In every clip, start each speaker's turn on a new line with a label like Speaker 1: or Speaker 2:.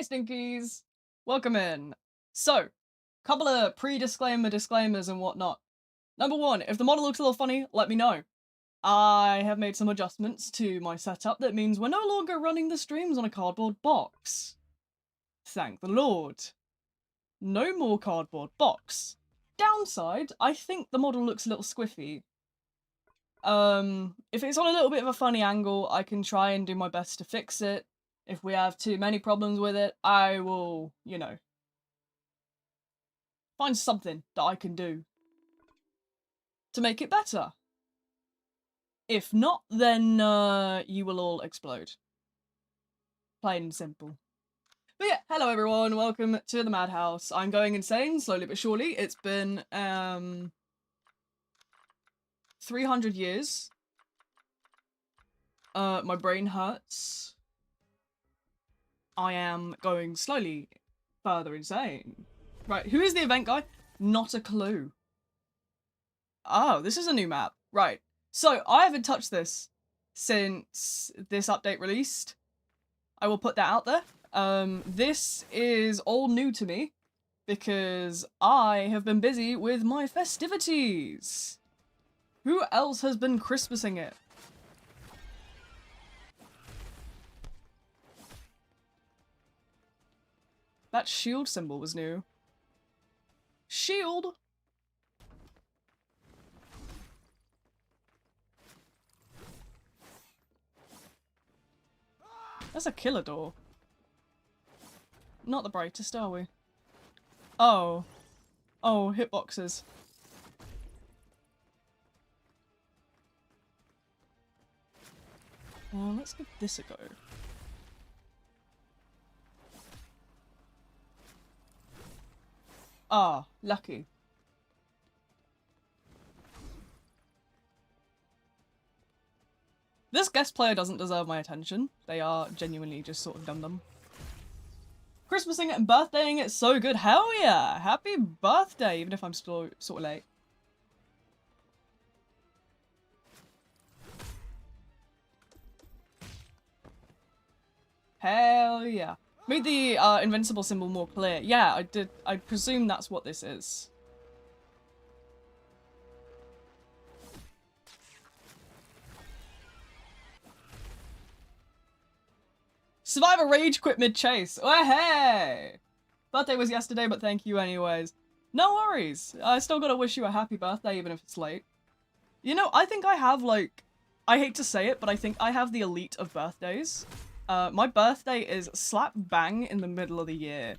Speaker 1: Hi, Stinkies! Welcome in. So, couple of disclaimers and whatnot. Number one, if the model looks a little funny, let me know. I have made some adjustments to my setup that means we're no longer running the streams on a cardboard box. Thank the Lord. No more cardboard box. Downside, I think the model looks a little squiffy. If it's on a little bit of a funny angle, I can try and do my best to fix it. If we have too many problems with it, I will, find something that I can do to make it better. If not, then you will all explode. Plain and simple. But yeah, hello everyone, welcome to the Madhouse. I'm going insane, slowly but surely. It's been 300 years. My brain hurts. I am going slowly further insane. Right, who is the event guy? Not a clue. Oh, this is a new map. Right. So, I haven't touched this since this update released. I will put that out there. This is all new to me because I have been busy with my festivities. Who else has been Christmasing it? That shield symbol was new. Shield? That's a killer door. Not the brightest, are we? Oh. Oh, hitboxes. Let's give this a go. Ah, lucky. This guest player doesn't deserve my attention. They are genuinely just sort of dum-dum. Christmasing it and birthdaying it so good. Hell yeah! Happy birthday, even if I'm still sort of late. Hell yeah. Made the invincible symbol more clear. Yeah, I did. I presume that's what this is. Survivor rage quit mid-chase. Oh, hey! Birthday was yesterday, but thank you anyways. No worries. I still gotta wish you a happy birthday, even if it's late. You know, I think I have, like... I hate to say it, but I think I have the elite of birthdays. My birthday is slap bang in the middle of the year.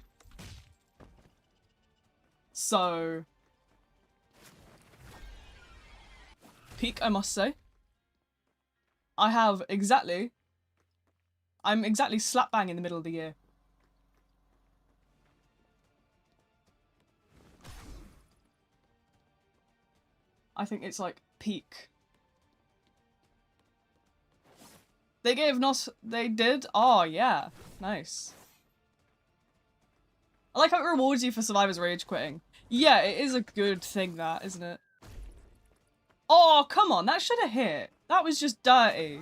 Speaker 1: So... peak, I must say. I have exactly... I'm exactly slap bang in the middle of the year. I think it's like peak. They gave Nos- they did? Oh yeah, nice. I like how it rewards you for Survivor's Rage quitting. Yeah, it is a good thing that, isn't it? Oh, come on, that should have hit. That was just dirty.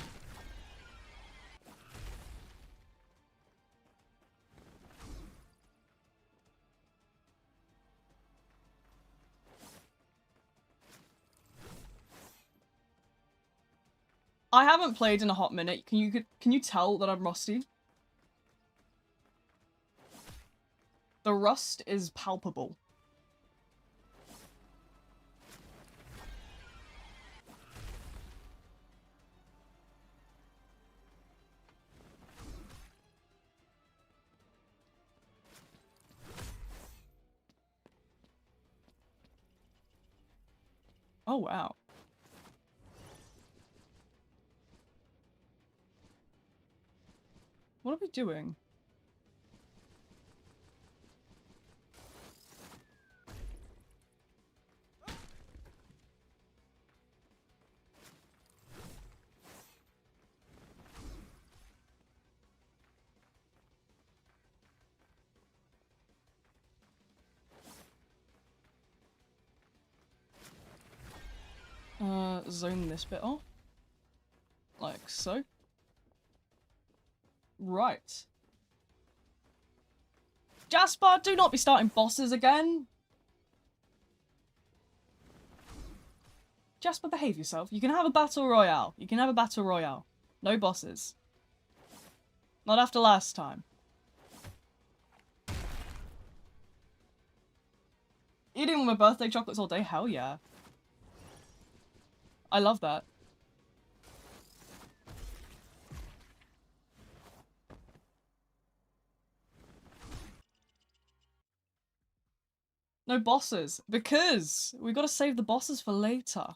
Speaker 1: I haven't played in a hot minute. Can you tell that I'm rusty? The rust is palpable. Oh wow. What are we doing? Zone this bit off. Like so. Right. Jasper, do not be starting bosses again. Jasper, behave yourself. You can have a battle royale. You can have a battle royale. No bosses. Not after last time. Eating my birthday chocolates all day? Hell yeah. I love that. No bosses. Because we gotta save the bosses for later.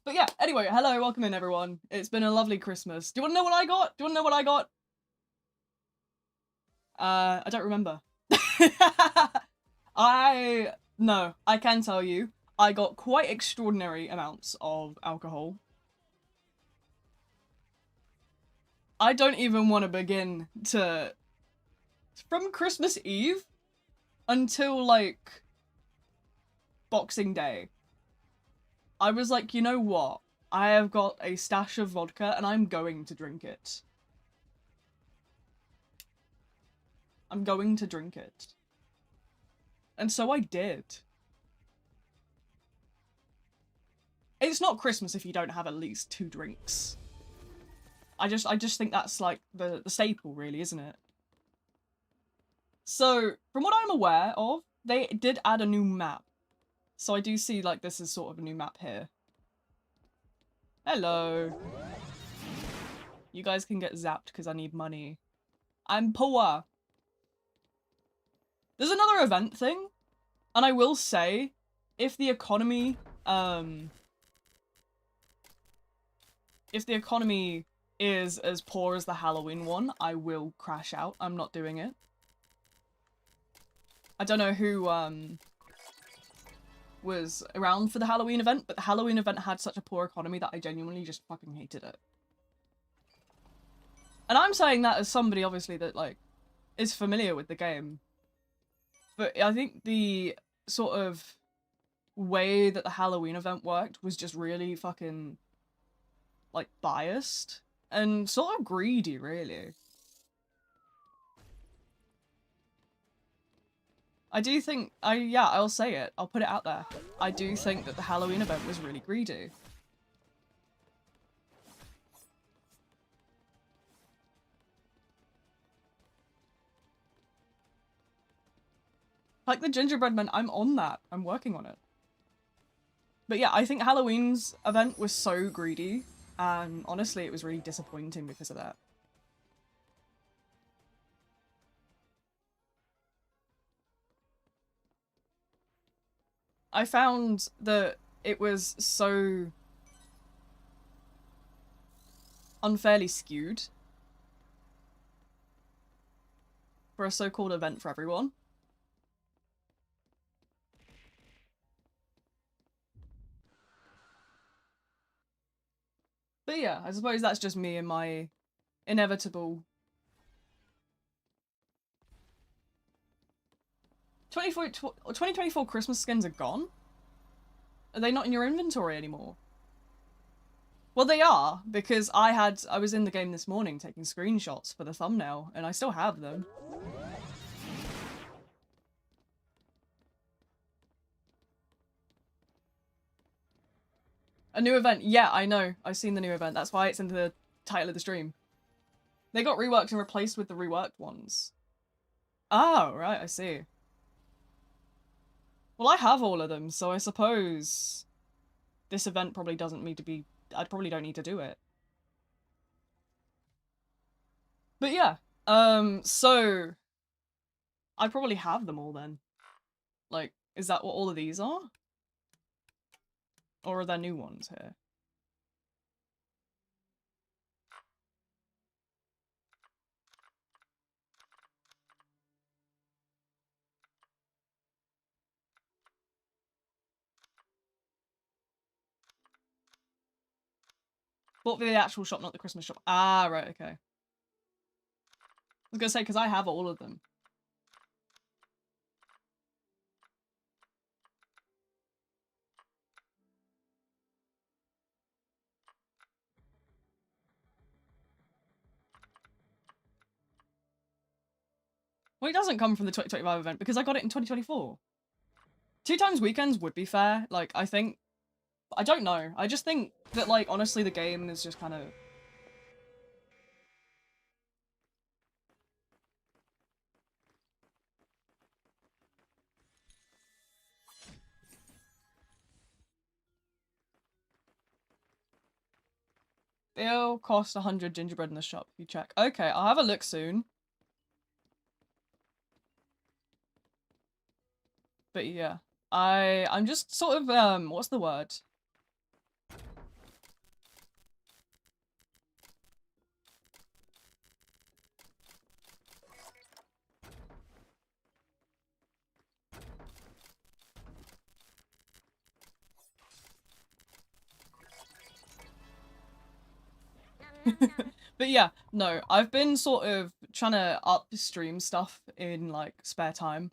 Speaker 1: But yeah, anyway, hello, welcome in everyone. It's been a lovely Christmas. Do you wanna know what I got? Do you wanna know what I got? I don't remember. No, I can tell you. I got quite extraordinary amounts of alcohol. I don't even want to begin to... From Christmas Eve until, like, Boxing Day, I was like, you know what? I have got a stash of vodka and I'm going to drink it. I'm going to drink it. And so I did. It's not Christmas if you don't have at least 2 drinks. I just think that's like the staple, really, isn't it? So, from what I'm aware of, they did add a new map. So I do see, like, this is sort of a new map here. Hello. You guys can get zapped because I need money. I'm poor. There's another event thing. And I will say, if the economy is as poor as the Halloween one, I will crash out. I'm not doing it. I don't know who was around for the Halloween event, but the Halloween event had such a poor economy that I genuinely just fucking hated it. And I'm saying that as somebody, obviously, that, like, is familiar with the game. But I think the sort of way that the Halloween event worked was just really fucking, like, biased. And sort of greedy, really. I do think, yeah, I'll say it. I'll put it out there. I do think that the Halloween event was really greedy. Like the gingerbread man, I'm on that. I'm working on it. But yeah, I think Halloween's event was so greedy, and honestly, it was really disappointing because of that. I found that it was so unfairly skewed for a so-called event for everyone. But yeah, I suppose that's just me and my inevitable 2024 Christmas skins are gone? Are they not in your inventory anymore? Well, they are, because I was in the game this morning taking screenshots for the thumbnail, and I still have them. A new event. Yeah, I know. I've seen the new event. That's why it's in the title of the stream. They got reworked and replaced with the reworked ones. Oh, right, I see. Well, I have all of them, so I suppose this event probably doesn't need to be... I probably don't need to do it. But yeah, so... I probably have them all then. Like, is that what all of these are? Or are there new ones here? Bought for the actual shop, not the Christmas shop. Ah, right, okay. I was gonna say, because I have all of them. Well, it doesn't come from the 2025 event because I got it in 2024. 2 times weekends would be fair. Like, I think... I don't know. I just think that, like, honestly, the game is just kind of... It'll cost 100 gingerbread in the shop if you check. Okay, I'll have a look soon. But yeah. I'm just sort of, what's the word? But yeah, no, I've been sort of trying to upstream stuff in, like, spare time.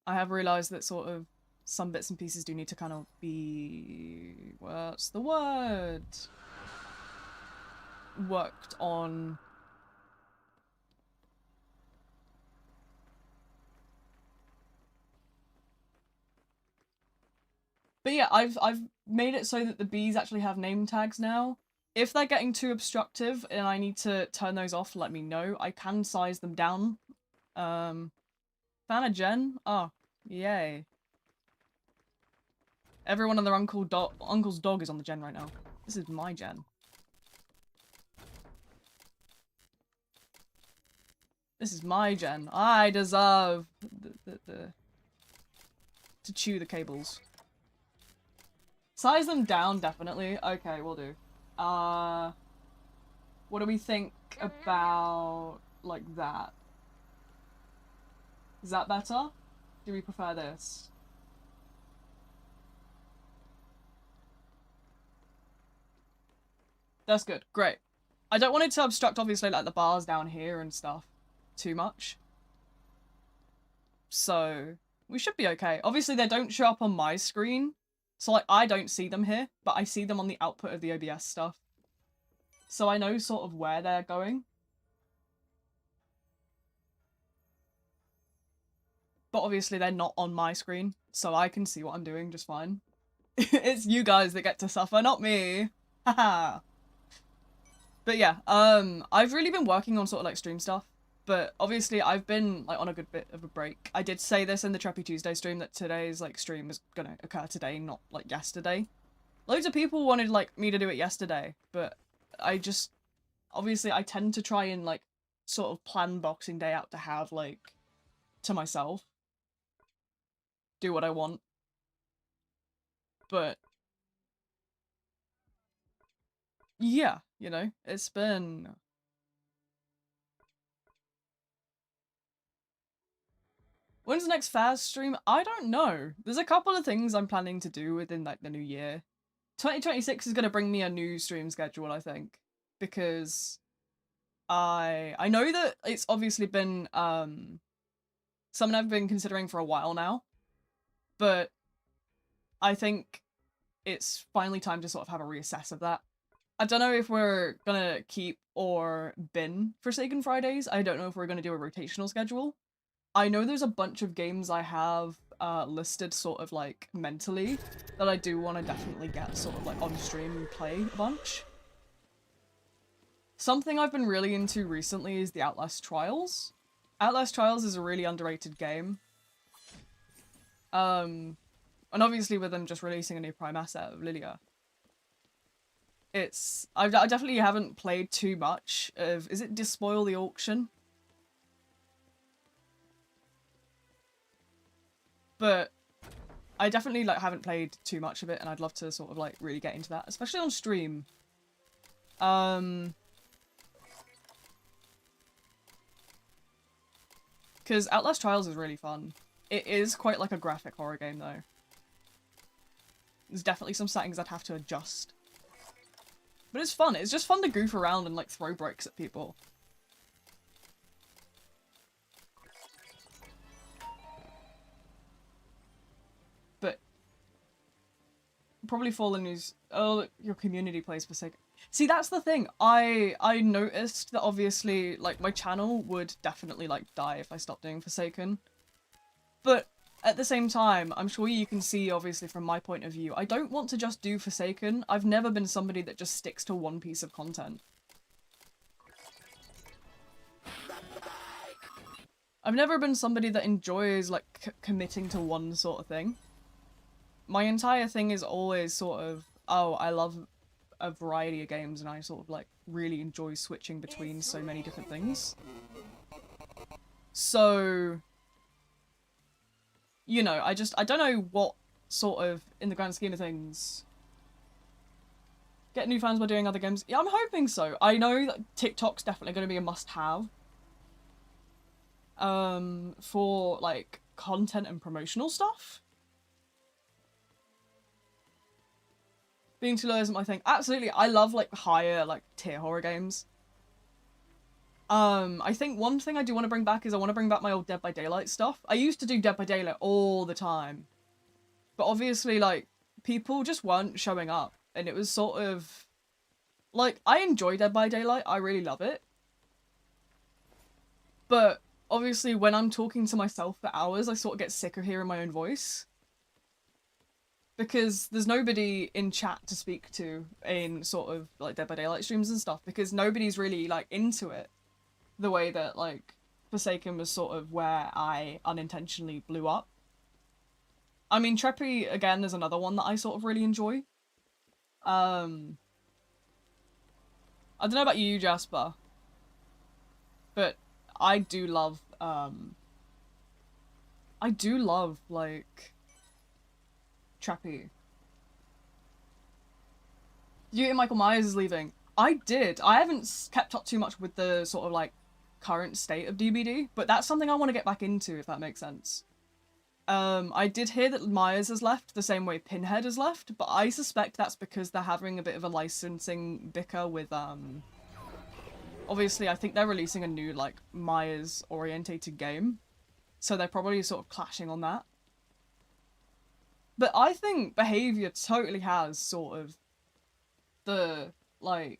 Speaker 1: I have realised that sort of some bits and pieces do need to kind of be... what's the word? Worked on. But yeah, I've made it so that the bees actually have name tags now. If they're getting too obstructive and I need to turn those off, let me know. I can size them down. Fan of Jen? Oh, yay. Everyone and their uncle's dog is on the gen right now. This is my gen. This is my gen. I deserve to chew the cables. Size them down, definitely. Okay, we'll do. What do we think about, like, that? Is that better? Do we prefer this? That's good. Great. I don't want it to obstruct, obviously, like, the bars down here and stuff too much. So, we should be okay. Obviously, they don't show up on my screen. So, like, I don't see them here, but I see them on the output of the OBS stuff. So I know sort of where they're going. But obviously, they're not on my screen, so I can see what I'm doing just fine. It's you guys that get to suffer, not me. Haha. But yeah, I've really been working on sort of like stream stuff, but obviously I've been like on a good bit of a break. I did say this in the Trappy Tuesday stream that today's like stream is gonna occur today, not like yesterday. Loads of people wanted like me to do it yesterday, but I just obviously I tend to try and like sort of plan Boxing Day out to have like to myself, do what I want, but yeah, you know, it's been... When's the next Faz stream? I don't know. There's a couple of things I'm planning to do within like the new year. 2026 is going to bring me a new stream schedule, I think, because I know that it's obviously been something I've been considering for a while now, but I think it's finally time to sort of have a reassess of that. I don't know if we're gonna keep or bin Forsaken Fridays. I don't know if we're gonna do a rotational schedule. I know there's a bunch of games I have listed sort of like mentally that I do want to definitely get sort of like on stream and play a bunch. Something I've been really into recently is the Outlast Trials. Outlast Trials is a really underrated game. And obviously with them just releasing a new Prime asset of Lilia, I definitely haven't played too much of... Is it Despoil the Auction? But I definitely like haven't played too much of it, and I'd love to sort of like really get into that, especially on stream. Because Outlast Trials is really fun. It is quite like a graphic horror game though. There's definitely some settings I'd have to adjust. But it's fun. It's just fun to goof around and like throw bricks at people. But probably Fallen News. Oh, look, your community plays Forsaken. See, that's the thing. I noticed that obviously, like, my channel would definitely, like, die if I stopped doing Forsaken. But at the same time, I'm sure you can see, obviously, from my point of view, I don't want to just do Forsaken. I've never been somebody that just sticks to one piece of content. I've never been somebody that enjoys, like, committing to one sort of thing. My entire thing is always sort of, oh, I love a variety of games and I sort of, like, really enjoy switching between so many different things. So, you know, I don't know what sort of, in the grand scheme of things, get new fans by doing other games. Yeah, I'm hoping so. I know that TikTok's definitely going to be a must-have. For, like, content and promotional stuff. Being too low isn't my thing. Absolutely, I love, like, higher, like, tier horror games. I think one thing I do want to bring back is I want to bring back my old Dead by Daylight stuff. I used to do Dead by Daylight all the time. But obviously, like, people just weren't showing up. And it was sort of... Like, I enjoy Dead by Daylight. I really love it. But obviously, when I'm talking to myself for hours, I sort of get sick of hearing my own voice. Because there's nobody in chat to speak to in sort of, like, Dead by Daylight streams and stuff. Because nobody's really, like, into it. The way that, like, Forsaken was sort of where I unintentionally blew up. I mean, Treppy, again, is another one that I sort of really enjoy. I don't know about you, Jasper. But I do love, like, Treppy. You and Michael Myers is leaving. I did. I haven't kept up too much with the sort of, like, current state of DBD, but that's something I want to get back into, if that makes sense. I did hear that Myers has left the same way Pinhead has left, but I suspect that's because they're having a bit of a licensing bicker with, obviously I think they're releasing a new, like, Myers-orientated game, so they're probably sort of clashing on that. But I think Behavior totally has sort of the, like,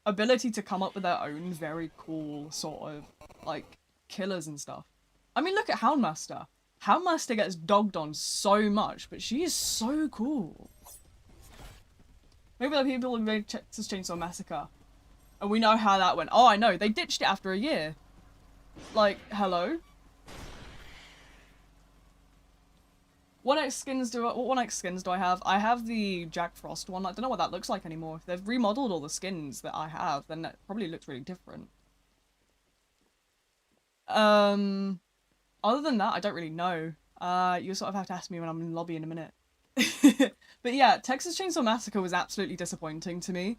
Speaker 1: ability to come up with their own very cool sort of, like, killers and stuff. I mean, look at Houndmaster. Houndmaster gets dogged on so much, but she is so cool. Maybe the people who made Texas Chainsaw Massacre. And we know how that went. Oh, I know. They ditched it after a year. Like, hello? What 1X skins do I have? I have the Jack Frost one. I don't know what that looks like anymore. If they've remodeled all the skins that I have, then that probably looks really different. Other than that, I don't really know. You'll sort of have to ask me when I'm in lobby in a minute. But yeah, Texas Chainsaw Massacre was absolutely disappointing to me.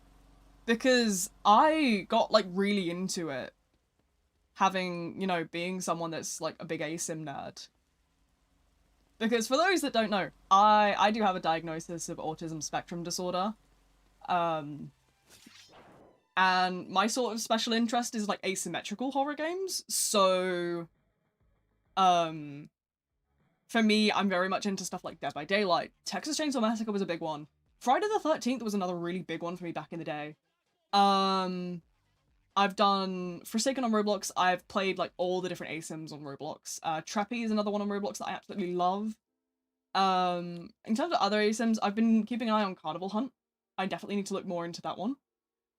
Speaker 1: Because I got, like, really into it. Having, you know, being someone that's, like, a big ASIM nerd. Because for those that don't know, I do have a diagnosis of autism spectrum disorder. And my sort of special interest is, like, asymmetrical horror games. So, for me, I'm very much into stuff like Dead by Daylight. Texas Chainsaw Massacre was a big one. Friday the 13th was another really big one for me back in the day. I've done Forsaken on Roblox. I've played, like, all the different ASIMs on Roblox. Treppy is another one on Roblox that I absolutely love. In terms of other ASIMs, I've been keeping an eye on Carnival Hunt. I definitely need to look more into that one.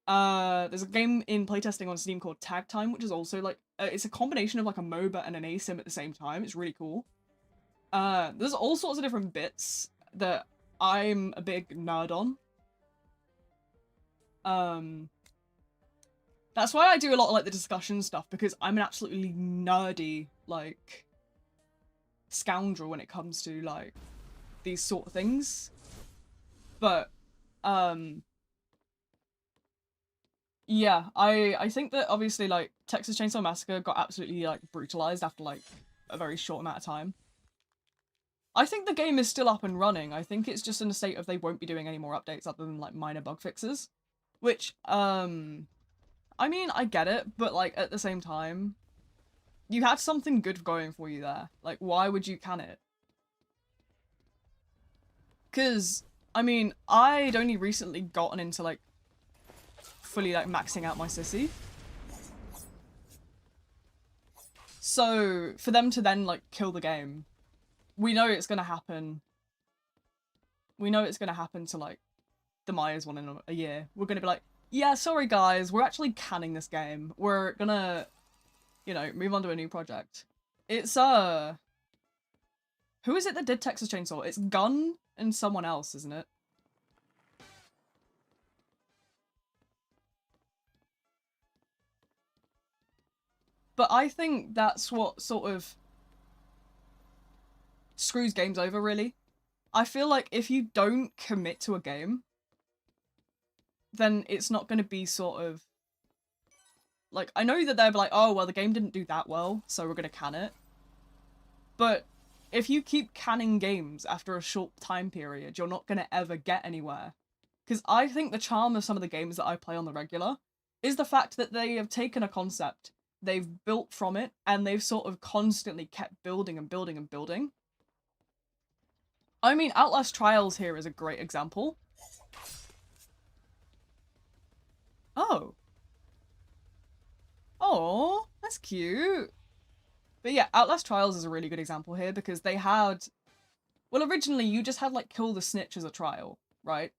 Speaker 1: There's a game in playtesting on Steam called Tag Time, which is also, like, it's a combination of, like, a MOBA and an ASIM at the same time. It's really cool. There's all sorts of different bits that I'm a big nerd on. That's why I do a lot of, like, the discussion stuff, because I'm an absolutely nerdy, like, scoundrel when it comes to, like, these sort of things. But, yeah, I think that, obviously, like, Texas Chainsaw Massacre got absolutely, like, brutalized after, like, a very short amount of time. I think the game is still up and running. I think it's just in a state of they won't be doing any more updates other than, like, minor bug fixes. Which, I mean, I get it, but, like, at the same time, you had something good going for you there. Like, why would you can it? Because, I mean, I'd only recently gotten into, like, fully like maxing out my sissy. So for them to then like kill the game, we know it's gonna happen. We know it's gonna happen to like the Myers one in a year. We're gonna be like, yeah, sorry guys, we're actually canning this game. We're gonna, you know, move on to a new project. It's who is it that did Texas Chainsaw? It's Gunn and someone else, isn't it? But I think that's what sort of screws games over, really. I feel like if you don't commit to a game, then it's not going to be sort of... Like, I know that they're like, oh, well, the game didn't do that well, so we're going to can it. But if you keep canning games after a short time period, you're not going to ever get anywhere. Because I think the charm of some of the games that I play on the regular is the fact that they have taken a concept, they've built from it, and they've sort of constantly kept building and building and building. I mean, Outlast Trials here is a great example. Oh. Oh, that's cute. But yeah, Outlast Trials is a really good example here because they had... Well, originally you just had like Kill the Snitch as a trial, right?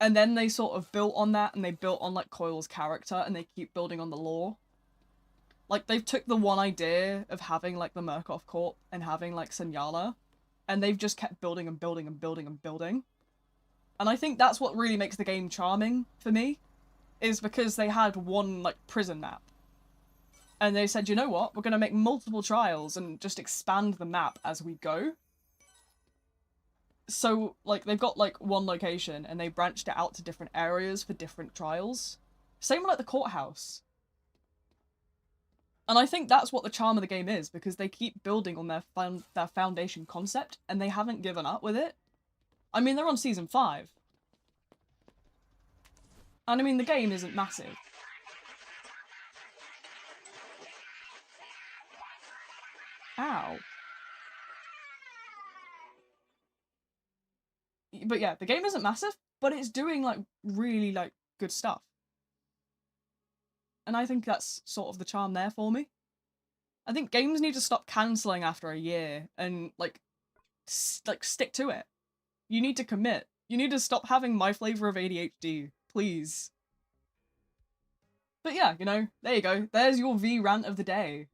Speaker 1: And then they sort of built on that and they built on like Coyle's character and they keep building on the lore. Like they've took the one idea of having like the Murkoff Corp and having like Senyala and they've just kept building and building and building and building. And I think that's what really makes the game charming for me, is because they had one like prison map. And they said, you know what, we're going to make multiple trials and just expand the map as we go. So, like, they've got, like, one location and they branched it out to different areas for different trials. Same with, like, the courthouse. And I think that's what the charm of the game is, because they keep building on their foundation concept and they haven't given up with it. I mean, they're on Season 5. And I mean, the game isn't massive. Ow. But yeah, the game isn't massive, but it's doing, like, really, like, good stuff. And I think that's sort of the charm there for me. I think games need to stop cancelling after a year and, like, stick to it. You need to commit. You need to stop having my flavor of ADHD, please. But yeah, you know, there you go. There's your V rant of the day.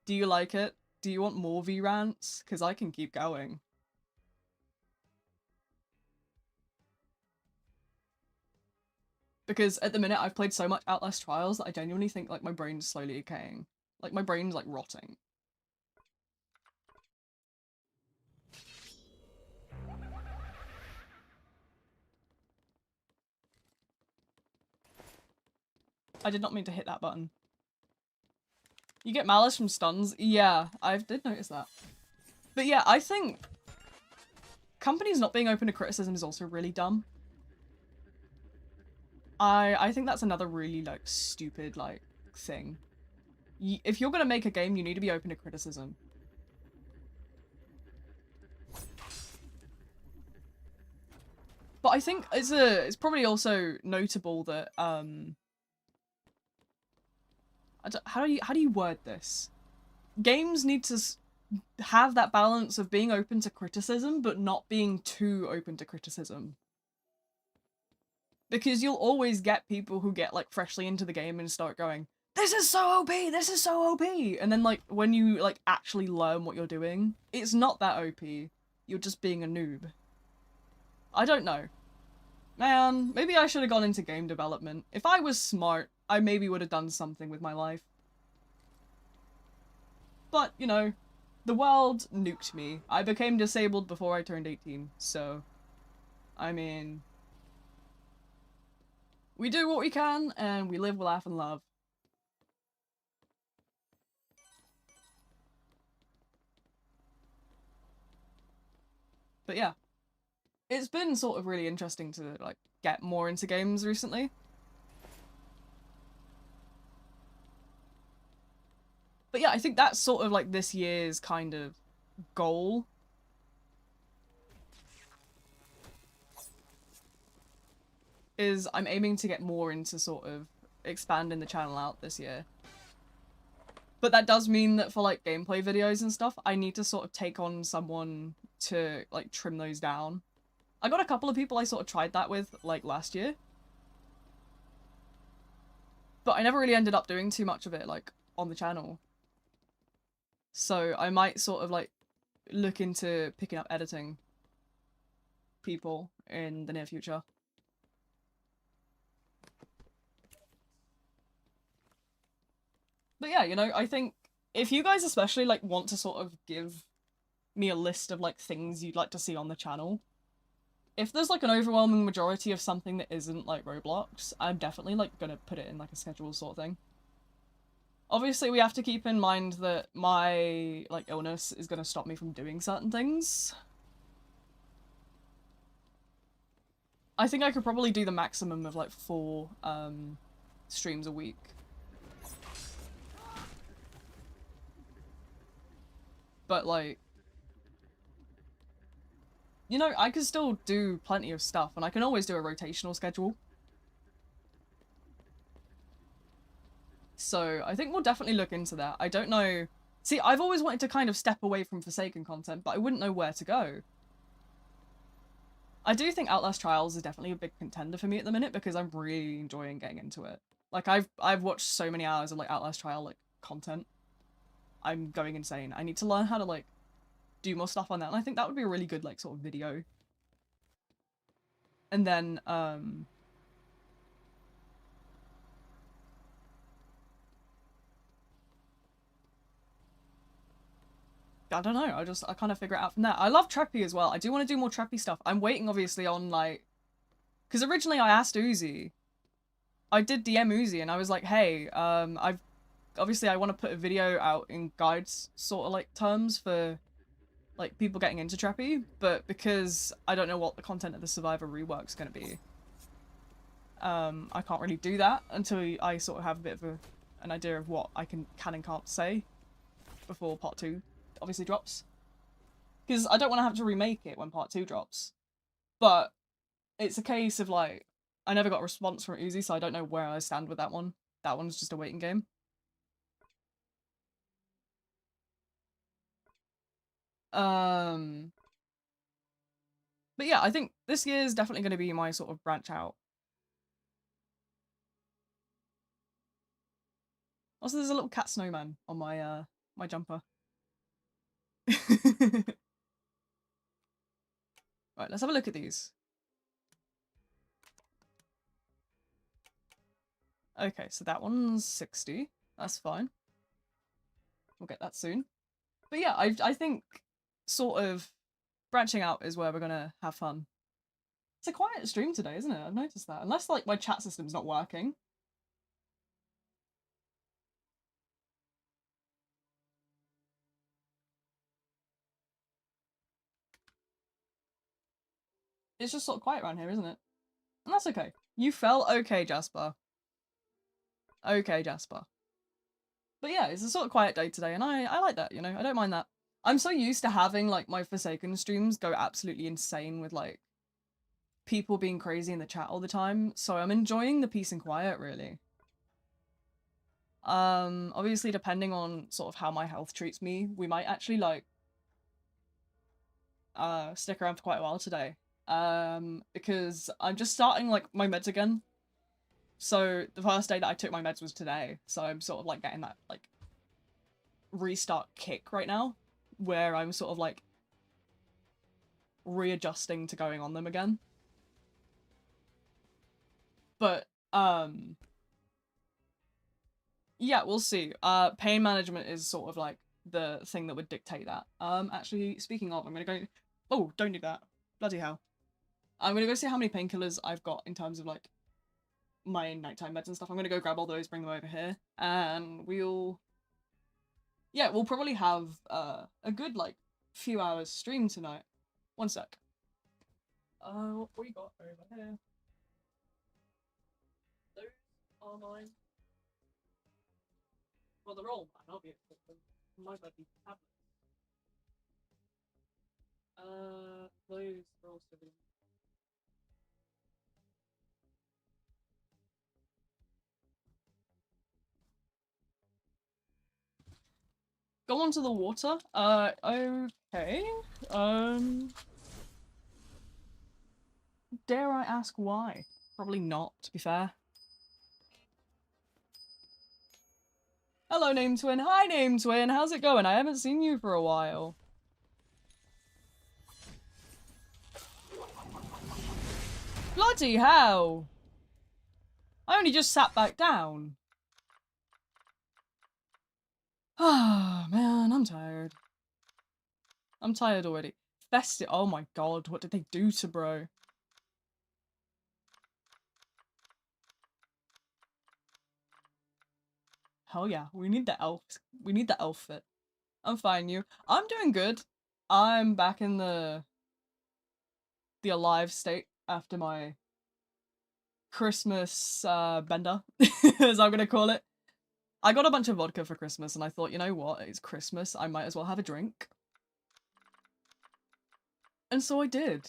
Speaker 1: Do you like it? Do you want more V rants? Because I can keep going. Because at the minute I've played so much Outlast Trials that I genuinely think like my brain's slowly decaying. Like my brain's like rotting. I did not mean to hit that button. You get malice from stuns? Yeah, I did notice that. But yeah, I think companies not being open to criticism is also really dumb. I think that's another really, like, stupid, like, thing. If you're gonna make a game, you need to be open to criticism. But I think it's probably also notable that, how do you word this? Games need to have that balance of being open to criticism, but not being too open to criticism. Because you'll always get people who get, like, freshly into the game and start going, this is so OP, this is so OP! And then, like, when you, like, actually learn what you're doing, it's not that OP. You're just being a noob. I don't know. Man, maybe I should have gone into game development. If I was smart, I maybe would have done something with my life. But, you know, the world nuked me. I became disabled before I turned 18, so... I mean... We do what we can, and we live, we laugh, and love. But yeah. It's been sort of really interesting to, like, get more into games recently. But yeah, I think that's sort of, like, this year's kind of goal. Is I'm aiming to get more into sort of expanding the channel out this year. But that does mean that for, like, gameplay videos and stuff, I need to sort of take on someone to, like, trim those down. I got a couple of people I sort of tried that with, like, last year. But I never really ended up doing too much of it, like, on the channel. So I might sort of, like, look into picking up editing people in the near future. But yeah, you know, I think if you guys especially, like, want to sort of give me a list of, like, things you'd like to see on the channel, if there's, like, an overwhelming majority of something that isn't, like, Roblox, I'm definitely, like, gonna put it in, like, a schedule sort of thing. Obviously, we have to keep in mind that my, like, illness is gonna stop me from doing certain things. I think I could probably do the maximum of, like, 4, streams a week. But, like, you know, I can still do plenty of stuff, and I can always do a rotational schedule. So I think we'll definitely look into that. I don't know. See, I've always wanted to kind of step away from Forsaken content, but I wouldn't know where to go. I do think Outlast Trials is definitely a big contender for me at the minute because I'm really enjoying getting into it. Like, I've watched so many hours of, like, Outlast Trial, like, content. I'm going insane. I need to learn how to, like, do more stuff on that, and I think that would be a really good, like, sort of video. And then, I don't know, I kind of figure it out from there. I love Treppy as well. I do want to do more Treppy stuff. I'm waiting, obviously, on, like... Because originally I asked Uzi. I did DM Uzi, and I was like, hey, obviously I want to put a video out in guides, sort of, like, terms for, like, people getting into Treppy, but because I don't know what the content of the Survivor rework's gonna be, I can't really do that until I sort of have a bit of an idea of what I can and can't say before part 2 obviously drops. Because I don't want to have to remake it when part 2 drops. But it's a case of, like, I never got a response from Uzi, so I don't know where I stand with that one. That one's just a waiting game. But yeah, I think this year is definitely going to be my sort of branch out. Also, there's a little cat snowman on my, my jumper. Right, let's have a look at these. Okay, so that one's 60. That's fine. We'll get that soon. But yeah, I think sort of branching out is where we're gonna have fun. It's a quiet stream today, isn't it? I've noticed that. Unless, like, my chat system's not working. It's just sort of quiet around here, isn't it? And that's okay. You fell? Okay, Jasper. Okay, Jasper. But yeah, it's a sort of quiet day today, and I like that, you know? I don't mind that. I'm so used to having, like, my Forsaken streams go absolutely insane with, like, people being crazy in the chat all the time, so I'm enjoying the peace and quiet, really. Obviously, depending on sort of how my health treats me, we might actually, like, stick around for quite a while today. Because I'm just starting, like, my meds again. So the first day that I took my meds was today, so I'm sort of, like, getting that, like, restart kick right now, where I'm sort of, like, readjusting to going on them again. But, yeah, we'll see. Pain management is sort of, like, the thing that would dictate that. Actually, speaking of, I'm gonna go... Oh, don't do that. Bloody hell. I'm gonna go see how many painkillers I've got in terms of, like, my nighttime meds and stuff. I'm gonna go grab all those, bring them over here, and we'll... Yeah, we'll probably have, a good, like, few hours stream tonight. One sec. What we got over here? Those are mine. Well, they're all mine, obviously. Mine might be tablets. Those are also the... Go onto the water? Okay. Dare I ask why? Probably not, to be fair. Hello, Name Twin. Hi, Name Twin. How's it going? I haven't seen you for a while. Bloody hell! I only just sat back down. Ah, man, I'm tired. I'm tired already. Festive. Oh my god, what did they do to bro? Hell yeah, we need the elf. We need the elf fit. I'm fine, you. I'm doing good. I'm back in the alive state after my Christmas bender, as I'm gonna call it. I got a bunch of vodka for Christmas and I thought, you know what, it's Christmas, I might as well have a drink. And so I did.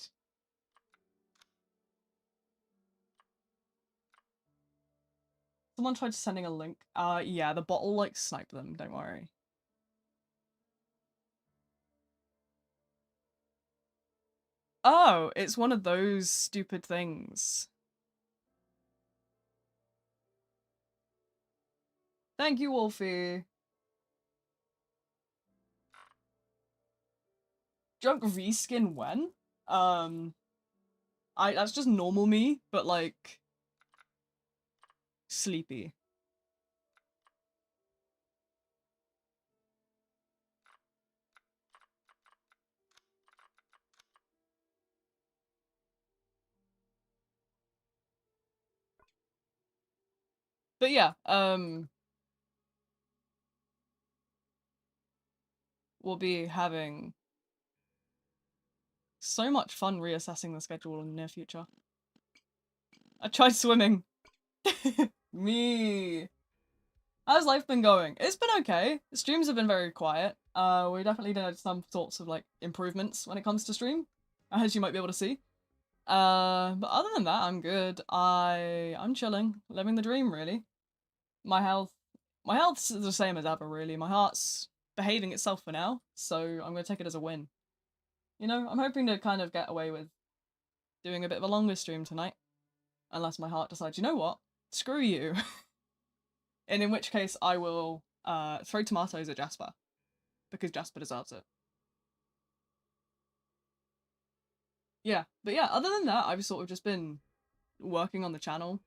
Speaker 1: Someone tried sending a link. Yeah, the bottle like sniped them, don't worry. Oh, it's one of those stupid things. Thank you, Wolfie. Drunk reskin when? That's just normal me, but like sleepy. But yeah, we'll be having so much fun reassessing the schedule in the near future. I tried swimming. Me. How's life been going? It's been okay. The streams have been very quiet. We definitely did some sorts of like improvements when it comes to stream, as you might be able to see. But other than that, I'm good. I'm chilling, living the dream really. My health's the same as ever really. My heart's behaving itself for now, so I'm gonna take it as a win. You know, I'm hoping to kind of get away with doing a bit of a longer stream tonight. Unless my heart decides, you know what? Screw you. And in which case I will throw tomatoes at Jasper. Because Jasper deserves it. Yeah, but yeah, other than that, I've sort of just been working on the channel.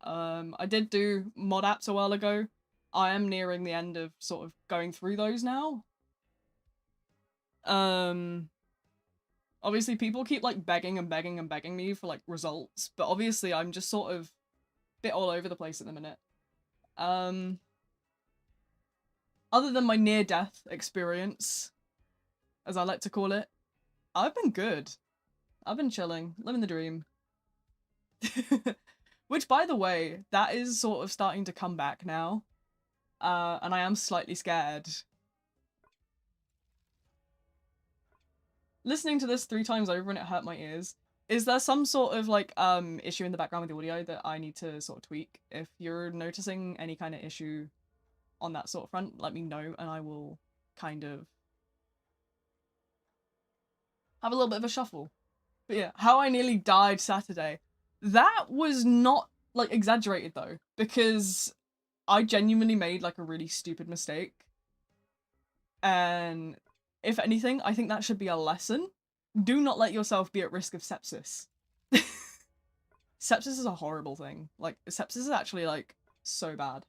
Speaker 1: I did do mod apps a while ago. I am nearing the end of sort of going through those now. Obviously people keep like begging and begging and begging me for like results, but obviously I'm just sort of a bit all over the place at the minute. Other than my near-death experience, as I like to call it, I've been good. I've been chilling, living the dream. Which, by the way, that is sort of starting to come back now. And I am slightly scared. Listening to this 3 times over and it hurt my ears. Is there some sort of, like, issue in the background with the audio that I need to sort of tweak? If you're noticing any kind of issue on that sort of front, let me know and I will kind of have a little bit of a shuffle. But yeah, how I nearly died Saturday. That was not, like, exaggerated, though, because I genuinely made, like, a really stupid mistake. And if anything, I think that should be a lesson. Do not let yourself be at risk of sepsis. Sepsis is a horrible thing. Like, sepsis is actually, like, so bad.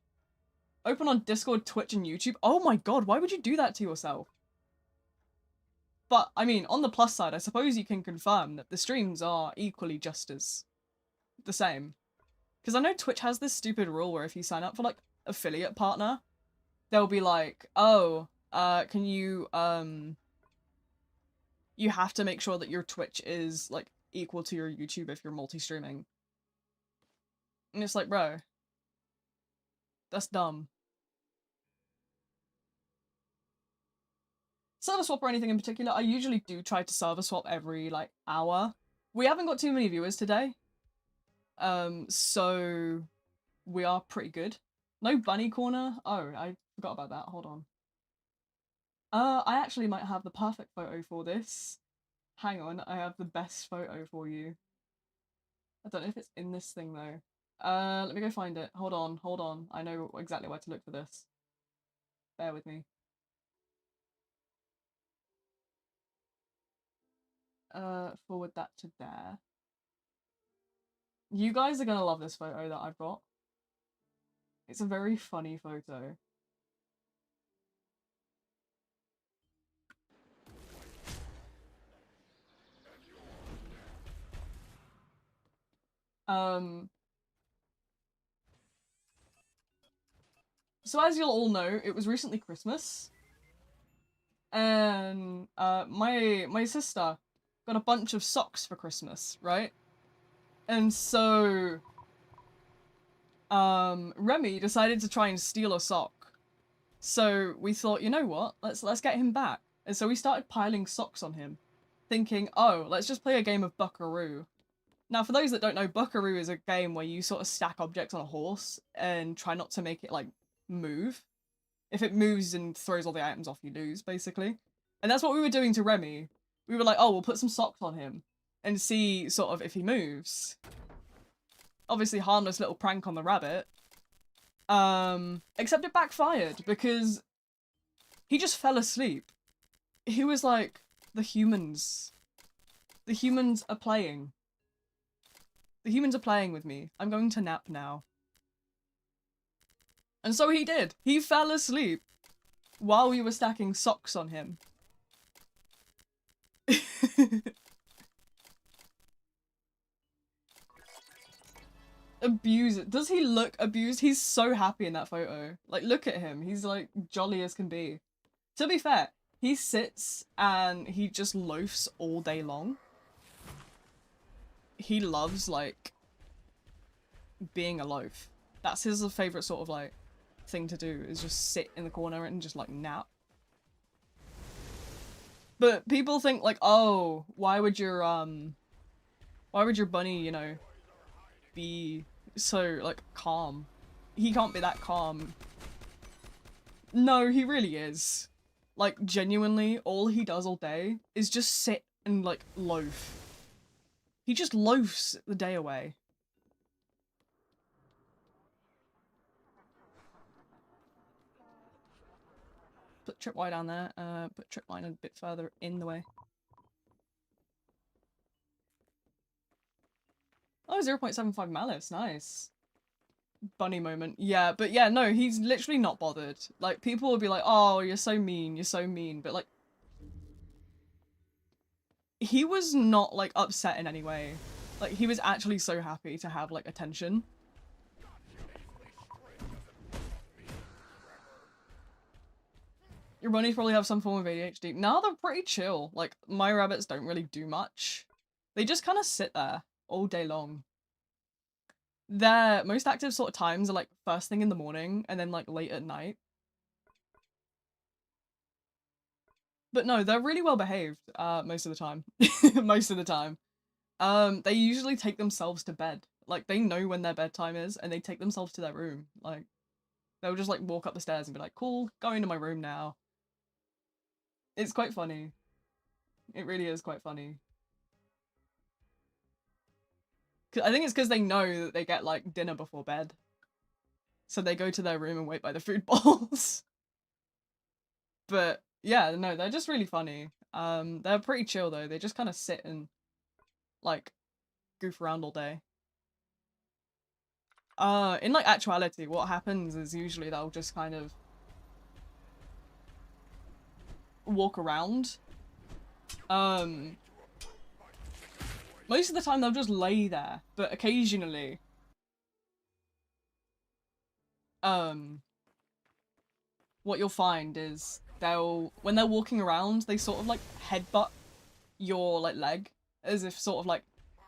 Speaker 1: Open on Discord, Twitch, and YouTube. Oh my god, why would you do that to yourself? But, I mean, on the plus side, I suppose you can confirm that the streams are equally just as the same. Because I know Twitch has this stupid rule where if you sign up for, like, affiliate partner, they'll be like, oh, can you, you have to make sure that your Twitch is, like, equal to your YouTube if you're multi-streaming. And it's like, bro, that's dumb. Server swap or anything in particular, I usually do try to server swap every, like, hour. We haven't got too many viewers today. So we are pretty good. No bunny corner? Oh, I forgot about that. Hold on. I actually might have the perfect photo for this. Hang on, I have the best photo for you. I don't know if it's in this thing though. Let me go find it. Hold on, hold on. I know exactly where to look for this. Bear with me. Forward that to there. You guys are gonna love this photo that I've got. It's a very funny photo. So as you'll all know, it was recently Christmas. And my sister got a bunch of socks for Christmas, right? And so Remy decided to try and steal a sock. So we thought, you know what? Let's get him back. And so we started piling socks on him, thinking, oh, let's just play a game of Buckaroo. Now, for those that don't know, Buckaroo is a game where you sort of stack objects on a horse and try not to make it, like, move. If it moves and throws all the items off, you lose, basically. And that's what we were doing to Remy. We were like, oh, we'll put some socks on him and see, sort of, if he moves. Obviously, harmless little prank on the rabbit. Except it backfired, because he just fell asleep. He was like, the humans are playing. The humans are playing with me. I'm going to nap now. And so he did. He fell asleep while we were stacking socks on him. Abused. Does he look abused? He's so happy in that photo. Like, look at him. He's like jolly as can be. To be fair, he sits and he just loafs all day long. He loves, like, being a loaf. That's his favorite sort of, like, thing to do, is just sit in the corner and just, like, nap. But people think, like, oh, why would your bunny, you know, be so, like, calm? He can't be that calm. No, he really is. Like, genuinely, all he does all day is just sit and, like, loaf. He just loafs the day away. Put tripwire down there, put tripline a bit further in the way. Oh, 0.75 malice, nice. Bunny moment. Yeah, but yeah, no, he's literally not bothered. Like, people will be like, oh, you're so mean, but like, he was not, like, upset in any way. Like, he was actually so happy to have, like, attention. Your bunnies probably have some form of ADHD. No, they're pretty chill. Like, my rabbits don't really do much. They just kind of sit there all day long. Their most active sort of times are, like, first thing in the morning and then, like, late at night. But no, they're really well behaved, most of the time. Most of the time. They usually take themselves to bed. Like, they know when their bedtime is, and they take themselves to their room. Like, they'll just, like, walk up the stairs and be like, cool, go into my room now. It's quite funny. It really is quite funny. I think it's because they know that they get, like, dinner before bed. So they go to their room and wait by the food bowls. But, yeah, no, they're just really funny. They're pretty chill, though. They just kind of sit and, like, goof around all day. In, like, actuality, what happens is usually they'll just kind of walk around. Most of the time they'll just lay there, but occasionally, what you'll find is when they're walking around, they sort of, like, headbutt your, like, leg, as if sort of like,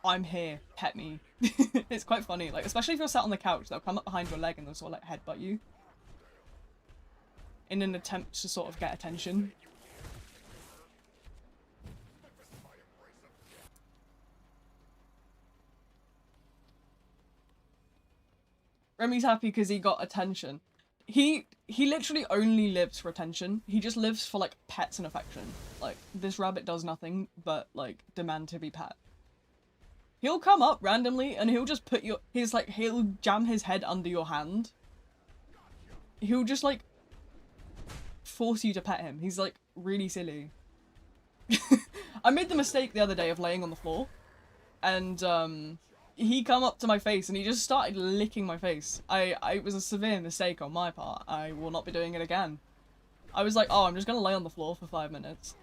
Speaker 1: I'm here, pet me. It's quite funny, like, especially if you're sat on the couch, they'll come up behind your leg and they'll sort of, like, headbutt you in an attempt to sort of get attention. Remy's happy because he got attention. he literally only lives for attention. He just lives for like pets and affection. Like this rabbit does nothing but like demand to be pet. He'll come up randomly and he'll just put he'll jam his head under your hand. He'll just like force you to pet him. He's like really silly. I made the mistake the other day of laying on the floor and he come up to my face and he just started licking my face. It was a severe mistake on my part. I will not be doing it again. I was like, oh, I'm just gonna lay on the floor for 5 minutes.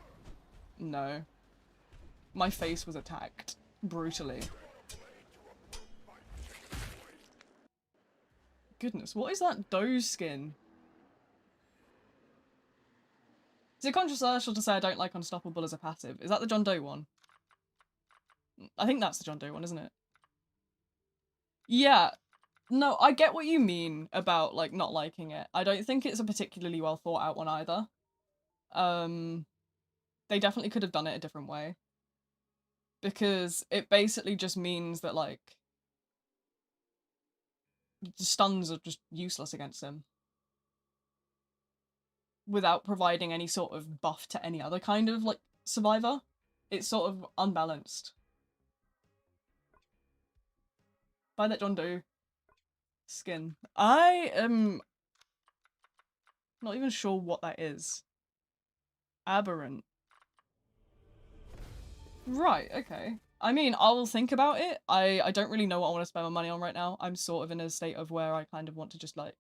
Speaker 1: No. My face was attacked. Brutally. Goodness, what is that doe skin? Is it controversial to say I don't like Unstoppable as a passive? Is that the John Doe one? I think that's the John Doe one, isn't it? Yeah. No, I get what you mean about, like, not liking it. I don't think it's a particularly well thought out one either. They definitely could have done it a different way. Because it basically just means that, like, the stuns are just useless against him. Without providing any sort of buff to any other kind of, like, survivor. It's sort of unbalanced. Buy that John Doe skin. I am not even sure what that is. Aberrant. Right, okay. I mean, I'll think about it. I don't really know what I want to spend my money on right now. I'm sort of in a state of where I kind of want to just, like,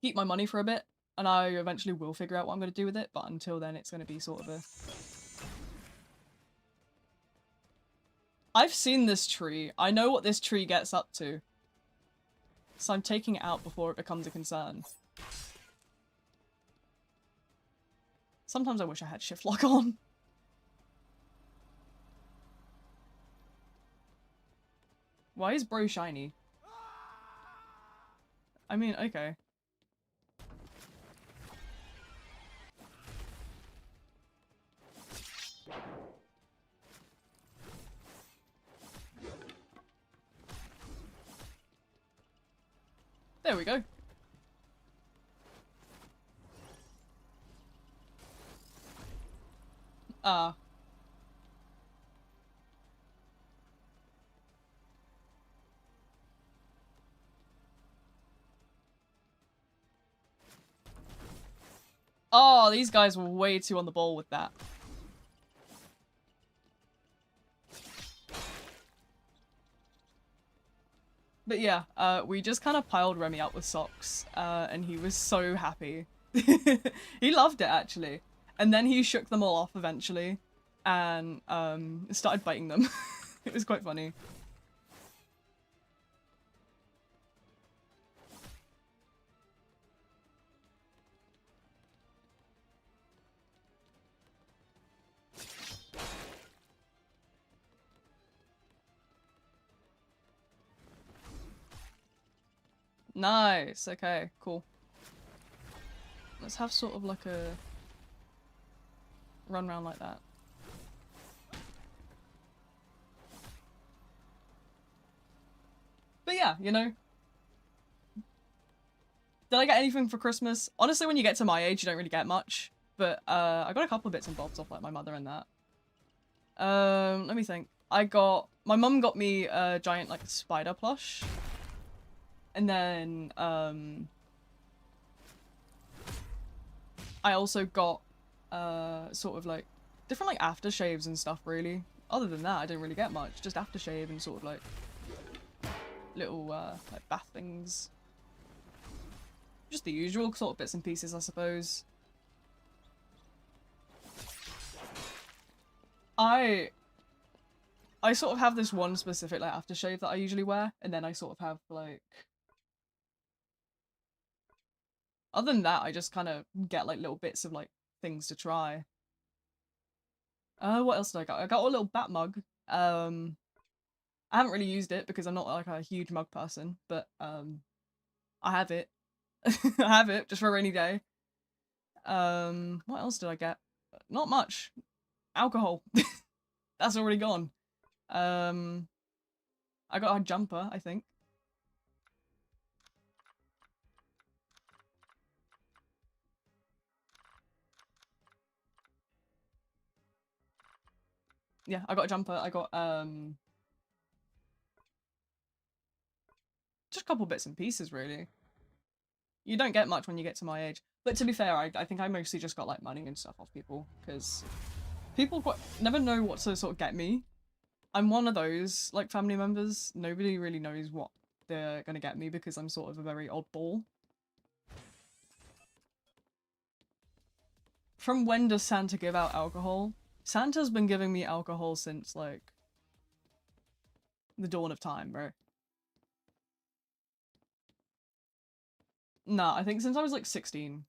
Speaker 1: keep my money for a bit. And I eventually will figure out what I'm going to do with it. But until then, it's going to be sort of a... I've seen this tree. I know what this tree gets up to. So I'm taking it out before it becomes a concern. Sometimes I wish I had shift lock on. Why is bro shiny? I mean, okay. There we go. Oh, these guys were way too on the ball with that. But yeah, we just kind of piled Remy up with socks, and he was so happy. He loved it, actually. And then he shook them all off eventually, and started biting them. It was quite funny. Nice, okay, cool. Let's have sort of like a run around like that. But yeah, you know. Did I get anything for Christmas? Honestly, when you get to my age, you don't really get much. But I got a couple of bits and bobs off like my mother and that. Let me think. My mum got me a giant like spider plush. And then I also got sort of like different like aftershaves and stuff really. Other than that, I didn't really get much. Just aftershave and sort of like little like bath things. Just the usual sort of bits and pieces, I suppose. I sort of have this one specific like aftershave that I usually wear, and then I sort of have like... Other than that, I just kind of get like little bits of like things to try. What else did I got? I got a little bat mug. I haven't really used it because I'm not like a huge mug person, but I have it. I have it just for a rainy day. What else did I get? Not much. Alcohol. That's already gone. I got a jumper, I think. Yeah, I got a jumper. I got just a couple bits and pieces really. You don't get much when you get to my age. But to be fair, I think I mostly just got like money and stuff off people because people never know what to sort of get me. I'm one of those like family members. Nobody really knows what they're gonna get me because I'm sort of a very oddball. From when does Santa give out alcohol? Santa's been giving me alcohol since like the dawn of time, bro. Nah, I think since I was like 16.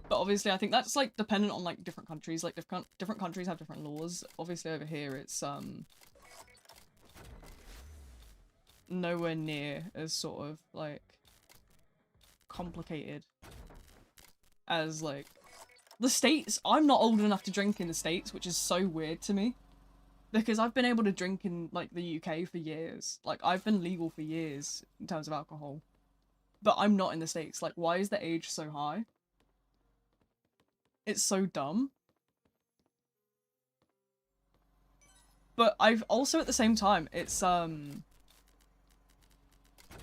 Speaker 1: But obviously I think that's like dependent on like different countries. Like different countries have different laws. Obviously over here it's nowhere near as sort of like complicated as like the States. I'm not old enough to drink in the States, which is so weird to me. Because I've been able to drink in like the UK for years. Like I've been legal for years in terms of alcohol. But I'm not in the States. Like why is the age so high? It's so dumb. But I've also at the same time, it's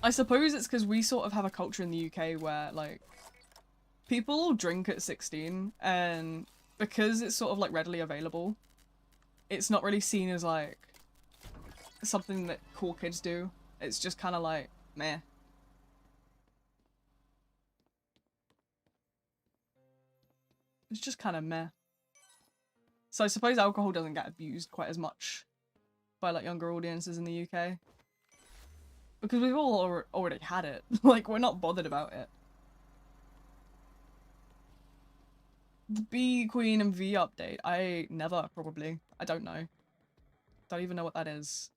Speaker 1: I suppose it's because we sort of have a culture in the UK where like people will drink at 16 and because it's sort of like readily available, it's not really seen as like something that cool kids do. It's just kind of like meh. It's just kind of meh. So I suppose alcohol doesn't get abused quite as much by like younger audiences in the UK. Because we've all already had it. Like, we're not bothered about it. The B, Queen, and V update. I never, probably. I don't know. Don't even know what that is.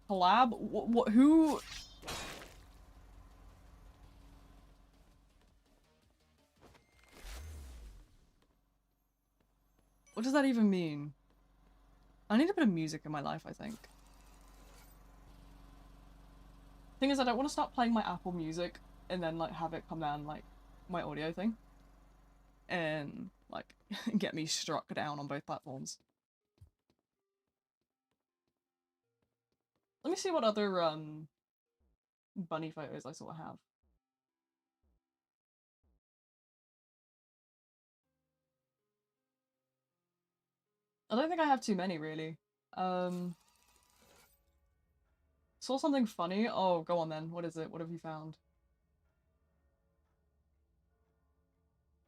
Speaker 1: Collab? What who? What does that even mean? I need a bit of music in my life, I think. Thing is, I don't want to start playing my Apple Music and then like have it come down like my audio thing. And like get me struck down on both platforms. Let me see what other bunny photos I sort of have. I don't think I have too many really. Saw something funny. Oh, go on then. What is it? What have you found?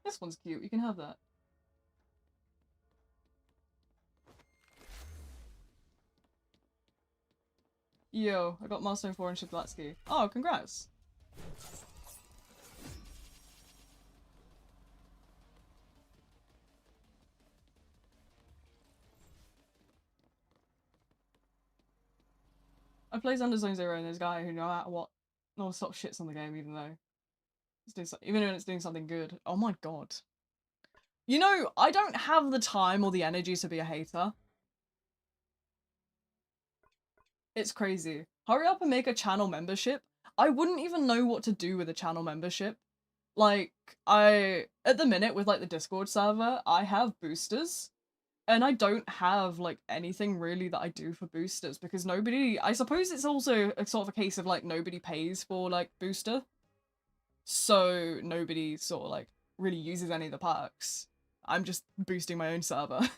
Speaker 1: This one's cute. You can have that. Yo, I got milestone 4 in Shiblatsky. Oh, congrats. I play Under Zone Zero and there's a guy who no matter what non-stop shits on the game even though even when it's doing something good. Oh my god. You know, I don't have the time or the energy to be a hater. It's crazy. Hurry up and make a channel membership. I wouldn't even know what to do with a channel membership. Like, at the minute with like the Discord server, I have boosters. And I don't have like anything really that I do for boosters because I suppose it's also a sort of a case of like nobody pays for like booster. So nobody sort of like really uses any of the perks. I'm just boosting my own server.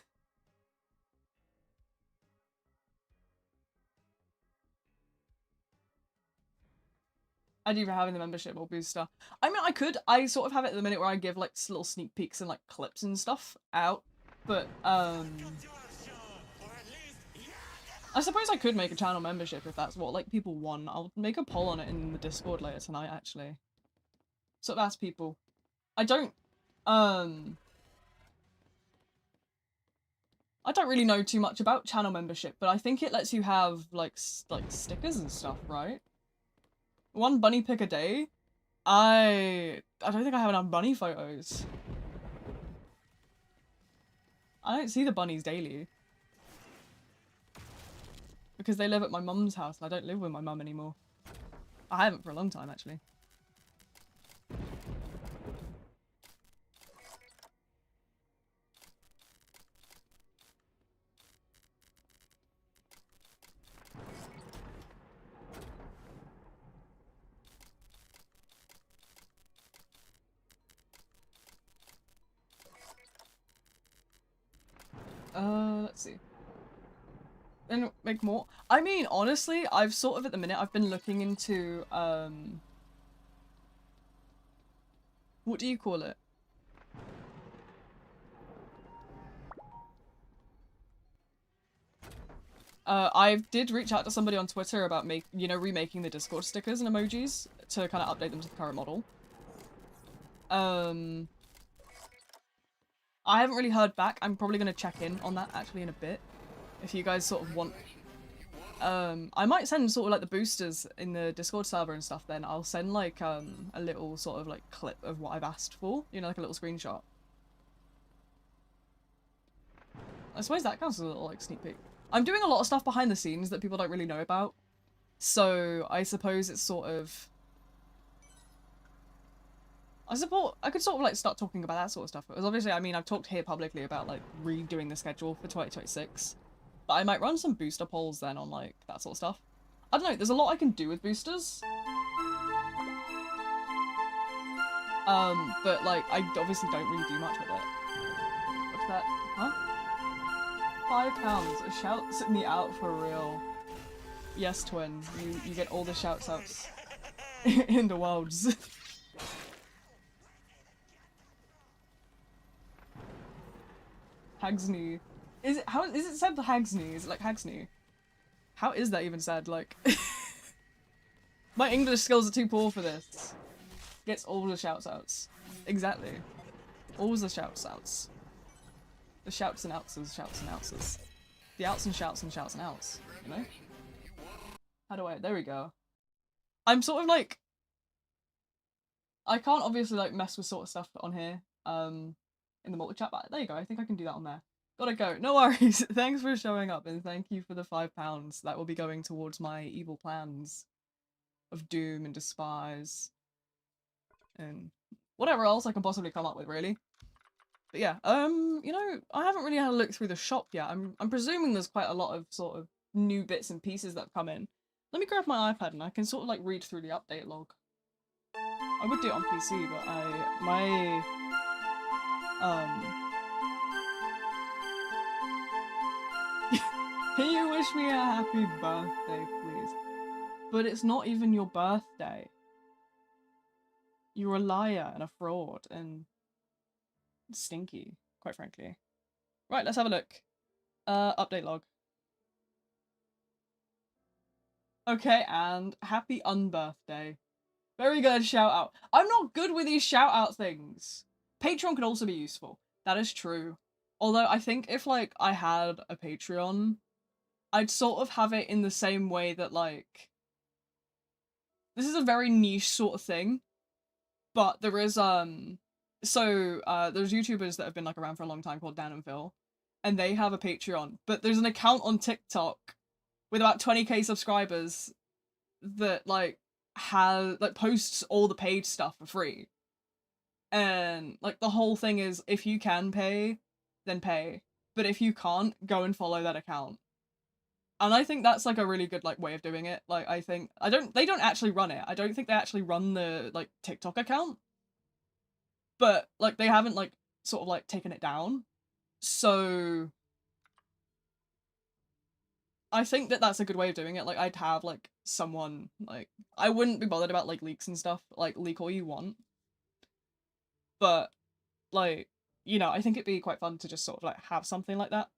Speaker 1: I'd either having the membership or booster. I mean, I sort of have it at the minute where I give like little sneak peeks and like clips and stuff out. But, I suppose I could make a channel membership if that's what like people want. I'll make a poll on it in the Discord later tonight, actually. Sort of ask people. I don't really know too much about channel membership, but I think it lets you have like stickers and stuff, right? One bunny pic a day? I don't think I have enough bunny photos. I don't see the bunnies daily. Because they live at my mum's house and I don't live with my mum anymore. I haven't for a long time, actually. Let's see. Then make more. I mean, honestly, I've sort of at the minute, I've been looking into, what do you call it? I did reach out to somebody on Twitter about remaking the Discord stickers and emojis to kind of update them to the current model. I haven't really heard back. I'm probably going to check in on that actually in a bit. If you guys sort of want... I might send sort of like the boosters in the Discord server and stuff then. I'll send like a little sort of like clip of what I've asked for. You know, like a little screenshot. I suppose that counts as a little like sneak peek. I'm doing a lot of stuff behind the scenes that people don't really know about. So I suppose it's sort of... I could sort of like start talking about that sort of stuff. Because obviously, I mean, I've talked here publicly about like redoing the schedule for 2026. But I might run some booster polls then on like that sort of stuff. I don't know, there's a lot I can do with boosters. But like, I obviously don't really do much with it. What's that? Huh? £5. A shout me out for real. Yes, twin. You get all the shouts outs in the worlds. Hagsney. Is it said Hagsney? Is it like Hagsney? How is that even said? Like my English skills are too poor for this. Gets all the shouts outs. Exactly. All the shouts outs. The shouts and outses, shouts and outses. The outs and shouts and shouts and outs, you know? How do I... There we go. I'm sort of like... I can't obviously like mess with sort of stuff on here, in the multi-chat, but there you go. I think I can do that on there. Gotta go. No worries. Thanks for showing up and thank you for the £5. That will be going towards my evil plans of doom and despise and whatever else I can possibly come up with, really. But yeah, you know, I haven't really had a look through the shop yet. I'm presuming there's quite a lot of sort of new bits and pieces that have come in. Let me grab my iPad and I can sort of like read through the update log. I would do it on PC, but Can you wish me a happy birthday, please? But it's not even your birthday. You're a liar and a fraud and stinky, quite frankly. Right, let's have a look. Update log. Okay, and happy unbirthday. Very good shout out. I'm not good with these shout out things. Patreon could also be useful. That is true. Although I think if like I had a Patreon, I'd sort of have it in the same way that like... This is a very niche sort of thing. But there is there's YouTubers that have been like around for a long time called Dan and Phil. And they have a Patreon. But there's an account on TikTok with about 20k subscribers that like posts all the paid stuff for free. And like the whole thing is if you can pay, then pay. But if you can't, go and follow that account. And I think that's like a really good like way of doing it. Like I think they don't actually run it. I don't think they actually run the like TikTok account. But like they haven't like sort of like taken it down. So I think that that's a good way of doing it. Like I'd have like someone like I wouldn't be bothered about like leaks and stuff. Like leak all you want. But like, you know, I think it'd be quite fun to just sort of like have something like that.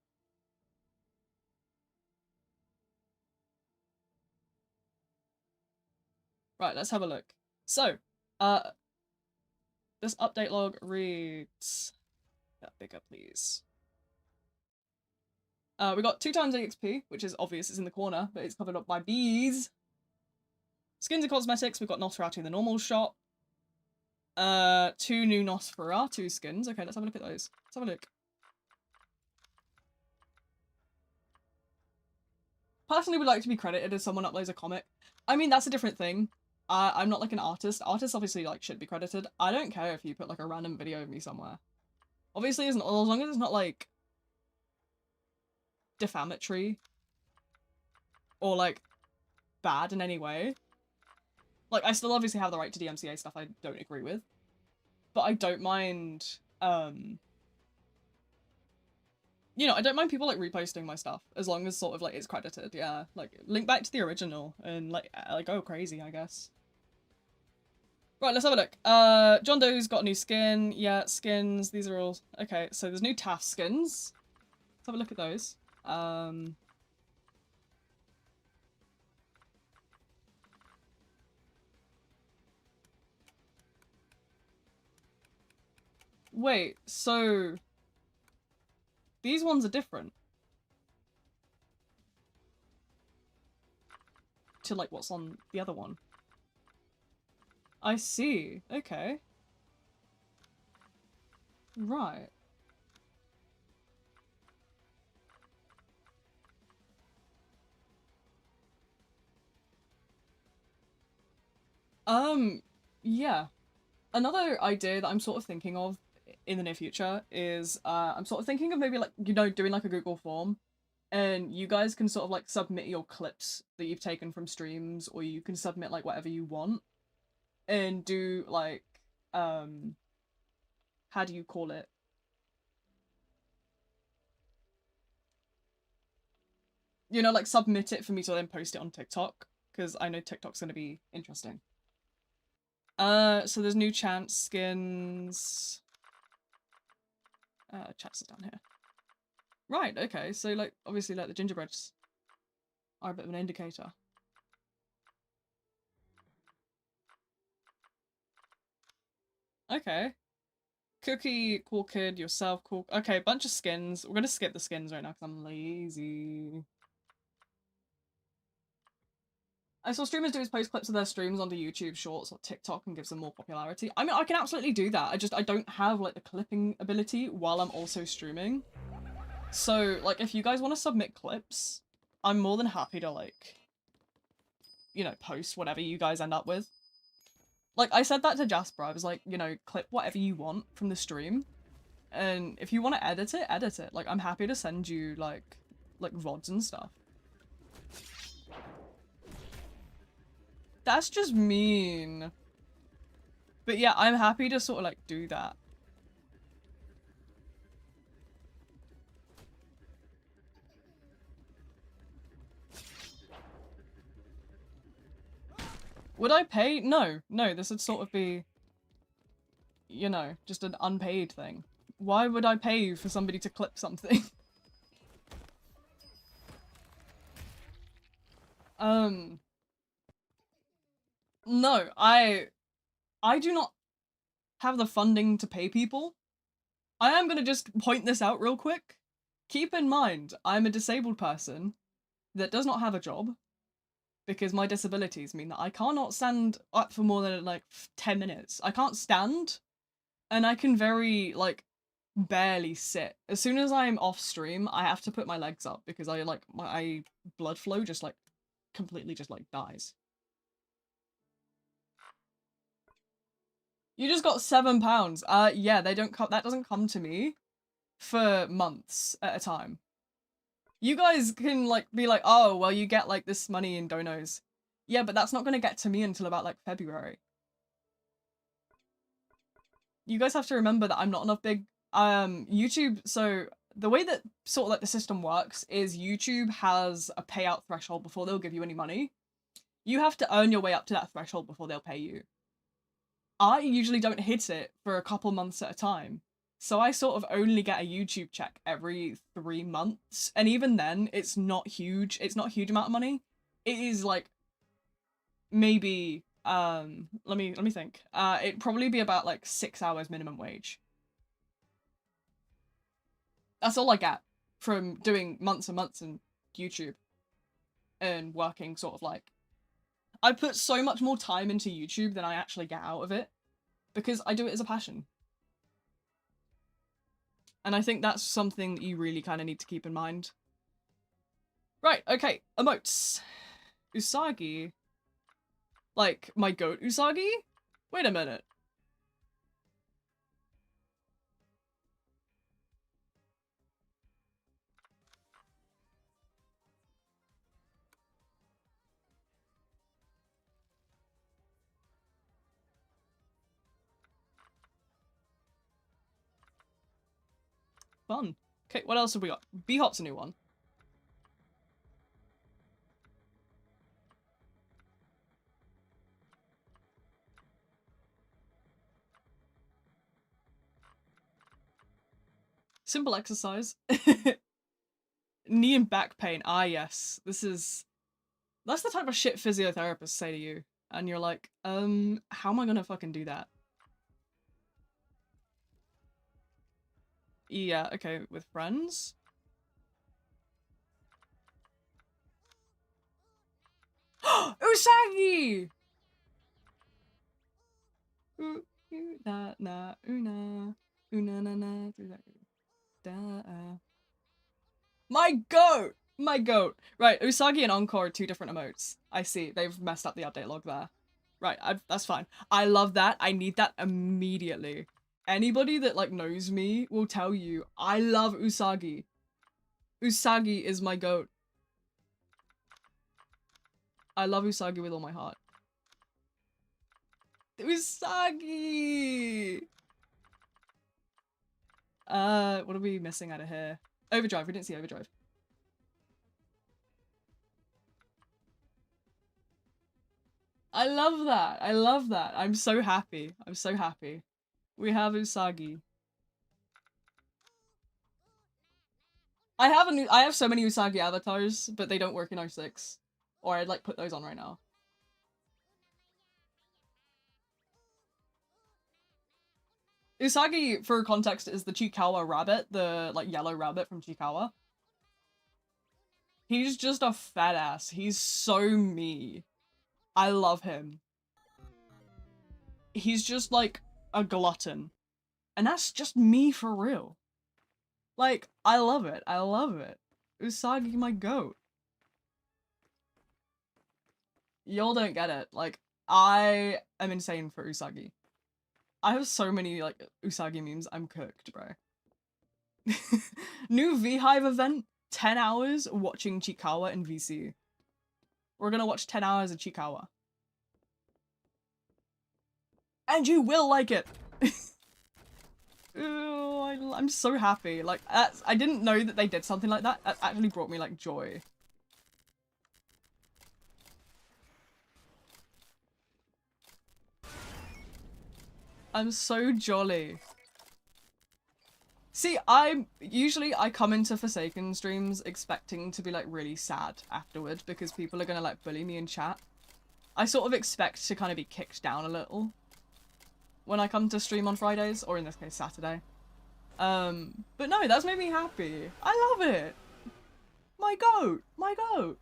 Speaker 1: Right, let's have a look. So, this update log reads... That bigger, please. We got 2 times EXP, which is obvious, it's in the corner, but it's covered up by bees. Skins and cosmetics, we've got Nosferatu in the normal shop. 2 new Nosferatu skins. Okay, let's have a look at those. Let's have a look. personally would like to be credited as someone uploads a comic. I mean, that's a different thing. I'm not like an artist. Artists obviously like should be credited. I don't care if you put like a random video of me somewhere. Obviously, as long as it's not like defamatory or like bad in any way. Like, I still obviously have the right to DMCA stuff I don't agree with, but I don't mind, you know, I don't mind people like reposting my stuff as long as sort of like it's credited. Yeah, like link back to the original and like go crazy, I guess. Right, let's have a look. John Doe's got a new skin. Yeah, skins. These are all okay. So there's new Taff skins. Let's have a look at those. Wait, so these ones are different to like what's on the other one. I see. Okay. Right. Yeah. Another idea that I'm sort of thinking of in the near future is I'm sort of thinking of maybe like, you know, doing like a Google form and you guys can sort of like submit your clips that you've taken from streams, or you can submit like whatever you want and do like, how do you call it? You know, like submit it for me to then post it on TikTok, because I know TikTok's gonna be interesting. So there's new chance skins. Chats is down here. Right, okay, so like obviously like the gingerbreads are a bit of an indicator. Okay. Cookie, cool kid, yourself, cool. Okay, bunch of skins. We're gonna skip the skins right now because I'm lazy. I saw streamers do is post clips of their streams onto YouTube Shorts or TikTok and gives them more popularity. I mean, I can absolutely do that. I don't have like the clipping ability while I'm also streaming. So like if you guys want to submit clips, I'm more than happy to like, you know, post whatever you guys end up with. Like I said that to Jasper. I was like, you know, clip whatever you want from the stream. And if you want to edit it, edit it. Like I'm happy to send you like VODs and stuff. That's just mean. But yeah, I'm happy to sort of like do that. Would I pay? No, this would sort of be, you know, just an unpaid thing. Why would I pay for somebody to clip something? No, I do not have the funding to pay people. I am gonna just point this out real quick. Keep in mind, I'm a disabled person that does not have a job because my disabilities mean that I cannot stand up for more than like 10 minutes. I can't stand, and I can very like barely sit. As soon as I'm off stream, I have to put my legs up because I like my blood flow just like completely just like dies. You just got £7. Yeah, they don't come. That doesn't come to me for months at a time. You guys can like be like, oh, well, you get like this money in donos. Yeah, but that's not gonna get to me until about like February. You guys have to remember that I'm not enough big YouTube. So the way that sort of like the system works is YouTube has a payout threshold before they'll give you any money. You have to earn your way up to that threshold before they'll pay you. I usually don't hit it for a couple months at a time. So I sort of only get a YouTube check every 3 months. And even then, it's not huge. It's not a huge amount of money. It is like maybe let me think. It'd probably be about like 6 hours minimum wage. That's all I get from doing months and months in YouTube and working sort of like, I put so much more time into YouTube than I actually get out of it because I do it as a passion. And I think that's something that you really kind of need to keep in mind. Right, okay, emotes. Usagi. Like, my goat Usagi? Wait a minute. Fun. Okay, what else have we got? B-Hop's a new one. Simple exercise. Knee and back pain. Ah, yes. That's the type of shit physiotherapists say to you. And you're like, how am I gonna fucking do that? Yeah, okay, with friends? Usagi! Na na una na na da. My goat! My goat! Right, Usagi and Encore are two different emotes. I see, they've messed up the update log there. Right, that's fine. I love that. I need that immediately. Anybody that like knows me will tell you I love Usagi. Usagi is my goat. I love Usagi with all my heart. Usagi! What are we missing out of here? Overdrive, we didn't see Overdrive. I love that. I love that. I'm so happy. I'm so happy. We have Usagi. I have so many Usagi avatars, but they don't work in R6. Or I'd like put those on right now. Usagi, for context, is the Chikawa rabbit, the like yellow rabbit from Chikawa. He's just a fat ass. He's so me. I love him. He's just like a glutton. And that's just me for real. Like, I love it. I love it. Usagi, my goat. Y'all don't get it. Like, I am insane for Usagi. I have so many, like, Usagi memes. I'm cooked, bro. New V-Hive event, 10 hours watching Chikawa in VC. We're gonna watch 10 hours of Chikawa. And you will like it! Ooh, I'm so happy. Like, I didn't know that they did something like that. That actually brought me, like, joy. I'm so jolly. See, I come into Forsaken streams expecting to be like really sad afterward because people are gonna like bully me in chat. I sort of expect to kind of be kicked down a little when I come to stream on Fridays, or in this case Saturday. But no, that's made me happy. I love it. My goat, my goat.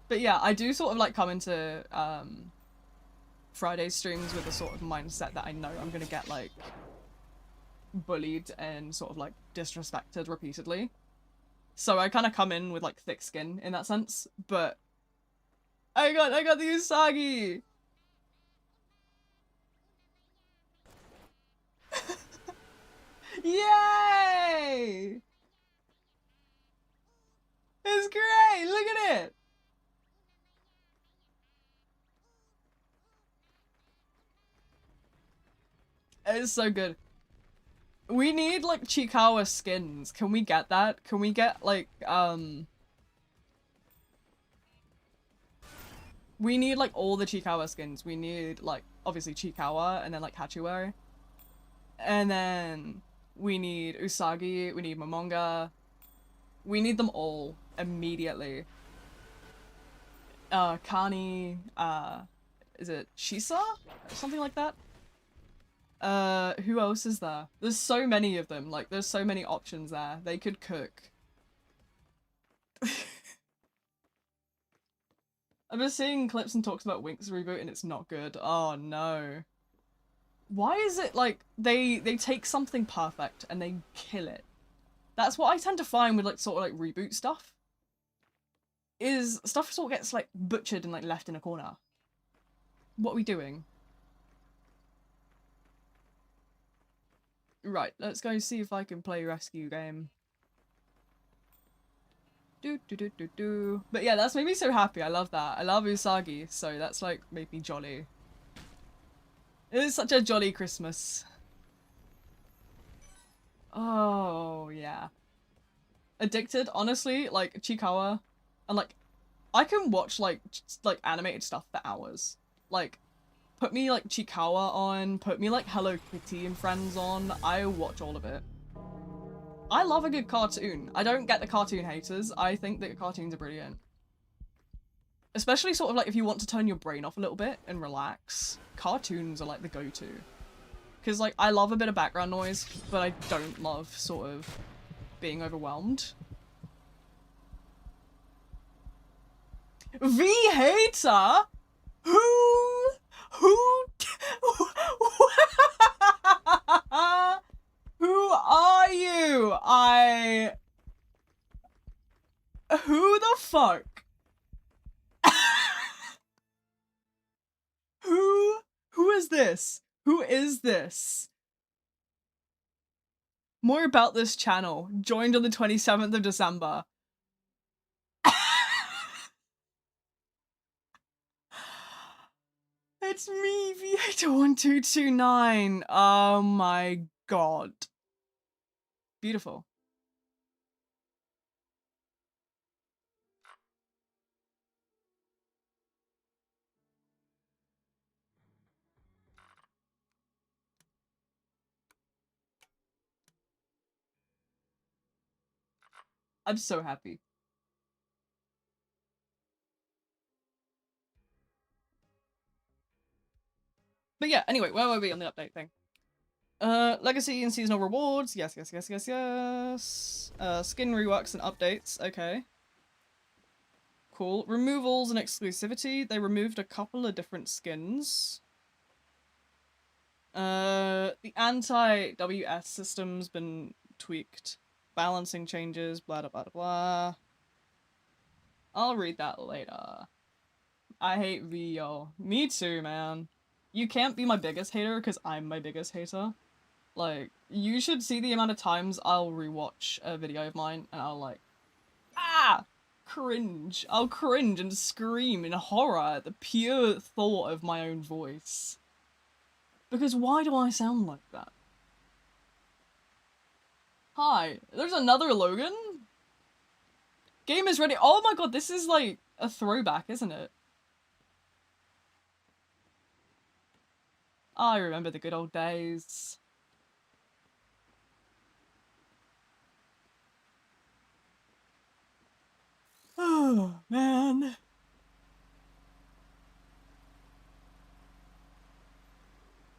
Speaker 1: But yeah, I do sort of like come into Friday streams with a sort of mindset that I know I'm gonna get like bullied and sort of like disrespected repeatedly. So I kind of come in with like thick skin in that sense, but I got the Usagi! Yay! It's great! Look at it! It's so good. We need like Chikawa skins. Can we get that? Can we get like we need like all the Chikawa skins. We need like obviously Chikawa and then like Hachiwari. And then we need Usagi, we need Momonga. We need them all immediately. Kani, is it Shisa? Something like that? Who else is there? There's so many of them, like, there's so many options there. They could cook. I've been seeing clips and talks about Wink's reboot and it's not good. Oh no. Why is it like, they take something perfect and they kill it? That's what I tend to find with like, sort of like reboot stuff. is stuff sort of gets like butchered and like left in a corner. What are we doing? Right, let's go see if I can play rescue game. But yeah, that's made me so happy. I love that. I love Usagi, so that's like made me jolly. It is such a jolly Christmas. Oh, yeah. Addicted, honestly, like Chikawa, and like I can watch like like animated stuff for hours. Like put me like Chikawa on, put me like Hello Kitty and Friends on, I watch all of it. I love a good cartoon. I don't get the cartoon haters. I think that cartoons are brilliant. Especially sort of like if you want to turn your brain off a little bit and relax, cartoons are like the go-to. Because like I love a bit of background noise, but I don't love sort of being overwhelmed. V hater? Who? Who are you? Who the fuck? Who is this? Who is this? More about this channel. Joined on the 27th of December. It's me, V81229. Oh my god. Beautiful. I'm so happy. But yeah, anyway, where were we on the update thing? Legacy and seasonal rewards. Yes. Skin reworks and updates. Okay. Cool. Removals and exclusivity. They removed a couple of different skins. The anti-WS system's been tweaked. Balancing changes, blah blah blah blah. I'll read that later. I hate VO. Me too, man. You can't be my biggest hater because I'm my biggest hater. Like, you should see the amount of times I'll rewatch a video of mine and I'll like, cringe. I'll cringe and scream in horror at the pure thought of my own voice. Because why do I sound like that? Hi, there's another Logan? Game is ready. Oh my god, this is like a throwback, isn't it? I remember the good old days. Oh, man.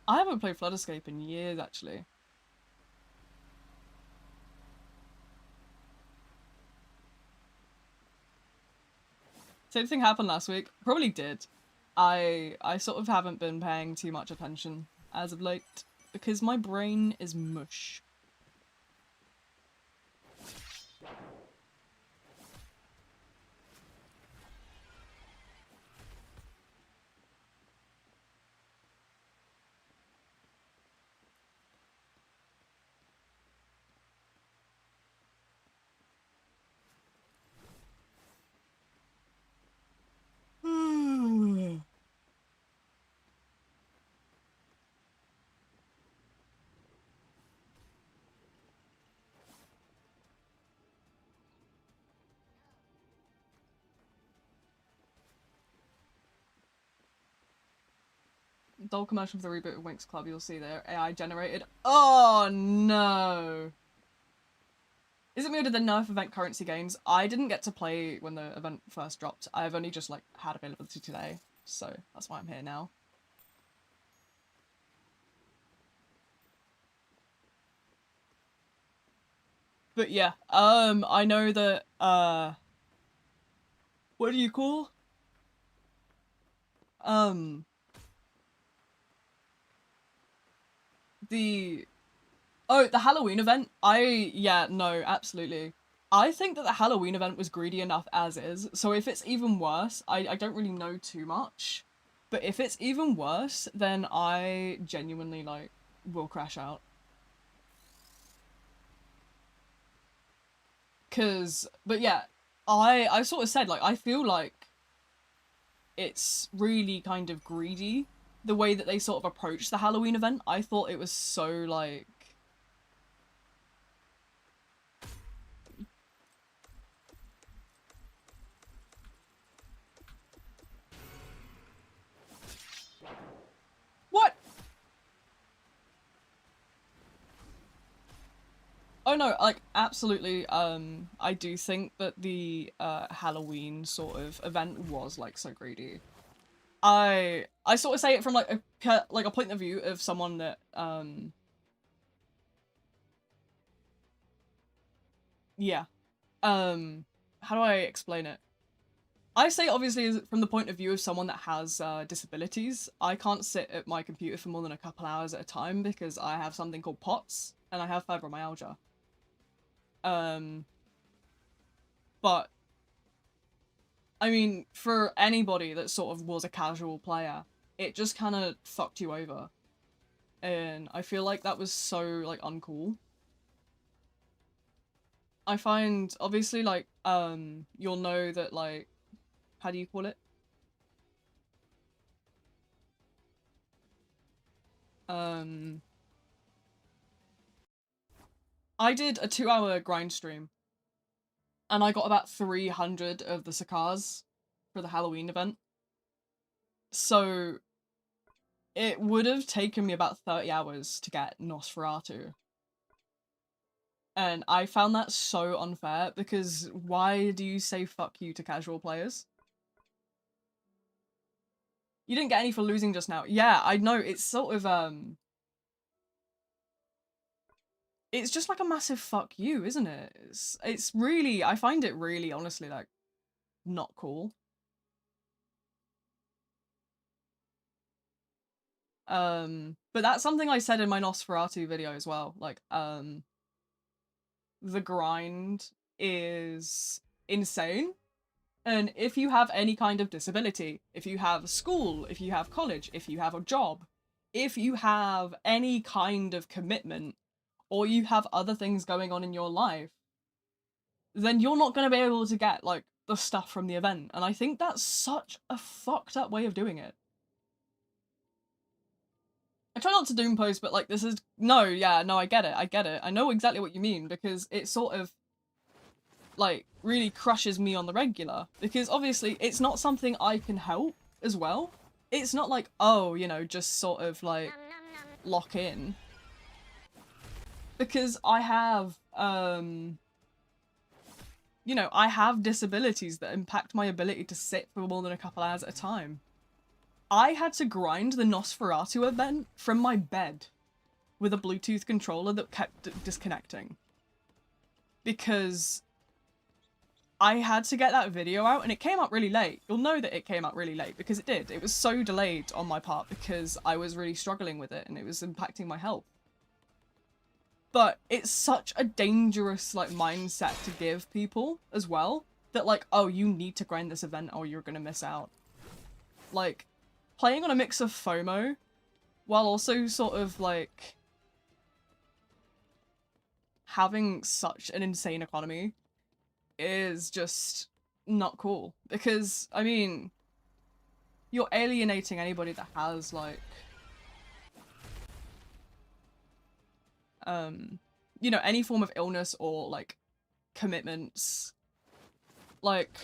Speaker 1: I haven't played Flood Escape in years, actually. Same thing happened last week. Probably did. I sort of haven't been paying too much attention as of late because my brain is mush. Dull commercial for the reboot of Winx Club, you'll see there. AI generated. Oh no! Is it muted the nerf event currency gains? I didn't get to play when the event first dropped. I've only just like had availability today, so that's why I'm here now. But yeah, I know that, what do you call? The Halloween event, yeah, no, absolutely. I think that the Halloween event was greedy enough as is, so if it's even worse, I don't really know too much. But if it's even worse, then I genuinely, like, will crash out. But yeah, I sort of said, like, I feel like it's really kind of greedy, the way that they sort of approached the Halloween event. I thought it was so, like... What? Oh no, like, absolutely, I do think that the, Halloween sort of event was, like, so greedy. I sort of say it from, like, a point of view of someone that, yeah. How do I explain it? I say obviously from the point of view of someone that has disabilities. I can't sit at my computer for more than a couple hours at a time because I have something called POTS and I have fibromyalgia. Um, but I mean, for anybody that sort of was a casual player, it just kind of fucked you over. And I feel like that was so, like, uncool. I find, obviously, like, you'll know that, like, how do you call it? Um, I did a 2-hour grind stream, and I got about 300 of the Sakars for the Halloween event. So, it would have taken me about 30 hours to get Nosferatu. And I found that so unfair, because why do you say fuck you to casual players? You didn't get any for losing just now. Yeah, I know, it's sort of, it's just like a massive fuck you, isn't it? It's really, I find it really, honestly, like, not cool. But that's something I said in my Nosferatu video as well. Like, the grind is insane. And if you have any kind of disability, if you have school, if you have college, if you have a job, if you have any kind of commitment, or you have other things going on in your life, then you're not going to be able to get, like, the stuff from the event. And I think that's such a fucked up way of doing it. I try not to doom post, but, like, this is... No, yeah, no, I get it, I get it. I know exactly what you mean, because it sort of, like, really crushes me on the regular. Because, obviously, it's not something I can help as well. It's not like, oh, you know, just sort of, like, lock in. Because I have, you know, I have disabilities that impact my ability to sit for more than a couple hours at a time. I had to grind the Nosferatu event from my bed with a Bluetooth controller that kept disconnecting. Because I had to get that video out, and it came out really late. You'll know that it came out really late, because it did. It was so delayed on my part because I was really struggling with it, and it was impacting my health. But it's such a dangerous, like, mindset to give people as well, that, like, oh, you need to grind this event or you're gonna miss out. Like, playing on a mix of FOMO, while also sort of, like, having such an insane economy is just not cool. Because, I mean, you're alienating anybody that has, like, you know, any form of illness or, like, commitments. Like,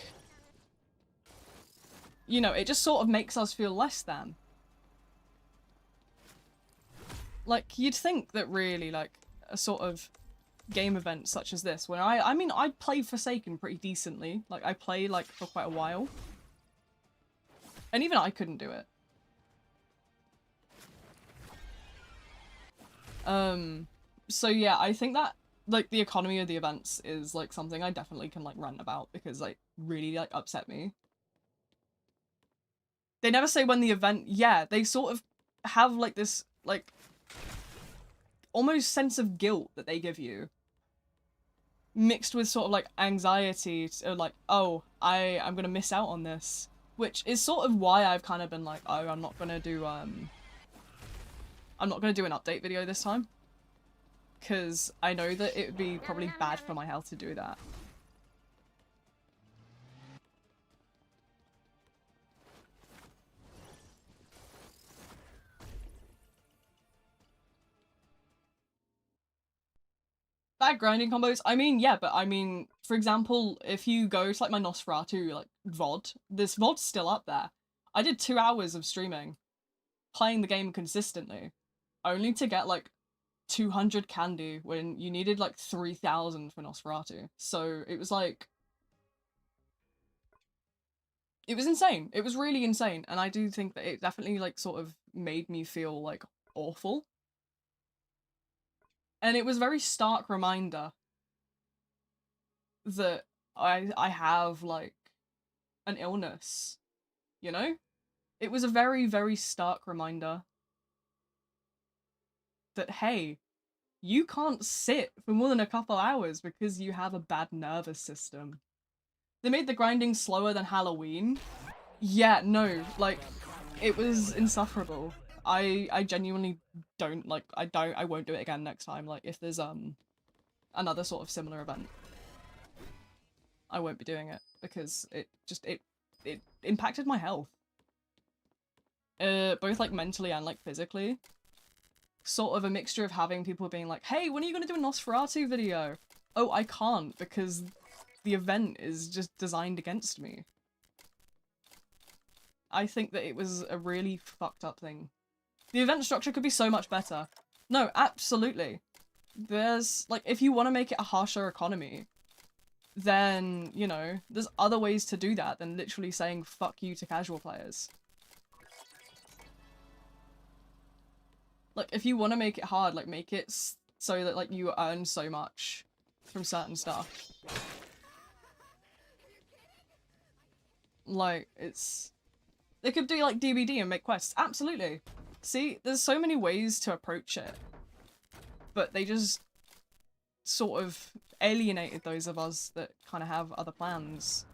Speaker 1: you know, it just sort of makes us feel less than. Like, you'd think that really, like, a sort of game event such as this, when I mean, I play Forsaken pretty decently. Like, I play, like, for quite a while. And even I couldn't do it. So yeah, I think that, like, the economy of the events is, like, something I definitely can, like, rant about, because, like, really, like, upset me. They never say when the event... Yeah, they sort of have, like, this, like, almost sense of guilt that they give you. mixed with sort of like anxiety, like, oh, I'm gonna miss out on this, which is sort of why I've kind of been like, oh, I'm not gonna do an update video this time, because I know that it would be probably bad for my health to do that. Bad grinding combos? I mean, yeah, but I mean, for example, if you go to like my Nosferatu, like, VOD, this VOD's still up there. I did 2 hours of streaming, playing the game consistently, only to get like 200 candy when you needed like 3,000 for Nosferatu. So it was like, it was insane. It was really insane. And I do think that it definitely like sort of made me feel like awful. And it was a very stark reminder that I have like an illness, you know? It was a very, very stark reminder that, hey, you can't sit for more than a couple hours because you have a bad nervous system. They made the grinding slower than Halloween. Yeah, no, like, it was insufferable. I genuinely don't, like, I won't do it again next time. Like, if there's, another sort of similar event, I won't be doing it because it impacted my health. Both, like, mentally and, like, physically. Sort of a mixture of having people being like, hey, when are you gonna do a Nosferatu video? Oh, I can't because the event is just designed against me. I think that it was a really fucked up thing. The event structure could be so much better. No, absolutely. There's, like, if you want to make it a harsher economy, then, you know, there's other ways to do that than literally saying fuck you to casual players. Like, if you want to make it hard, like, make it so that, like, you earn so much from certain stuff. Like, it's... They could do, like, DBD and make quests. Absolutely. See, there's so many ways to approach it. But they just sort of alienated those of us that kind of have other plans.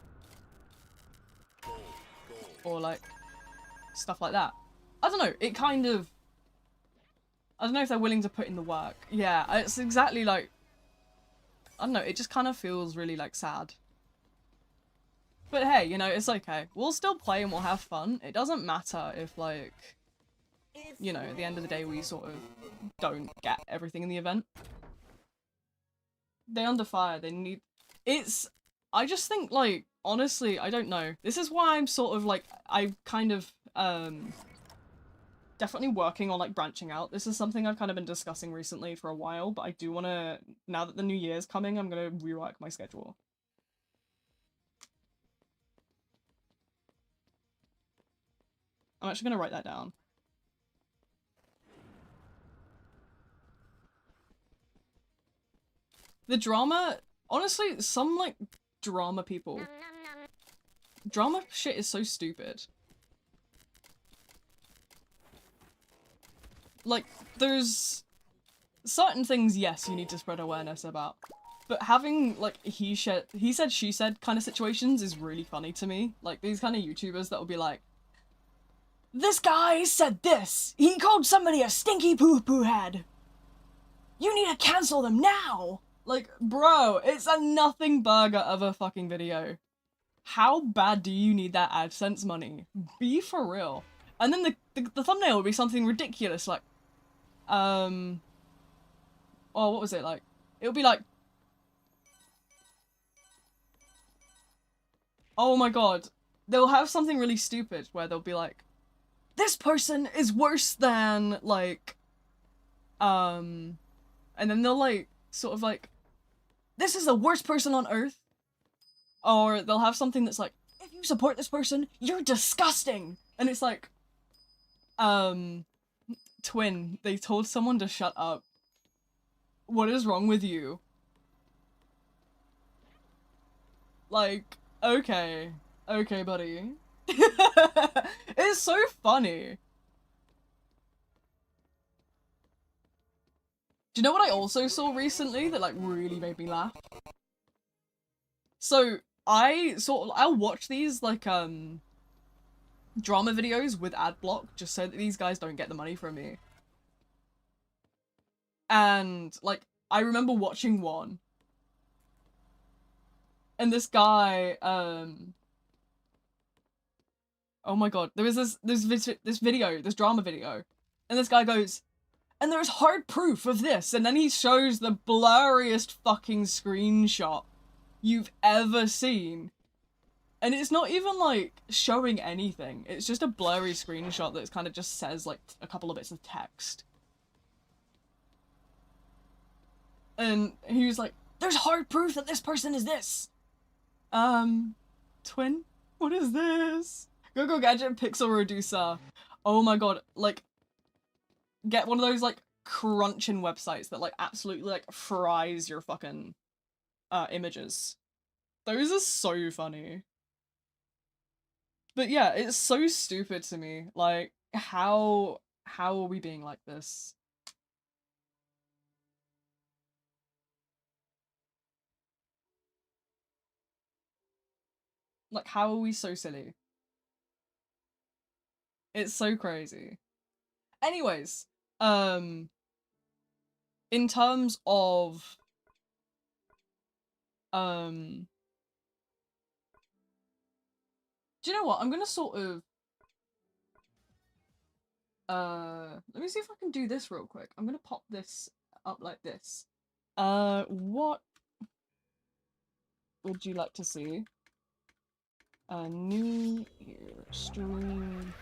Speaker 1: Or, like, stuff like that. I don't know, it kind of... I don't know if they're willing to put in the work. Yeah, it's exactly like... I don't know, it just kind of feels really, like, sad. But hey, you know, it's okay. We'll still play and we'll have fun. It doesn't matter if, like, you know, at the end of the day we sort of don't get everything in the event. They under fire, they need... It's... I just think, like, honestly, I don't know. This is why I'm sort of, like, I kind of, definitely working on, like, branching out. This is something I've kind of been discussing recently for a while, but I do want to, now that the new year's coming, I'm going to rework my schedule. I'm actually going to write that down. The drama, honestly, some, like, drama people. Drama shit is so stupid. Like, there's certain things, yes, you need to spread awareness about. But having, like, he said, she said kind of situations is really funny to me. Like, these kind of YouTubers that will be like, this guy said this! He called somebody a stinky poo-poo head! You need to cancel them now! Like, bro, it's a nothing burger of a fucking video. How bad do you need that AdSense money? Be for real. And then the thumbnail would be something ridiculous, like, oh, what was it, like? It would be like, oh my god. They'll have something really stupid where they'll be like, this person is worse than, like, and then they'll, like, sort of like, this is the worst person on earth. Or they'll have something that's like, if you support this person, you're disgusting. And it's like, twin, they told someone to shut up. What is wrong with you? Like, okay. Okay, buddy. It's so funny. Do you know what I also saw recently that, like, really made me laugh? So I'll watch these like drama videos with ad block just so that these guys don't get the money from me. And like I remember watching one, and this guy oh my god, there was this drama video, and this guy goes, and there's hard proof of this, and then he shows the blurriest fucking screenshot you've ever seen. And it's not even like showing anything, it's just a blurry screenshot that kind of just says like a couple of bits of text. And he was like, there's hard proof that this person is this. Twin? What is this? Go Gadget Pixel Reducer. Oh my god, like, get one of those, like, crunching websites that, like, absolutely, like, fries your fucking, images. Those are so funny. But yeah, it's so stupid to me. Like, how are we being like this? Like, how are we so silly? It's so crazy. Anyways, in terms of, do you know what? I'm gonna sort of, let me see if I can do this real quick. I'm gonna pop this up like this. What would you like to see? A New Year stream.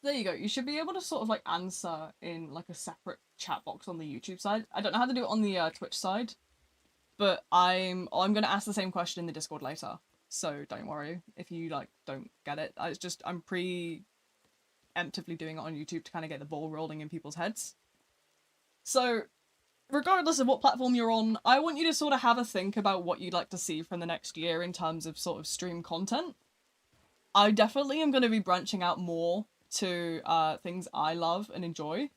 Speaker 1: There you go. You should be able to sort of like answer in like a separate chat box on the YouTube side. I don't know how to do it on the Twitch side, but I'm gonna ask the same question in the Discord later. So don't worry if you like don't get it. It's just I'm preemptively doing it on YouTube to kind of get the ball rolling in people's heads. So regardless of what platform you're on, I want you to sort of have a think about what you'd like to see from the next year in terms of sort of stream content. I definitely am going to be branching out more to things I love and enjoy.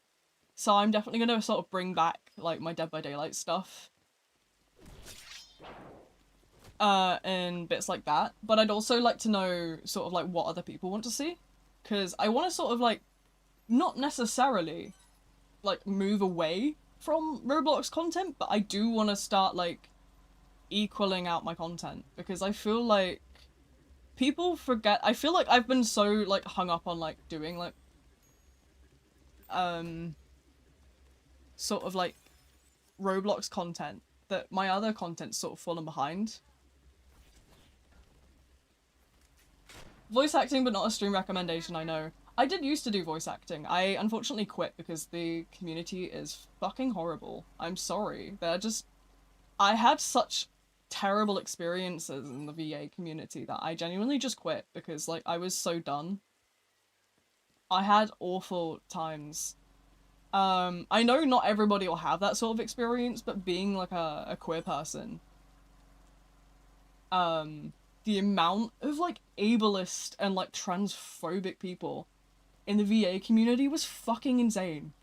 Speaker 1: So I'm definitely going to sort of bring back like my Dead by Daylight stuff. And bits like that. But I'd also like to know sort of like what other people want to see. Because I want to sort of like, not necessarily like move away from Roblox content, but I do want to start like equaling out my content. Because I feel like people forget, I feel like I've been so like hung up on like doing like sort of like Roblox content that my other content's sort of fallen behind. Voice acting, but not a stream recommendation, I know. I did used to do voice acting. I unfortunately quit because the community is fucking horrible. I'm sorry. They're just... I had such terrible experiences in the VA community that I genuinely just quit because, like, I was so done. I had awful times. I know not everybody will have that sort of experience, but being, like, a queer person, the amount of, like, ableist and, like, transphobic people in the VA community was fucking insane.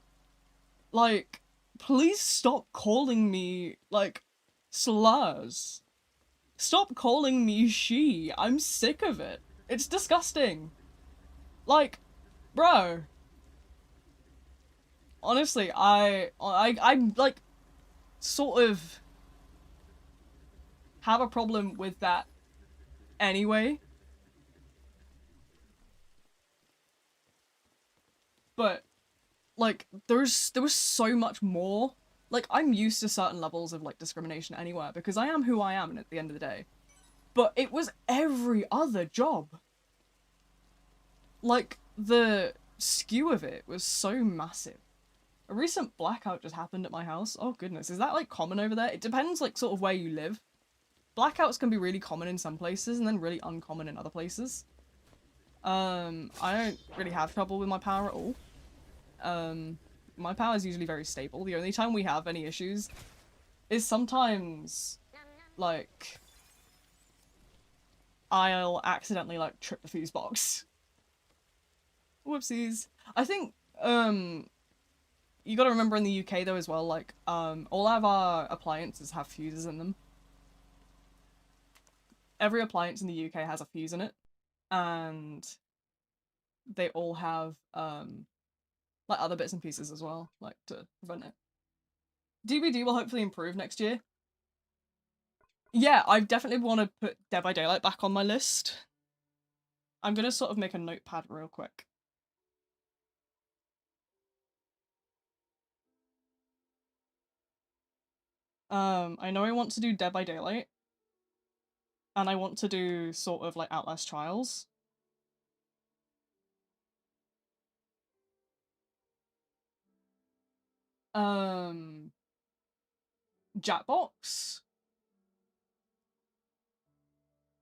Speaker 1: Like, please stop calling me, like, slurs. Stop calling me she. I'm sick of it. It's disgusting. Like, bro. Honestly, I'm like, sort of have a problem with that anyway. But, like, there was so much more. Like, I'm used to certain levels of, like, discrimination anywhere because I am who I am at the end of the day. But it was every other job. Like, the skew of it was so massive. A recent blackout just happened at my house. Oh goodness, is that like common over there? It depends like sort of where you live. Blackouts can be really common in some places and then really uncommon in other places. I don't really have trouble with my power at all. My power is usually very stable. The only time we have any issues is sometimes, like, I'll accidentally like trip the fuse box. Whoopsies. I think you gotta remember in the UK though as well, like all of our appliances have fuses in them. Every appliance in the UK has a fuse in it, and they all have like other bits and pieces as well, like to prevent it. DBD will hopefully improve next year. Yeah, I definitely want to put Dead by Daylight back on my list. I'm gonna sort of make a notepad real quick. I know I want to do Dead by Daylight. And I want to do sort of like Outlast Trials. Jackbox.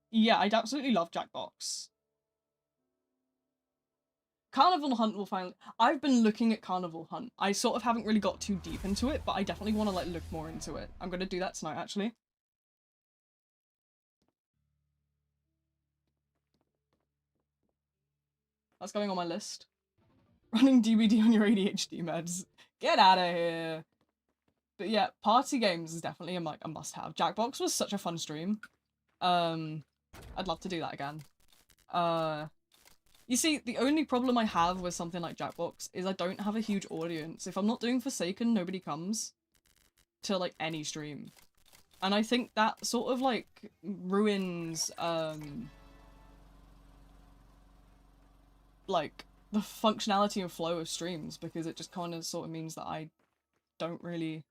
Speaker 1: Yeah, I'd absolutely love Jackbox. Carnival Hunt will finally... I've been looking at Carnival Hunt. I sort of haven't really got too deep into it, but I definitely want to like look more into it. I'm gonna do that tonight, actually. That's going on my list. Running DBD on your ADHD meds. Get out of here. But yeah, party games is definitely a must-have. Jackbox was such a fun stream. I'd love to do that again. You see, the only problem I have with something like Jackbox is I don't have a huge audience. If I'm not doing Forsaken, nobody comes to like any stream. And I think that sort of like ruins like the functionality and flow of streams, because it just kind of sort of means that I don't really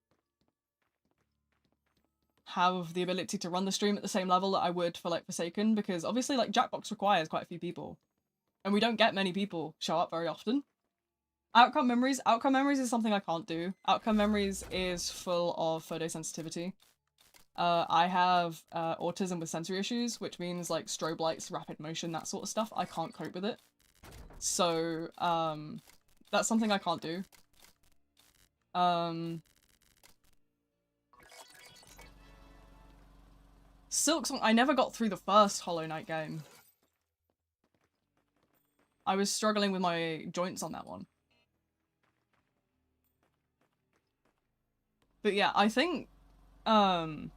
Speaker 1: have the ability to run the stream at the same level that I would for like Forsaken, because obviously like Jackbox requires quite a few people. And we don't get many people show up very often. Outcome memories is something I can't do. Outcome memories is full of photosensitivity. I have autism with sensory issues, which means like strobe lights, rapid motion, that sort of stuff. I can't cope with it. So, that's something I can't do. Silksong, I never got through the first Hollow Knight game. I was struggling with my joints on that one. But yeah, I think, there's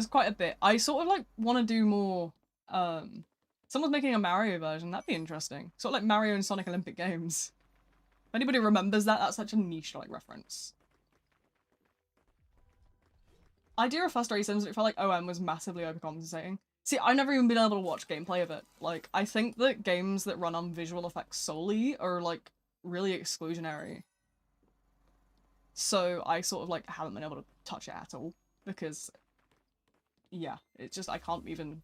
Speaker 1: quite a bit. I sort of like want to do more, someone's making a Mario version, that'd be interesting. Sort of like Mario and Sonic Olympic Games. If anybody remembers that, that's such a niche like reference. Idea of Fast Sims, it felt like OM was massively overcompensating. See, I've never even been able to watch gameplay of it. Like, I think that games that run on visual effects solely are, like, really exclusionary. So I sort of, like, haven't been able to touch it at all. Because, yeah, it's just, I can't even...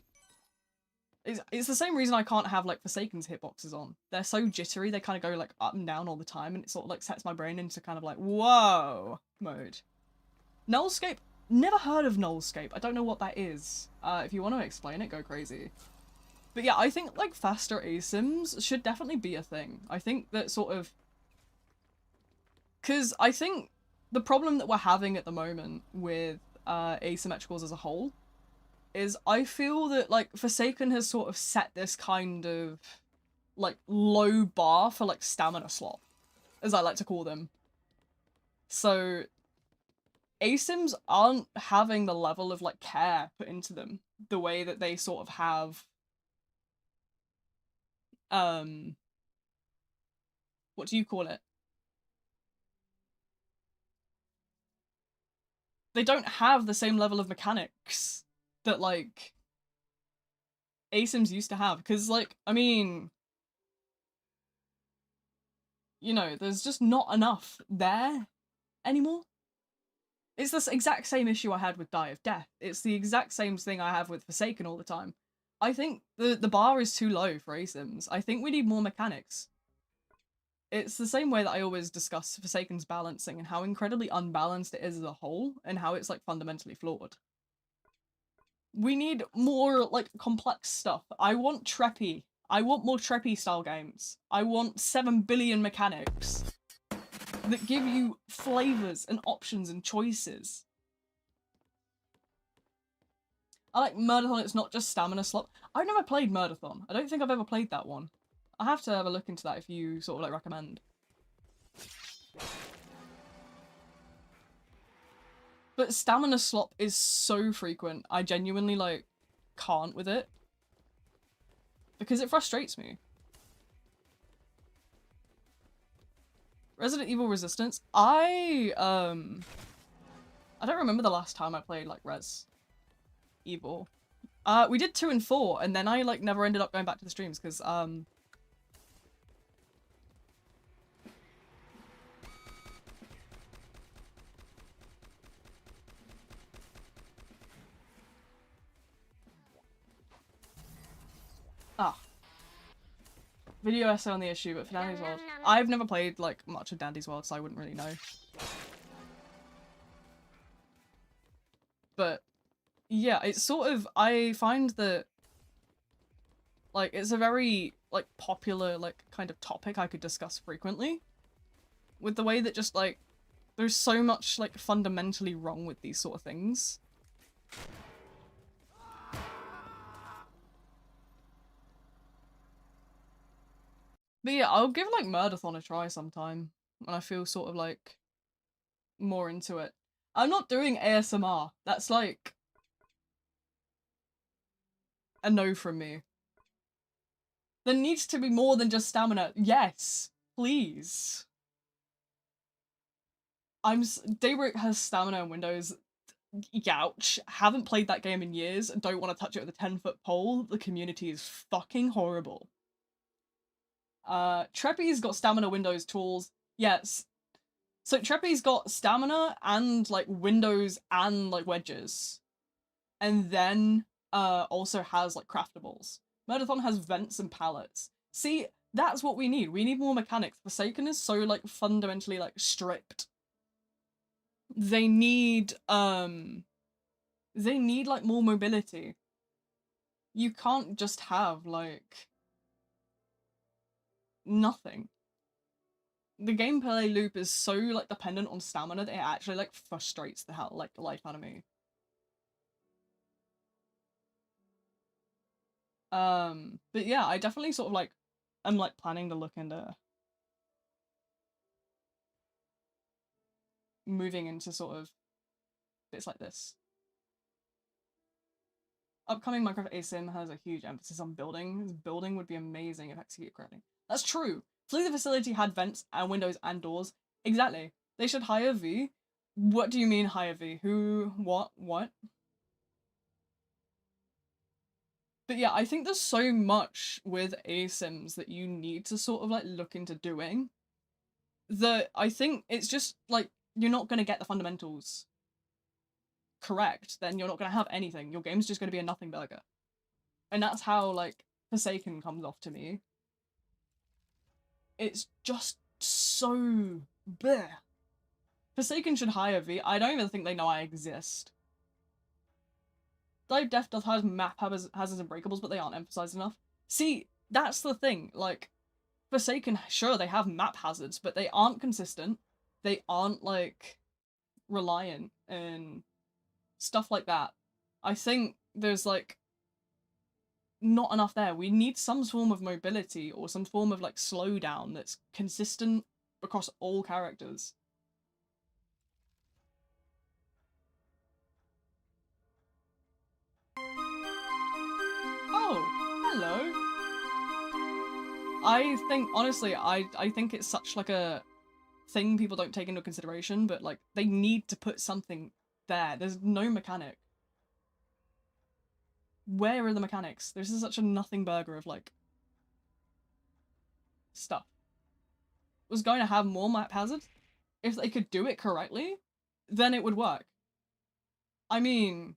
Speaker 1: It's the same reason I can't have, like, Forsaken's hitboxes on. They're so jittery, they kind of go, like, up and down all the time, and it sort of, like, sets my brain into kind of, like, whoa mode. Nullscape? Never heard of Nullscape. I don't know what that is. If you want to explain it, go crazy. But yeah, I think like faster ASIMs should definitely be a thing. I think that sort of... Because I think the problem that we're having at the moment with asymmetricals as a whole is I feel that like Forsaken has sort of set this kind of like low bar for like stamina slot, as I like to call them. So ASIMs aren't having the level of like care put into them the way that they sort of have what do you call it? They don't have the same level of mechanics that like ASIMs used to have, because like, I mean, you know, there's just not enough there anymore. It's this exact same issue I had with Die of Death. It's the exact same thing I have with Forsaken all the time. I think the bar is too low for ASIMs. I think we need more mechanics. It's the same way that I always discuss Forsaken's balancing and how incredibly unbalanced it is as a whole, and how it's like fundamentally flawed. We need more like complex stuff. I want Treppy. I want more Treppy style games. I want 7 billion mechanics that give you flavors and options and choices. I like Murderthon, it's not just stamina slot. I've never played Murderthon. I don't think I've ever played that one. I have to have a look into that if you sort of like recommend. But stamina slop is so frequent. I genuinely like can't with it. Because it frustrates me. Resident Evil Resistance. I don't remember the last time I played like Res Evil. We did 2 and 4, and then I like never ended up going back to the streams because video essay on the issue, but for Dandy's World. I've never played like much of Dandy's World, so I wouldn't really know. But yeah, it's sort of, I find that like it's a very like popular like kind of topic I could discuss frequently. With the way that just like there's so much like fundamentally wrong with these sort of things. But yeah, I'll give like Murderthon a try sometime when I feel sort of like more into it. I'm not doing ASMR. That's like a no from me. There needs to be more than just stamina. Yes, please. Daybreak has stamina in Windows. Youch. Haven't played that game in years. Don't want to touch it with a 10-foot pole. The community is fucking horrible. Treppy's got stamina, windows, tools. Yes. So Treppy's got stamina and like windows and like wedges. And then also has like craftables. Murderthon has vents and pallets. See, that's what we need. We need more mechanics. Forsaken is so like fundamentally like stripped. They need like more mobility. You can't just have like nothing. The gameplay loop is so like dependent on stamina that it actually like frustrates the hell like life out of me. But yeah, I definitely sort of like I'm like planning to look into moving into sort of bits like this. Upcoming Minecraft ASIM has a huge emphasis on building. Building would be amazing if executed correctly. That's true. Flee the Facility had vents and windows and doors. Exactly. They should hire V. What do you mean hire V? Who? What? What? But yeah, I think there's so much with ASIMs that you need to sort of like look into doing that I think it's just like you're not going to get the fundamentals correct, then you're not going to have anything. Your game's just going to be a nothing burger. And that's how like Forsaken comes off to me. It's just so bleh. Forsaken should hire V. I don't even think they know I exist. Dive Death does have map hazards and breakables, but they aren't emphasized enough. See, that's the thing. Like, Forsaken, sure, they have map hazards, but they aren't consistent. They aren't, like, reliant and stuff like that. I think there's, like, not enough there. We need some form of mobility or some form of, like, slowdown that's consistent across all characters. Oh, hello. I think, honestly, I think it's such, like, a thing people don't take into consideration, but, like, they need to put something there. There's no mechanic. Where are the mechanics? This is such a nothing burger of, like, stuff. Was going to have more map hazards? If they could do it correctly, then it would work. I mean,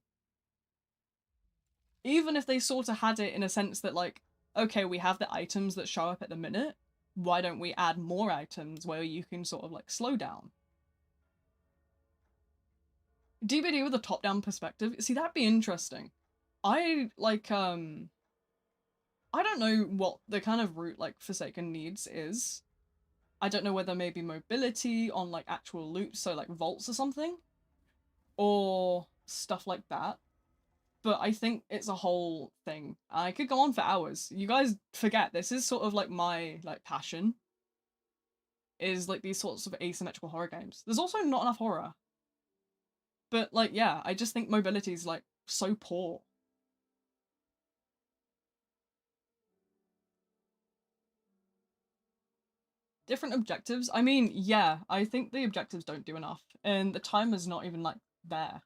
Speaker 1: even if they sort of had it in a sense that, like, okay, we have the items that show up at the minute, why don't we add more items where you can sort of, like, slow down? DBD with a top-down perspective? See, that'd be interesting. I, like, I don't know what the kind of route, like, Forsaken needs is. I don't know whether maybe mobility on, like, actual loops, so, like, vaults or something? Or stuff like that. but I think it's a whole thing. I could go on for hours. You guys forget this is sort of like my like passion. Is like these sorts of asymmetrical horror games. There's also not enough horror. But like yeah, I just think mobility is like so poor. Different objectives. I mean, yeah, I think the objectives don't do enough, and the timer's not even like there.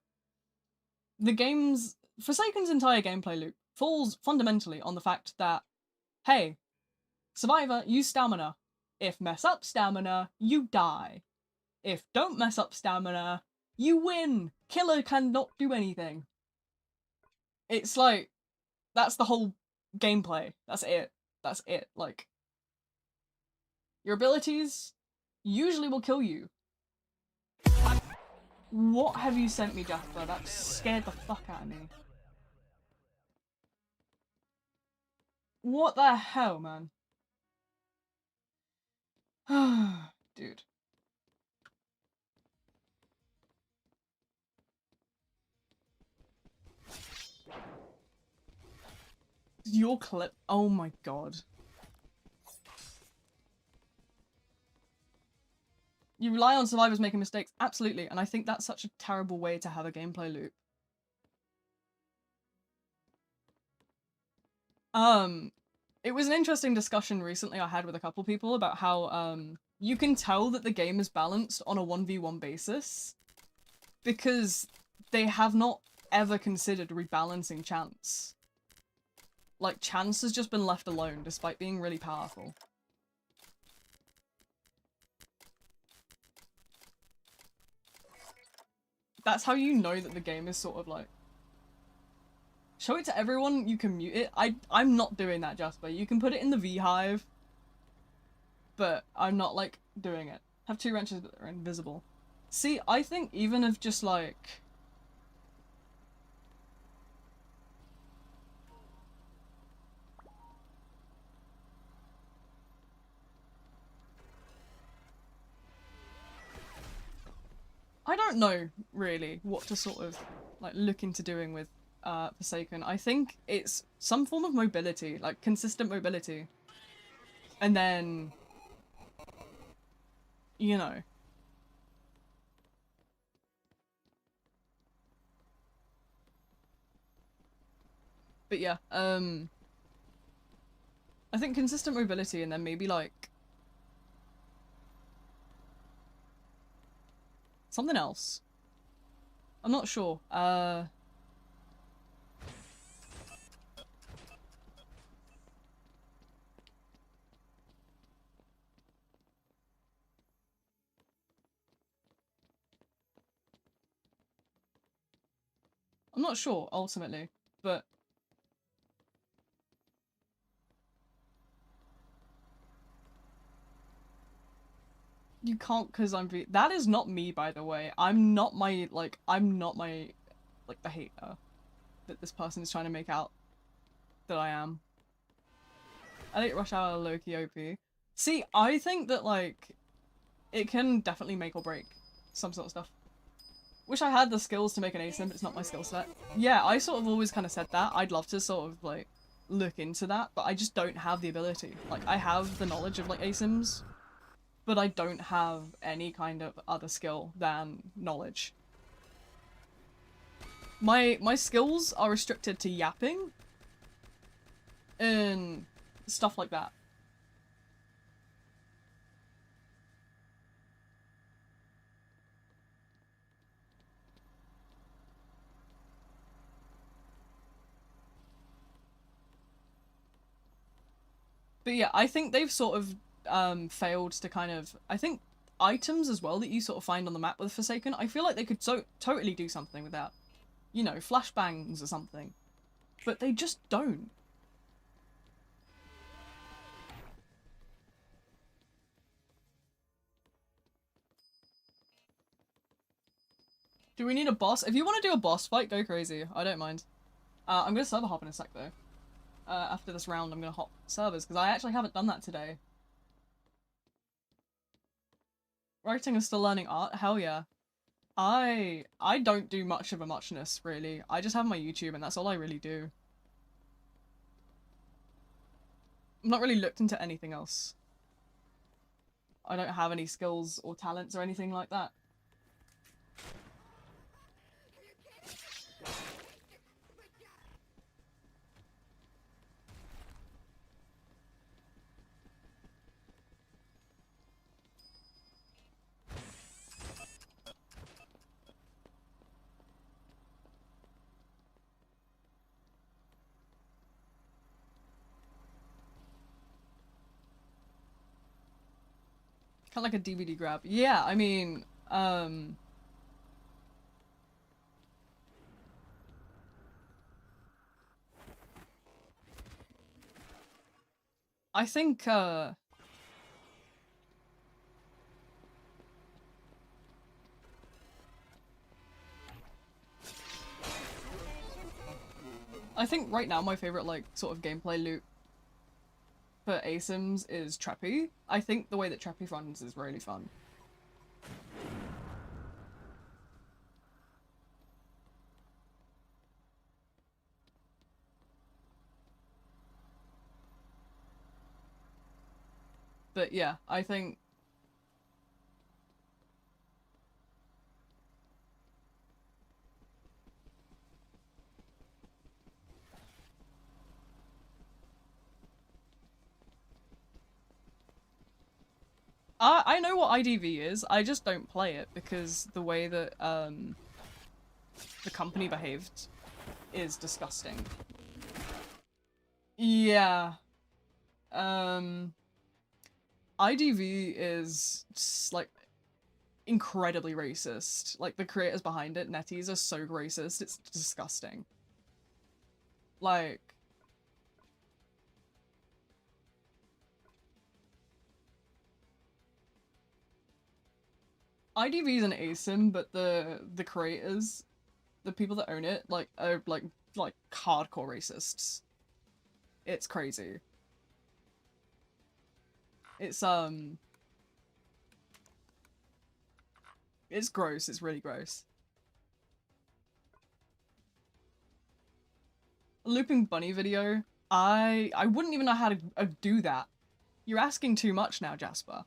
Speaker 1: The game's Forsaken's entire gameplay loop falls fundamentally on the fact that, hey, survivor, use stamina. If mess up stamina, you die. If don't mess up stamina, you win. Killer cannot do anything. It's like, that's the whole gameplay. That's it. That's it. Like, your abilities usually will kill you. What have you sent me, Jasper? That scared the fuck out of me. What the hell, man? Dude. Your clip. Oh my god. You rely on survivors making mistakes. Absolutely. And I think that's such a terrible way to have a gameplay loop. It was an interesting discussion recently I had with a couple people about how, you can tell that the game is balanced on a 1v1 basis because they have not ever considered rebalancing chance. Like, chance has just been left alone despite being really powerful. That's how you know that the game is sort of like... Show it to everyone, you can mute it. I'm not doing that, Jasper. You can put it in the V-Hive, but I'm not, like, doing it. Have 2 wrenches that are invisible. See, I think even if just, like... I don't know, really, what to sort of, like, look into doing with Forsaken. I think it's some form of mobility, like, consistent mobility. And then... You know. But yeah, I think consistent mobility and then maybe, like... something else. I'm not sure. I'm not sure, ultimately, but... You can't because I'm that is not me, by the way. I'm not my, like, the hater that this person is trying to make out that I am. I think Rush Hour low-key OP. See, I think that, like, it can definitely make or break some sort of stuff. Wish I had the skills to make an ASIM, but it's not my skill set. Yeah, I sort of always kind of said that. I'd love to sort of, like, look into that, but I just don't have the ability. Like, I have the knowledge of, like, ASIMs, but I don't have any kind of other skill than knowledge. My skills are restricted to yapping and stuff like that. But yeah, I think they've sort of failed to kind of... I think items as well that you sort of find on the map with Forsaken, I feel like they could totally do something with that. You know, flashbangs or something. But they just don't. Do we need a boss? If you want to do a boss fight, go crazy. I don't mind. I'm gonna server hop in a sec though. After this round, I'm gonna hop servers, because I actually haven't done that today. Writing is still learning art? Hell yeah. I don't do much of a muchness, really. I just have my YouTube and that's all I really do. I've not really looked into anything else. I don't have any skills or talents or anything like that. Kind of like a DVD grab. Yeah, I mean, I think, I think right now my favorite, like, sort of gameplay loop for ASIMs is Treppy. I think the way that Treppy runs is really fun. But yeah, I think I know what IDV is. I just don't play it because the way that the company behaved is disgusting. Yeah. IDV is just, like, incredibly racist. Like, the creators behind it, Netties, are so racist, it's disgusting. Like, IDV is an ASIM, but the creators, the people that own it, like, are like hardcore racists. It's crazy. It's gross. It's really gross. A looping bunny video. I wouldn't even know how to do that. You're asking too much now, Jasper.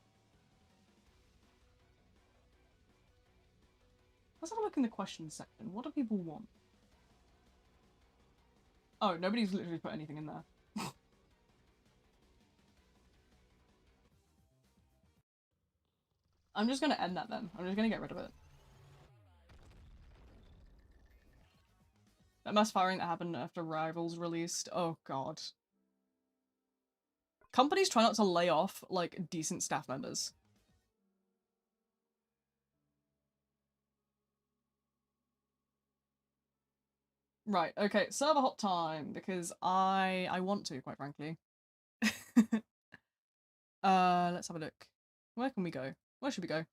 Speaker 1: Let's have a look in the questions section. What do people want? Oh, nobody's literally put anything in there. I'm just gonna end that then. I'm just gonna get rid of it. That mass firing that happened after Rivals released. Oh god. Companies try not to lay off, like, decent staff members. Right, okay, server hot time, because I want to, quite frankly. Let's have a look. Where can we go? Where should we go?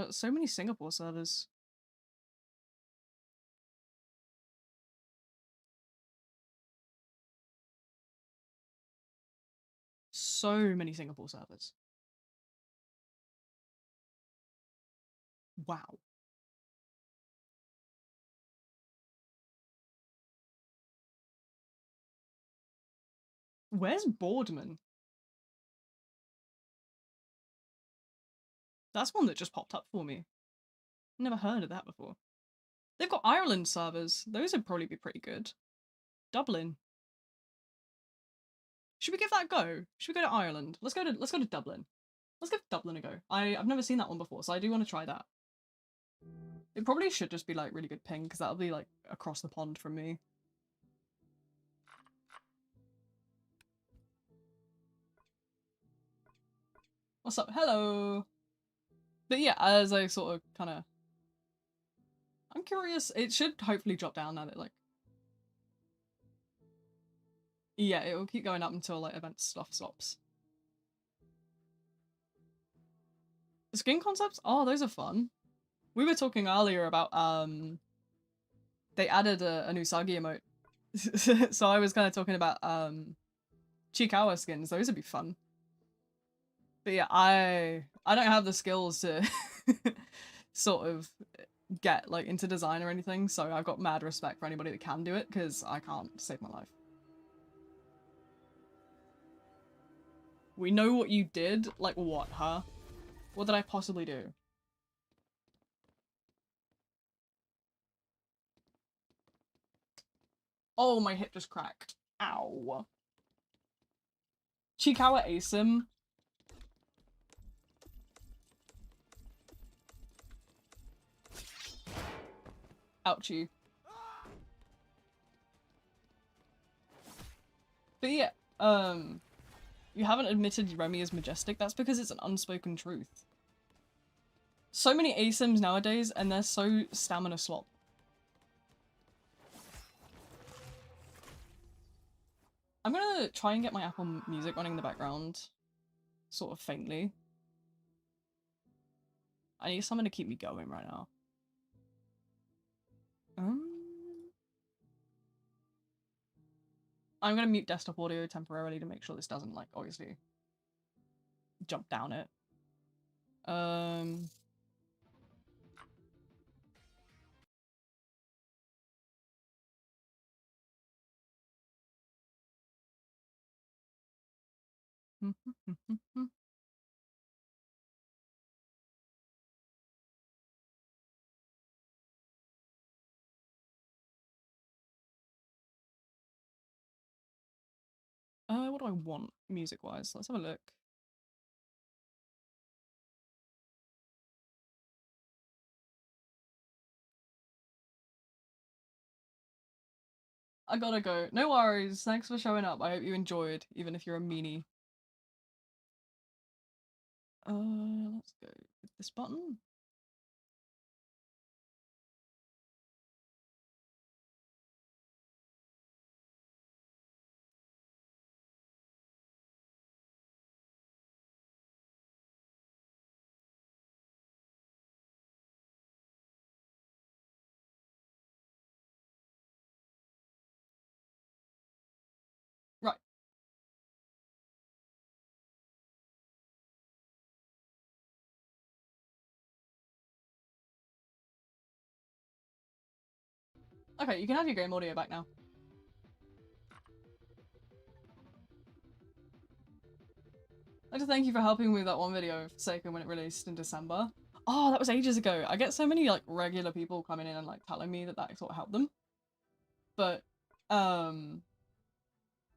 Speaker 1: So many Singapore servers. So many Singapore servers. Wow. Where's Boardman? That's one that just popped up for me. Never heard of that before. They've got Ireland servers. Those would probably be pretty good. Dublin. Should we give that a go? Should we go to Ireland? Let's go to Dublin. Let's give Dublin a go. I've never seen that one before, so I do want to try that. It probably should just be like really good ping, because that'll be like across the pond from me. What's up? Hello. But yeah, as I sort of kind of, I'm curious. It should hopefully drop down now that, like, yeah, it will keep going up until like event stuff stops. The skin concepts? Oh, those are fun. We were talking earlier about, they added a new Sagi emote. So I was kind of talking about, Chikawa skins. Those would be fun. But yeah, I don't have the skills to sort of get like into design or anything, so I've got mad respect for anybody that can do it, because I can't save my life. We know what you did? Like what, huh? What did I possibly do? Oh, my hip just cracked. Ow. Chikawa Asim. Ouchie. But yeah, you haven't admitted Remy is majestic. That's because it's an unspoken truth. So many ASIMs nowadays, and they're so stamina slop. I'm gonna try and get my Apple Music running in the background, sort of faintly. I need someone to keep me going right now. I'm gonna mute desktop audio temporarily to make sure this doesn't, like, obviously jump down it. What do I want music-wise? Let's have a look. I gotta go. No worries. Thanks for showing up. I hope you enjoyed, even if you're a meanie. Let's go with this button. Right. Okay, you can have your game audio back now. I'd like to thank you for helping me with that one video of Forsaken when it released in December. Oh, that was ages ago. I get so many, like, regular people coming in and, like, telling me that that sort of helped them. But,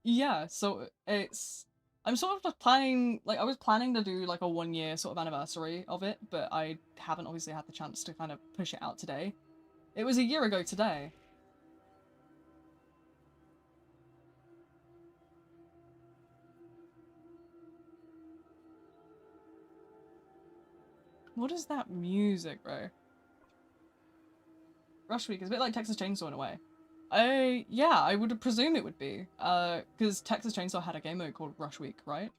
Speaker 1: yeah, so it's... I'm sort of just planning, like, I was planning to do, like, a 1-year sort of anniversary of it, but I haven't obviously had the chance to kind of push it out today. It was a year ago today. What is that music, bro? Rush Week is a bit like Texas Chainsaw in a way. Yeah, I would presume it would be. Because Texas Chainsaw had a game mode called Rush Week, right?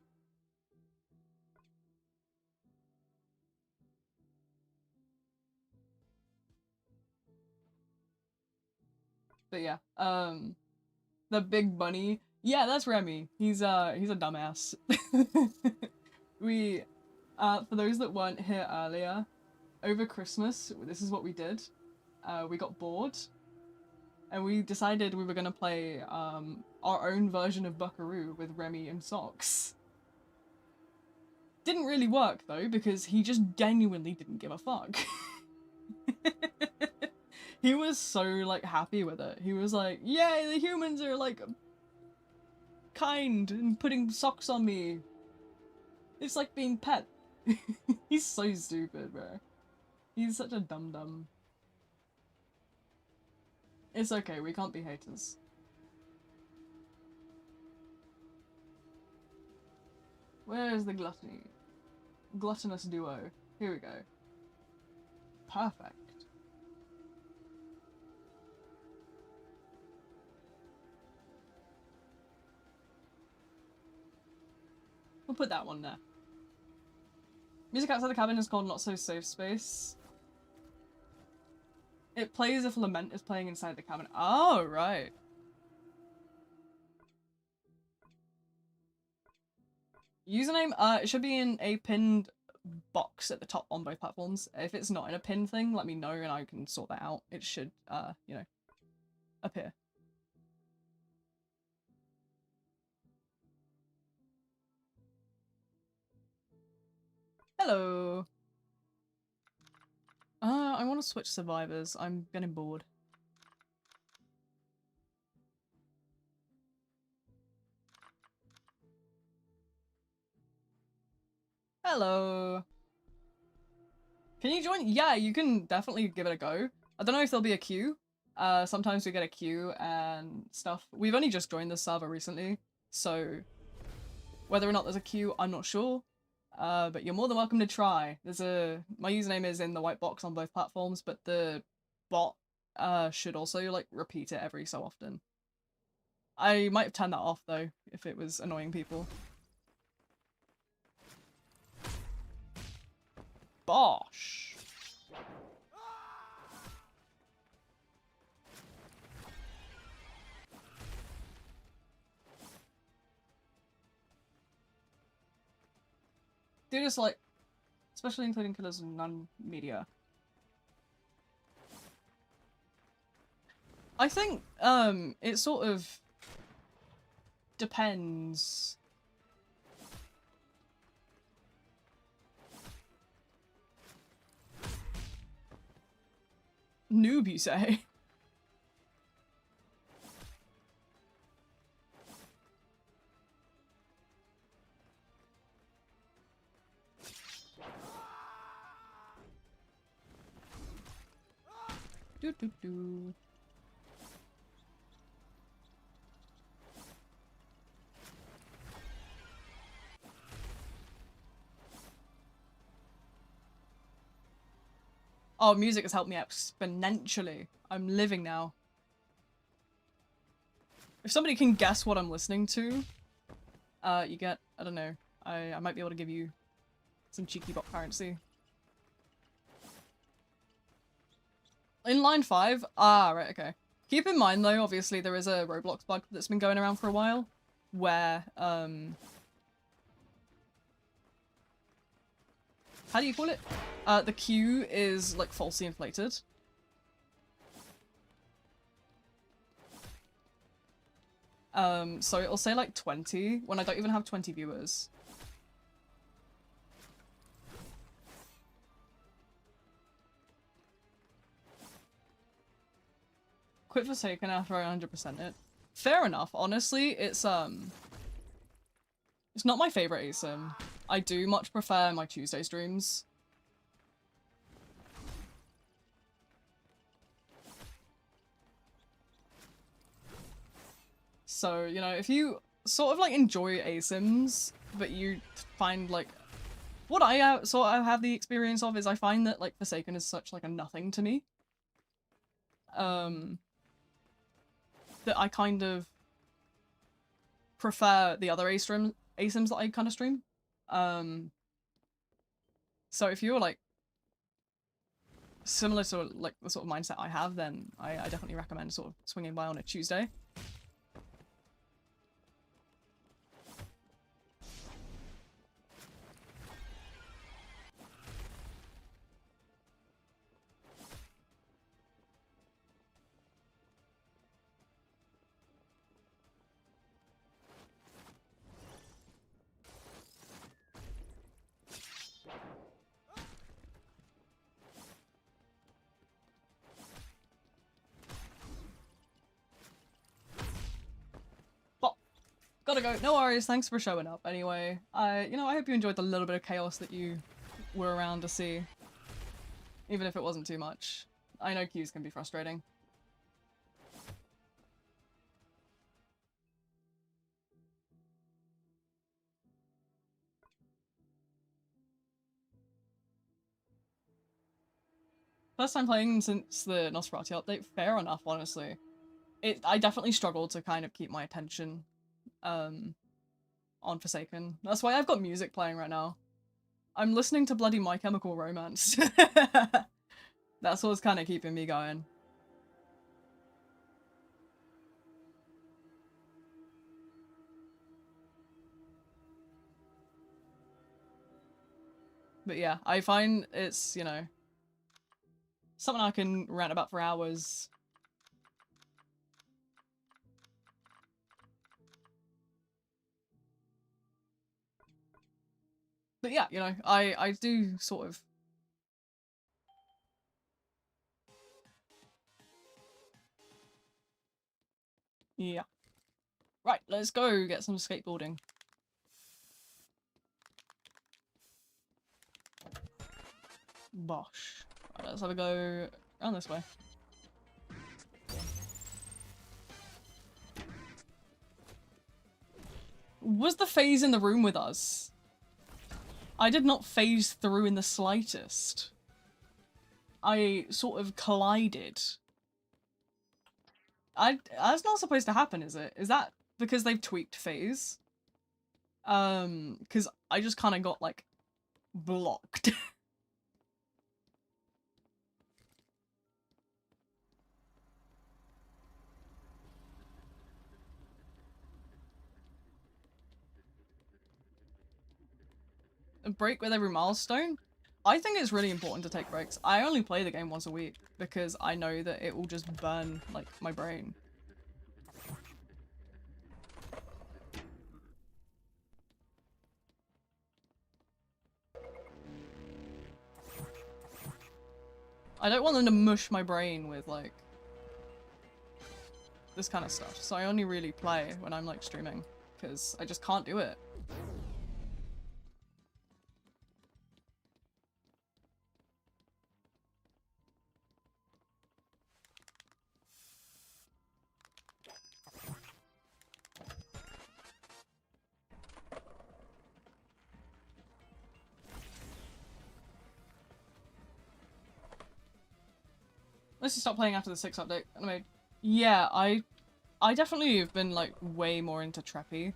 Speaker 1: But yeah, the big bunny. Yeah, that's Remy. He's a dumbass. We, for those that weren't here earlier, over Christmas, this is what we did. We got bored, and we decided we were gonna play, our own version of Buckaroo with Remy and Socks. Didn't really work though, because he just genuinely didn't give a fuck. He was so, like, happy with it. He was like, yay, the humans are, like, kind and putting socks on me. It's like being pet. He's so stupid, bro. He's such a dum-dum. It's okay, we can't be haters. Where is the gluttony? Gluttonous duo. Here we go. Perfect. We'll put that one there. Music outside the cabin is called Not So Safe Space. It plays if Lament is playing inside the cabin. Oh, right. Username? It should be in a pinned box at the top on both platforms. If it's not in a pin thing, let me know and I can sort that out. It should, you know, appear. Hello. I want to switch survivors. I'm getting bored. Hello. Can you join? Yeah, you can definitely give it a go. I don't know if there'll be a queue. Sometimes we get a queue and stuff. We've only just joined the server recently, so whether or not there's a queue, I'm not sure. But you're more than welcome to try. My username is in the white box on both platforms, but the bot should also like repeat it every so often. I might have turned that off though, if it was annoying people. Bosh! Do this like, especially including killers and non-media. I think it sort of depends. Noob, you say? Do do do. Oh, music has helped me exponentially. I'm living now. If somebody can guess what I'm listening to, you get, I don't know, I might be able to give you some cheeky bot currency. In line 5? Ah, right, okay. Keep in mind though, obviously there is a Roblox bug that's been going around for a while, where, how do you call it? The queue is, like, falsely inflated. So it'll say, like, 20, when I don't even have 20 viewers. Quit Forsaken after I 100% it. Fair enough, honestly, it's not my favorite ASIM. I do much prefer my Tuesday streams. So, you know, if you sort of like enjoy ASIMs, but you find like, what I sort of have the experience of is I find that like Forsaken is such like a nothing to me. That I kind of prefer the other ASIMs that I kind of stream. So if you're like similar to like the sort of mindset I have, then I definitely recommend sort of swinging by on a Tuesday. Gotta go. No worries. Thanks for showing up. Anyway, you know, I hope you enjoyed the little bit of chaos that you were around to see, even if it wasn't too much. I know queues can be frustrating. First time playing since the Nosferatu update. Fair enough, honestly. I definitely struggled to kind of keep my attention, on Forsaken. That's why I've got music playing right now. I'm listening to bloody My Chemical Romance. That's what's kind of keeping me going. But yeah, I find it's, you know, something I can rant about for hours. But yeah, you know, I do sort of... Yeah. Right, let's go get some skateboarding. Bosh. Right, let's have a go around this way. Was the phase in the room with us? I did not phase through in the slightest. I sort of collided. That's not supposed to happen, is it? Is that because they've tweaked phase? Because I just kind of got, like, blocked. A break with every milestone? I think it's really important to take breaks. I only play the game once a week because I know that it will just burn, like, my brain. I don't want them to mush my brain with, like, this kind of stuff. So I only really play when I'm, like, streaming because I just can't do it. Let's just stop playing after the 6 update. Anyway, yeah, I definitely have been, like, way more into Treppy.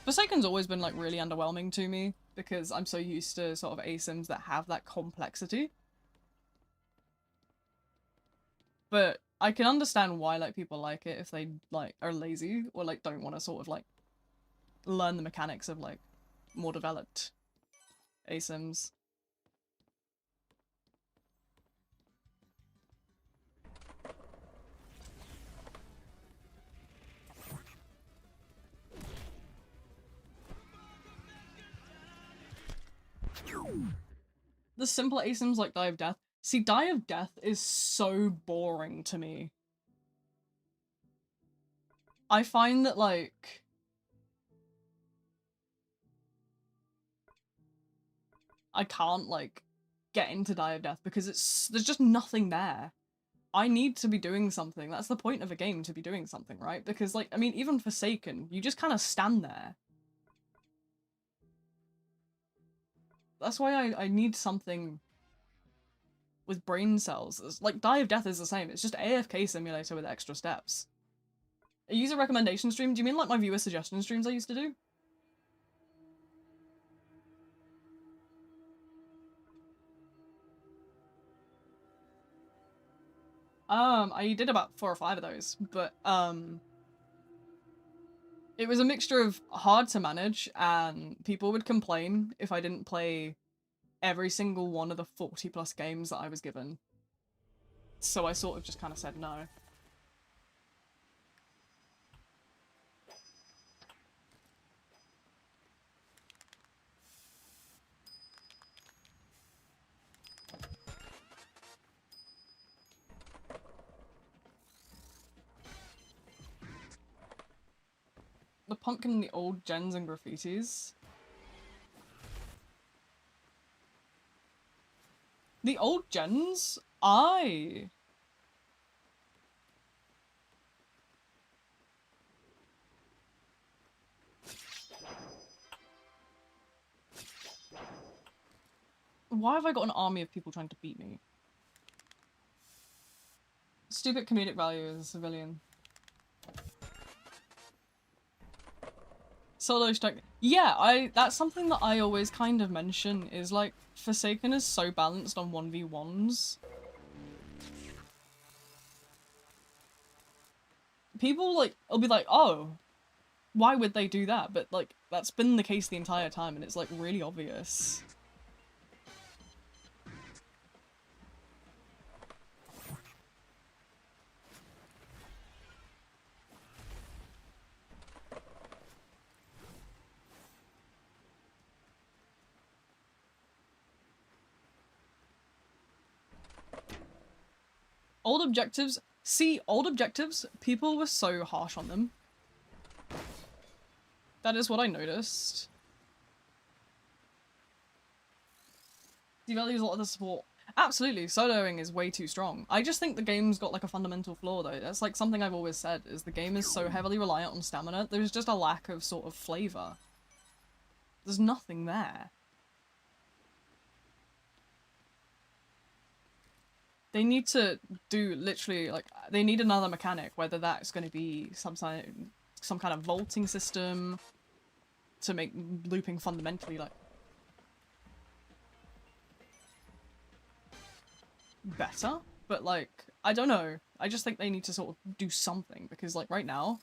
Speaker 1: Forsaken's always been, like, really underwhelming to me because I'm so used to sort of ASIMs that have that complexity. But I can understand why, like, people like it if they, like, are lazy or, like, don't want to sort of, like, learn the mechanics of, like, more developed ASIMs. The simple ASIMs like Die of Death. See, Die of Death is so boring to me. I find that, like... I can't, like, get into Die of Death because there's just nothing there. I need to be doing something. That's the point of a game, to be doing something, right? Because, like, I mean, even Forsaken, you just kind of stand there. That's why I need something with brain cells. It's, like, Die of Death is the same. It's just AFK simulator with extra steps. A user recommendation stream? Do you mean like my viewer suggestion streams I used to do? I did about 4 or 5 of those, but, it was a mixture of hard to manage, and people would complain if I didn't play every single one of the 40 plus games that I was given. So I sort of just kind of said no. The pumpkin and the old gens and graffitis. The old gens? Aye. Why have I got an army of people trying to beat me? Stupid comedic value as a civilian. Solo strike. Yeah, that's something that I always kind of mention is like Forsaken is so balanced on 1v1s. People like will be like, oh, why would they do that? But like that's been the case the entire time and it's like really obvious. Old objectives, old objectives, people were so harsh on them. That is what I noticed. Devalues a lot of the support. Absolutely, soloing is way too strong. I just think the game's got like a fundamental flaw though. That's like something I've always said, is the game is so heavily reliant on stamina, there's just a lack of sort of flavour. There's nothing there. They need to do literally like they need another mechanic, whether that's going to be some kind of vaulting system to make looping fundamentally like better. But like I don't know. I just think they need to sort of do something because like right now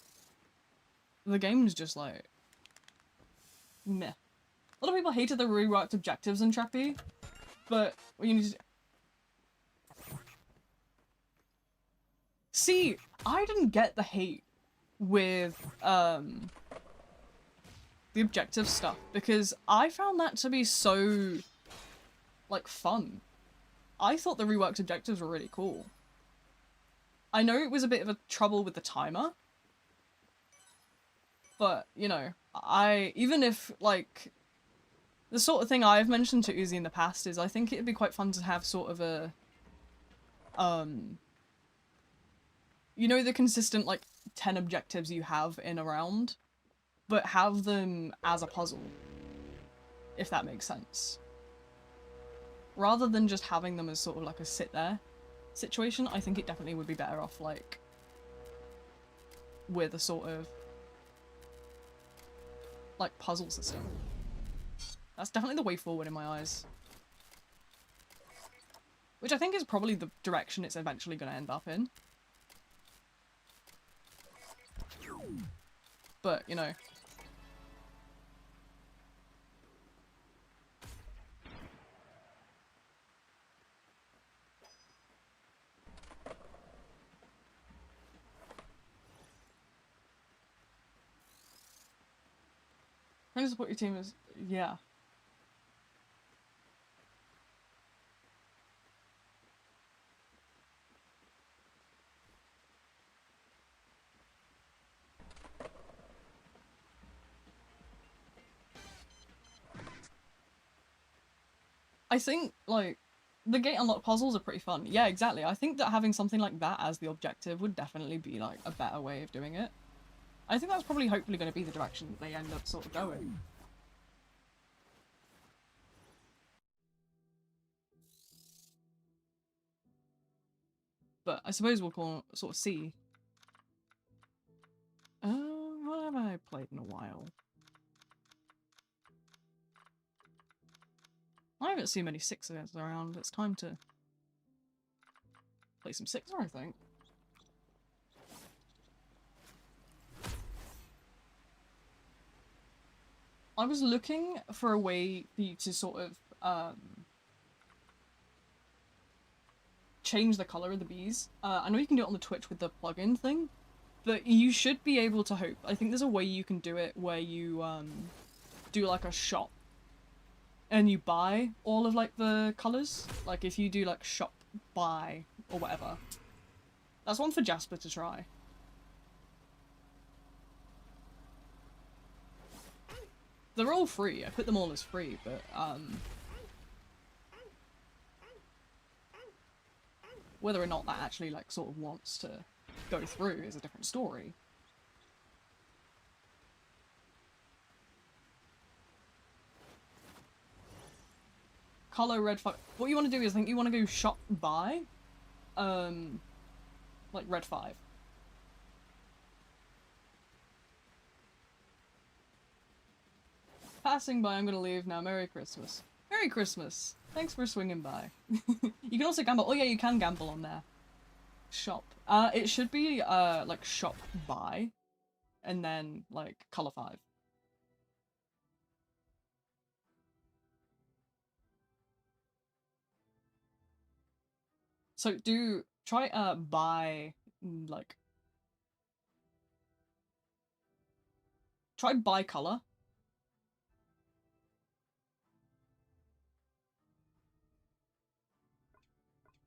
Speaker 1: the game's just like meh. A lot of people hated the reworked objectives in Trappy, but you need to see, I didn't get the hate with the objective stuff because I found that to be so like fun. I thought the reworked objectives were really cool. I know it was a bit of a trouble with the timer, but you know, even if like the sort of thing I've mentioned to Uzi in the past is I think it'd be quite fun to have sort of a you know the consistent like 10 objectives you have in a round, but have them as a puzzle, if that makes sense. Rather than just having them as sort of like a sit there situation, I think it definitely would be better off like with a sort of like puzzle system. That's definitely the way forward in my eyes. Which I think is probably the direction it's eventually going to end up in. But, you know. Trying to support your team is, yeah. I think, like, the gate unlock puzzles are pretty fun. Yeah, exactly. I think that having something like that as the objective would definitely be, like, a better way of doing it. I think that's probably hopefully going to be the direction that they end up sort of going. But I suppose we'll sort of see. What have I played in a while? I haven't seen many Sixers around. It's time to play some Sixer, I think. I was looking for a way for you to sort of change the color of the bees. I know you can do it on the Twitch with the plugin thing, but you should be able to hope. I think there's a way you can do it where you do like a shop and you buy all of like the colors. Like if you do like shop buy or whatever. That's one for Jasper to try. They're all free. I put them all as free, but whether or not that actually like sort of wants to go through is a different story. Color red 5. What you want to do is I think you want to go shop buy like red 5. passing by. I'm gonna leave now. Merry Christmas. Merry Christmas. Thanks for swinging by. You can also gamble. Oh yeah, you can gamble on there. Shop. It should be like shop buy, and then like color 5. So try buy like try buy color.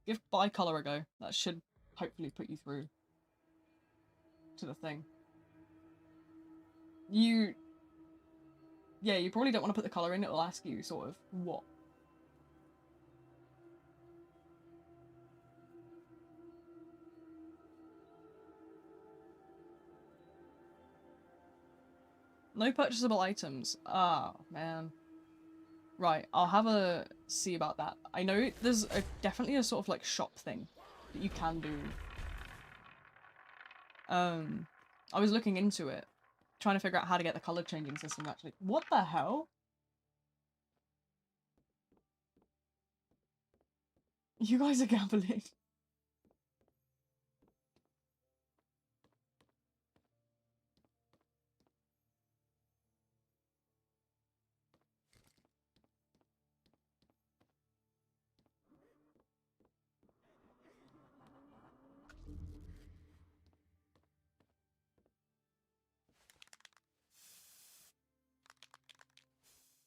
Speaker 1: Give buy color a go. That should hopefully put you through to the thing. Yeah, you probably don't want to put the color in. It'll ask you sort of what. No purchasable items. Ah, man. Right, I'll have a see about that. I know there's definitely a sort of like shop thing that you can do. I was looking into it, trying to figure out how to get the color changing system actually. What the hell? You guys are gambling.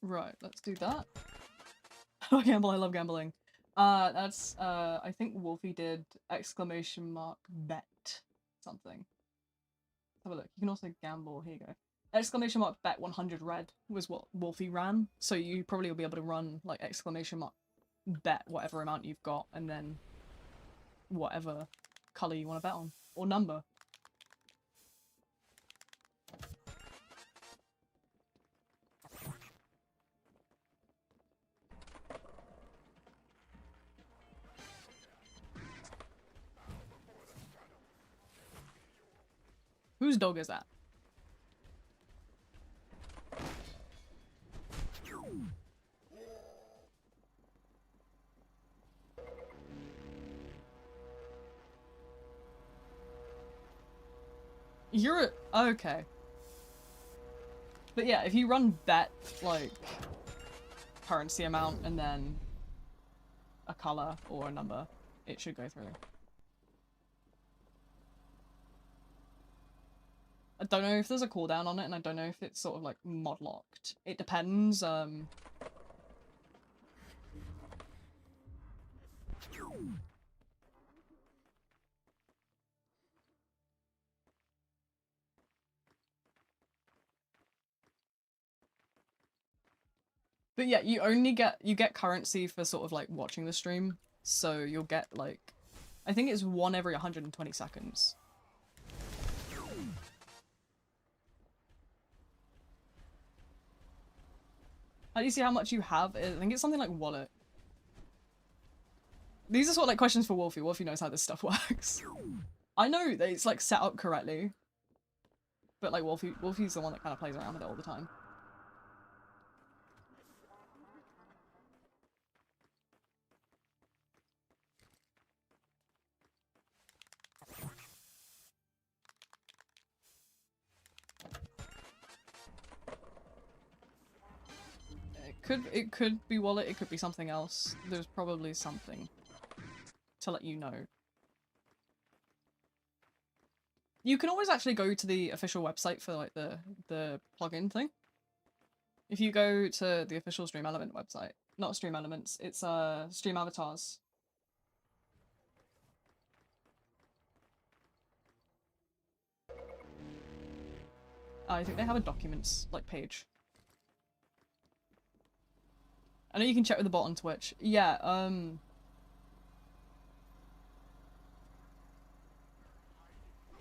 Speaker 1: Right, let's do that. I gamble, I love gambling. That's, I think Wolfie did exclamation mark bet something. Let's have a look. You can also gamble. Here you go. Exclamation mark bet 100 red was what Wolfie ran. So you probably will be able to run like exclamation mark bet whatever amount you've got and then whatever color you want to bet on or number. Whose dog is that? You're okay. But yeah, if you run bet like currency amount and then a color or a number, it should go through. I don't know if there's a cooldown on it, and I don't know if it's sort of like mod locked. It depends. But yeah, you get currency for sort of like watching the stream. So you'll get like, I think it's 1 every 120 seconds. How do you see how much you have? I think it's something like wallet. These are sort of like questions for Wolfie. Wolfie knows how this stuff works. I know that it's like set up correctly. But like Wolfie's the one that kind of plays around with it all the time. It could be wallet, it could be something else. There's probably something to let you know. You can always actually go to the official website for like the plugin thing. If you go to the official Stream Element website, not Stream Elements, it's Stream Avatars. I think they have a documents like page. I know you can check with the bot on Twitch. Yeah,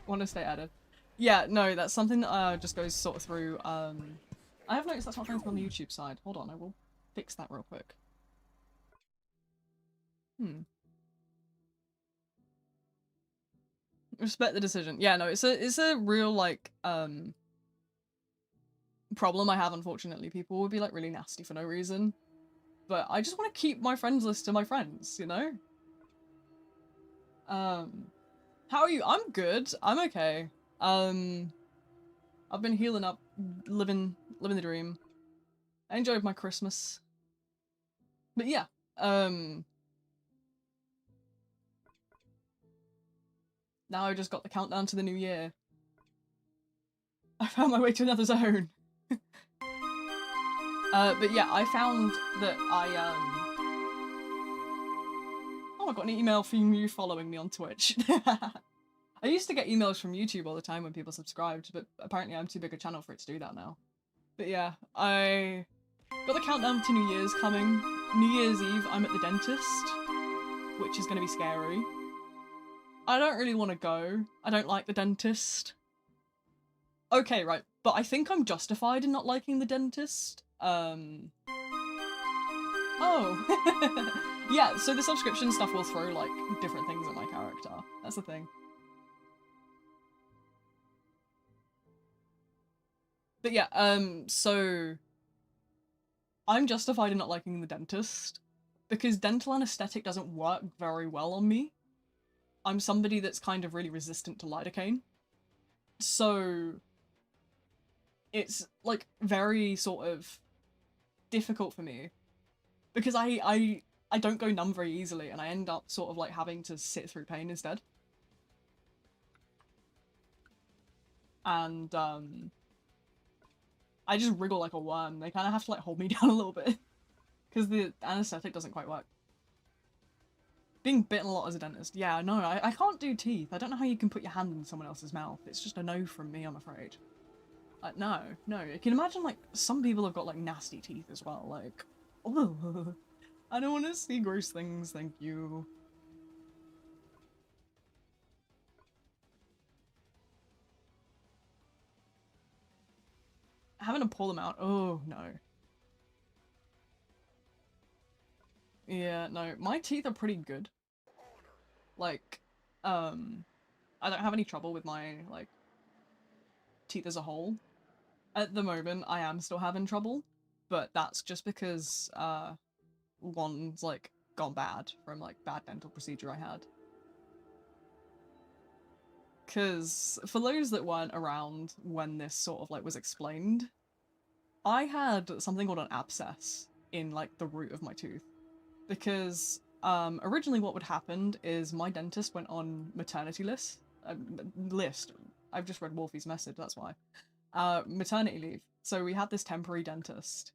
Speaker 1: want to stay added. Yeah, no, that's something that just goes sort of through. I have noticed that's not going on the YouTube side. Hold on, I will fix that real quick. Respect the decision. Yeah, no, it's a real like problem I have, unfortunately. People would be like really nasty for no reason. But I just want to keep my friends list to my friends, you know? How are you? I'm good. I'm okay. I've been healing up, living the dream. I enjoyed my Christmas. But yeah, now I just got the countdown to the new year. I found my way to another zone. But yeah, I found that oh, I got an email from you following me on Twitch. I used to get emails from YouTube all the time when people subscribed, but apparently I'm too big a channel for it to do that now. But yeah, I got the countdown to New Year's coming. New Year's Eve, I'm at the dentist, which is going to be scary. I don't really want to go. I don't like the dentist. Okay, right, but I think I'm justified in not liking the dentist. Oh. Yeah, so the subscription stuff will throw, like, different things at my character. That's the thing. But yeah, so I'm justified in not liking the dentist because dental anesthetic doesn't work very well on me. I'm somebody that's kind of really resistant to lidocaine. So it's like very sort of difficult for me because I don't go numb very easily and I end up sort of like having to sit through pain instead. And I just wriggle like a worm. They kind of have to like hold me down a little bit because the anesthetic doesn't quite work. Being bitten a lot as a dentist. Yeah, no, I can't do teeth. I don't know how you can put your hand in someone else's mouth. It's just a no from me, I'm afraid. No. You can imagine, like, some people have got, like, nasty teeth as well. Like, oh, I don't want to see gross things, thank you. Having to pull them out, oh, no. Yeah, no, my teeth are pretty good. Like, I don't have any trouble with my, like, teeth as a whole. At the moment, I am still having trouble, but that's just because, one's, like, gone bad from, like, bad dental procedure I had. Because for those that weren't around when this sort of, like, was explained, I had something called an abscess in, like, the root of my tooth. Because, originally what would happen is my dentist went on maternity list. I've just read Wolfie's message, that's why. Maternity leave. So we had this temporary dentist.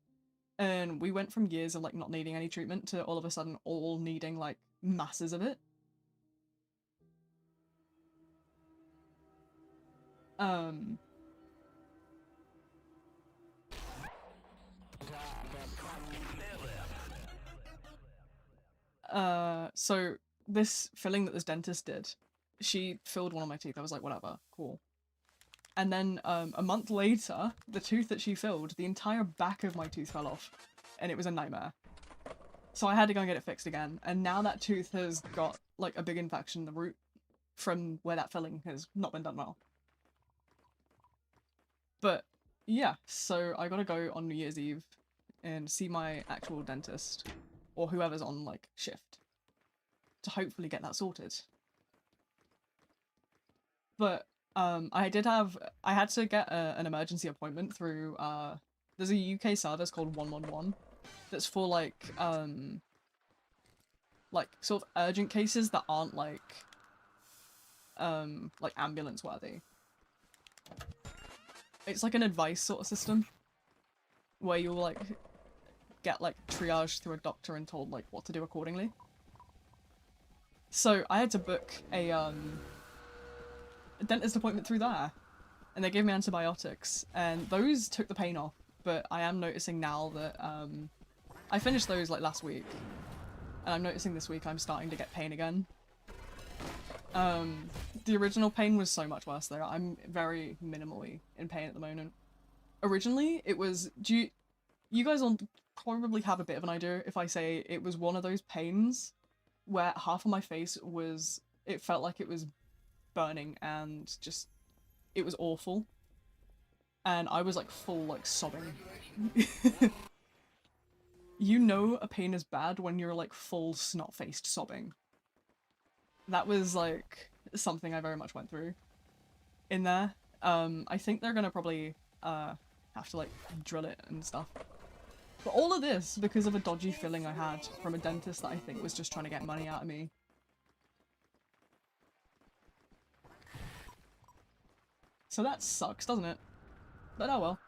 Speaker 1: And we went from years of, like, not needing any treatment to all of a sudden all needing, like, masses of it. So this filling that this dentist did, she filled one of my teeth. I was like, whatever, cool. And then a month later, the tooth that she filled, the entire back of my tooth fell off, and it was a nightmare. So I had to go and get it fixed again, and now that tooth has got like a big infection in the root from where that filling has not been done well. But yeah, so I gotta go on New Year's Eve and see my actual dentist, or whoever's on like shift, to hopefully get that sorted. But I had to get an emergency appointment through there's a UK service called 111 that's for like sort of urgent cases that aren't like ambulance worthy. It's like an advice sort of system where you'll like get like triaged through a doctor and told like what to do accordingly. So I had to book a dentist appointment through there, and they gave me antibiotics, and those took the pain off. But I am noticing now that I finished those like last week, and I'm noticing this week I'm starting to get pain again. The original pain was so much worse though. I'm very minimally in pain at the moment. Originally, it was... You guys will probably have a bit of an idea if I say it was one of those pains where half of my face was... It felt like it was burning and just... It was awful. and I was like full like sobbing. You know a pain is bad when you're like full snot-faced sobbing. That was like something I very much went through in there. I think they're gonna probably have to like drill it and stuff. But all of this because of a dodgy filling I had from a dentist that I think was just trying to get money out of me. So that sucks, doesn't it? But oh well.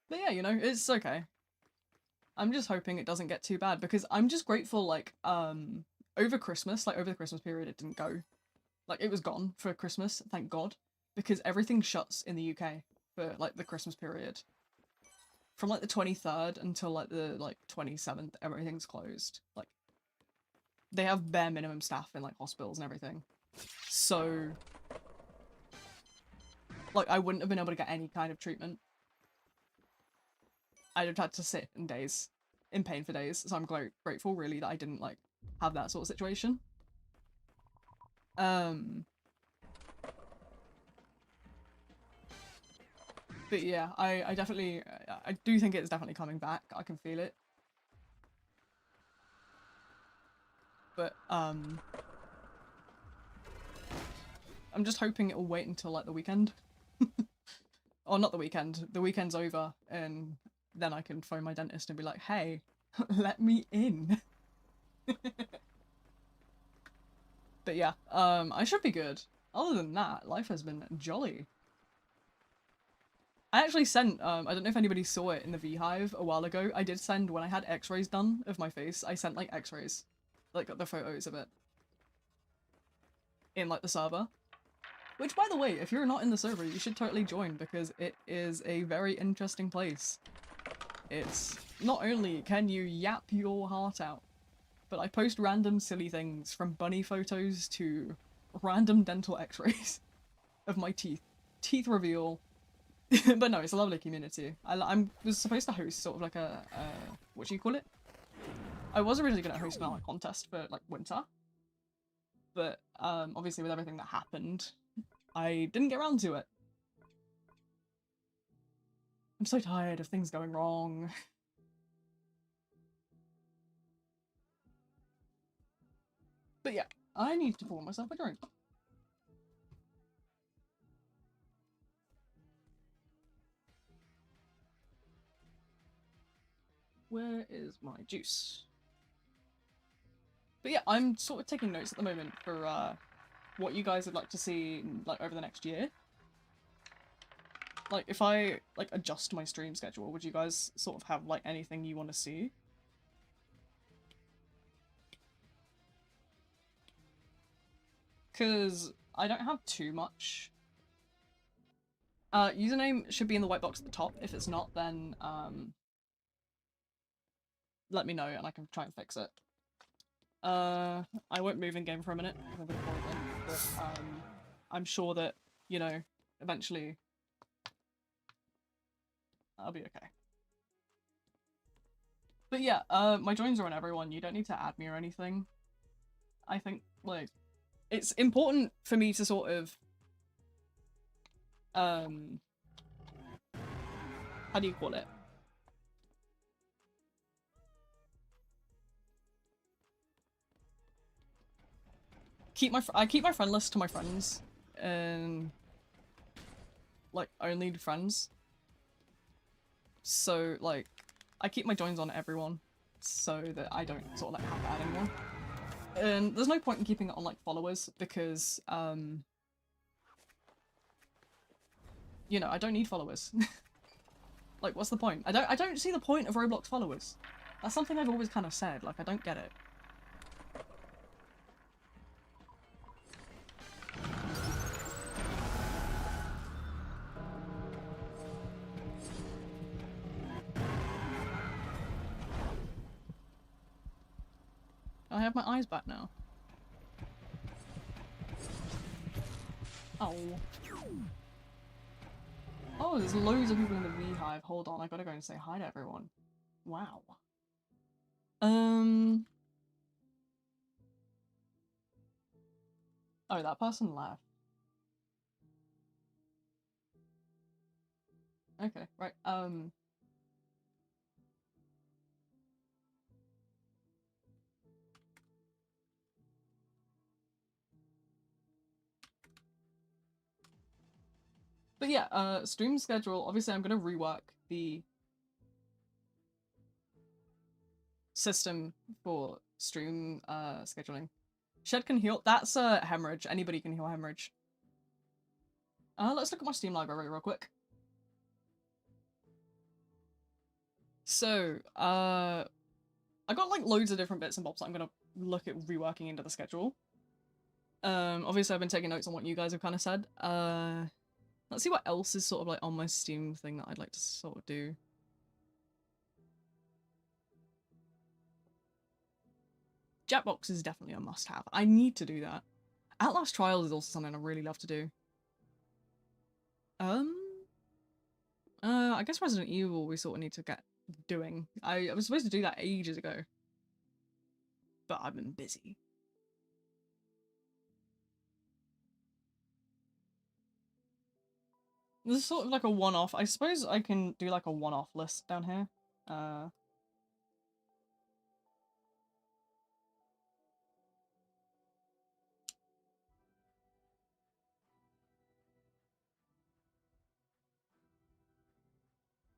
Speaker 1: But yeah, you know, it's okay. I'm just hoping it doesn't get too bad because I'm just grateful, like, over Christmas, like over the Christmas period, it didn't go. Like, it was gone for Christmas, thank God, because everything shuts in the UK for, like, the Christmas period. From, like, the 23rd until, like, the, like, 27th, everything's closed. Like, they have bare minimum staff in, like, hospitals and everything. So, like, I wouldn't have been able to get any kind of treatment. I'd have had to sit in days, in pain for days, so I'm quite grateful, really, that I didn't, like, have that sort of situation. But yeah, I definitely, I do think it's definitely coming back. I can feel it. But, I'm just hoping it'll wait until, like, the weekend. Or not the weekend. The weekend's over, and then I can phone my dentist and be like, hey, let me in. But yeah, I should be good. Other than that, life has been jolly. I actually sent, I don't know if anybody saw it in the Beehive a while ago. I did send, when I had x-rays done of my face, I sent, like, x-rays. Like, the photos of it. In, like, the server. Which, by the way, if you're not in the server, you should totally join, because it is a very interesting place. It's, not only can you yap your heart out, but I post random silly things, from bunny photos to random dental x-rays of my teeth. Teeth reveal. But no, it's a lovely community. I was supposed to host sort of like a what do you call it? I was originally going to host an art contest for like winter, but obviously with everything that happened, I didn't get around to it. I'm so tired of things going wrong. But yeah, I need to pour myself a drink. Where is my juice? But yeah, I'm sort of taking notes at the moment for what you guys would like to see like over the next year. Like if I like adjust my stream schedule, would you guys sort of have like anything you want to see? Because I don't have too much. Username should be in the white box at the top. If it's not, then let me know and I can try and fix it. I won't move in game for a minute. I'm gonna pause it, but I'm sure that, you know, eventually I'll be okay. But yeah, my joins are on everyone. You don't need to add me or anything. I think, like, it's important for me to sort of, how do you call it? I keep my friend list to my friends, and like only friends. So like, I keep my joins on everyone, so that I don't sort of like have to add anyone. And there's no point in keeping it on like followers because you know, I don't need followers. Like, what's the point? I don't see the point of Roblox followers. That's something I've always kind of said. Like, I don't get it. I have my eyes back now. Oh. Oh, there's loads of people in the Beehive. Hold on, I gotta go and say hi to everyone. Wow. Oh, that person left. Okay, right. But yeah, stream schedule. Obviously, I'm gonna rework the system for stream scheduling. Shed can heal. That's a hemorrhage. Anybody can heal hemorrhage. Let's look at my Steam library real quick. So, I got like loads of different bits and bobs that I'm gonna look at reworking into the schedule. Obviously I've been taking notes on what you guys have kind of said. Let's see what else is sort of like on my Steam thing that I'd like to sort of do. Jackbox is definitely a must-have. I need to do that. Outlast Trials is also something I really love to do. I guess Resident Evil we sort of need to get doing. I was supposed to do that ages ago, but I've been busy. This is sort of like a one-off. I suppose I can do like a one-off list down here.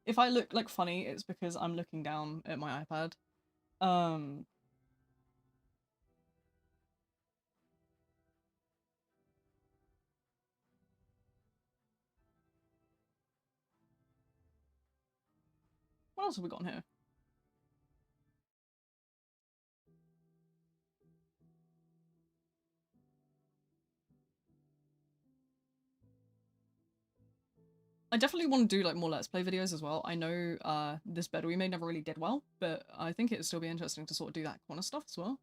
Speaker 1: If I look like funny, it's because I'm looking down at my iPad. What else have we got on here? I definitely want to do like more Let's Play videos as well. I know this bed we made never really did well, but I think it'd still be interesting to sort of do that kind of stuff as well.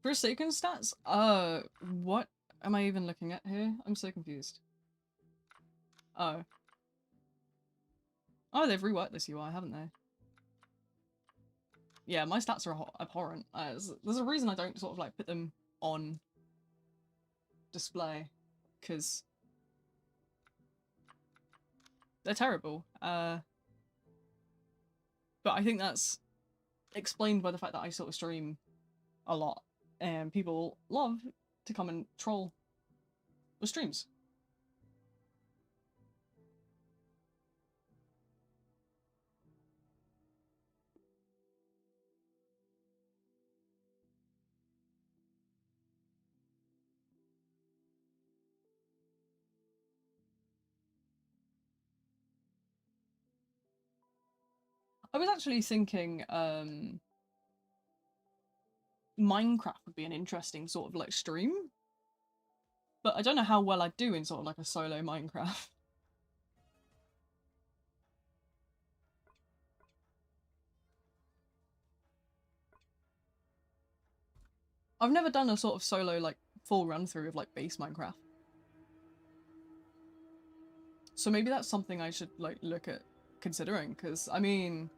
Speaker 1: Forsaken stats? What am I even looking at here? I'm so confused. Oh. Oh, they've reworked this UI, haven't they? Yeah, my stats are abhorrent. There's a reason I don't sort of like put them on display, because they're terrible. But I think that's explained by the fact that I sort of stream a lot, and people love to come and troll the streams. I was actually thinking Minecraft would be an interesting sort of like stream, but I don't know how well I'd do in sort of like a solo Minecraft. I've never done a sort of solo like full run through of like base Minecraft. So maybe that's something I should like look at considering, because I mean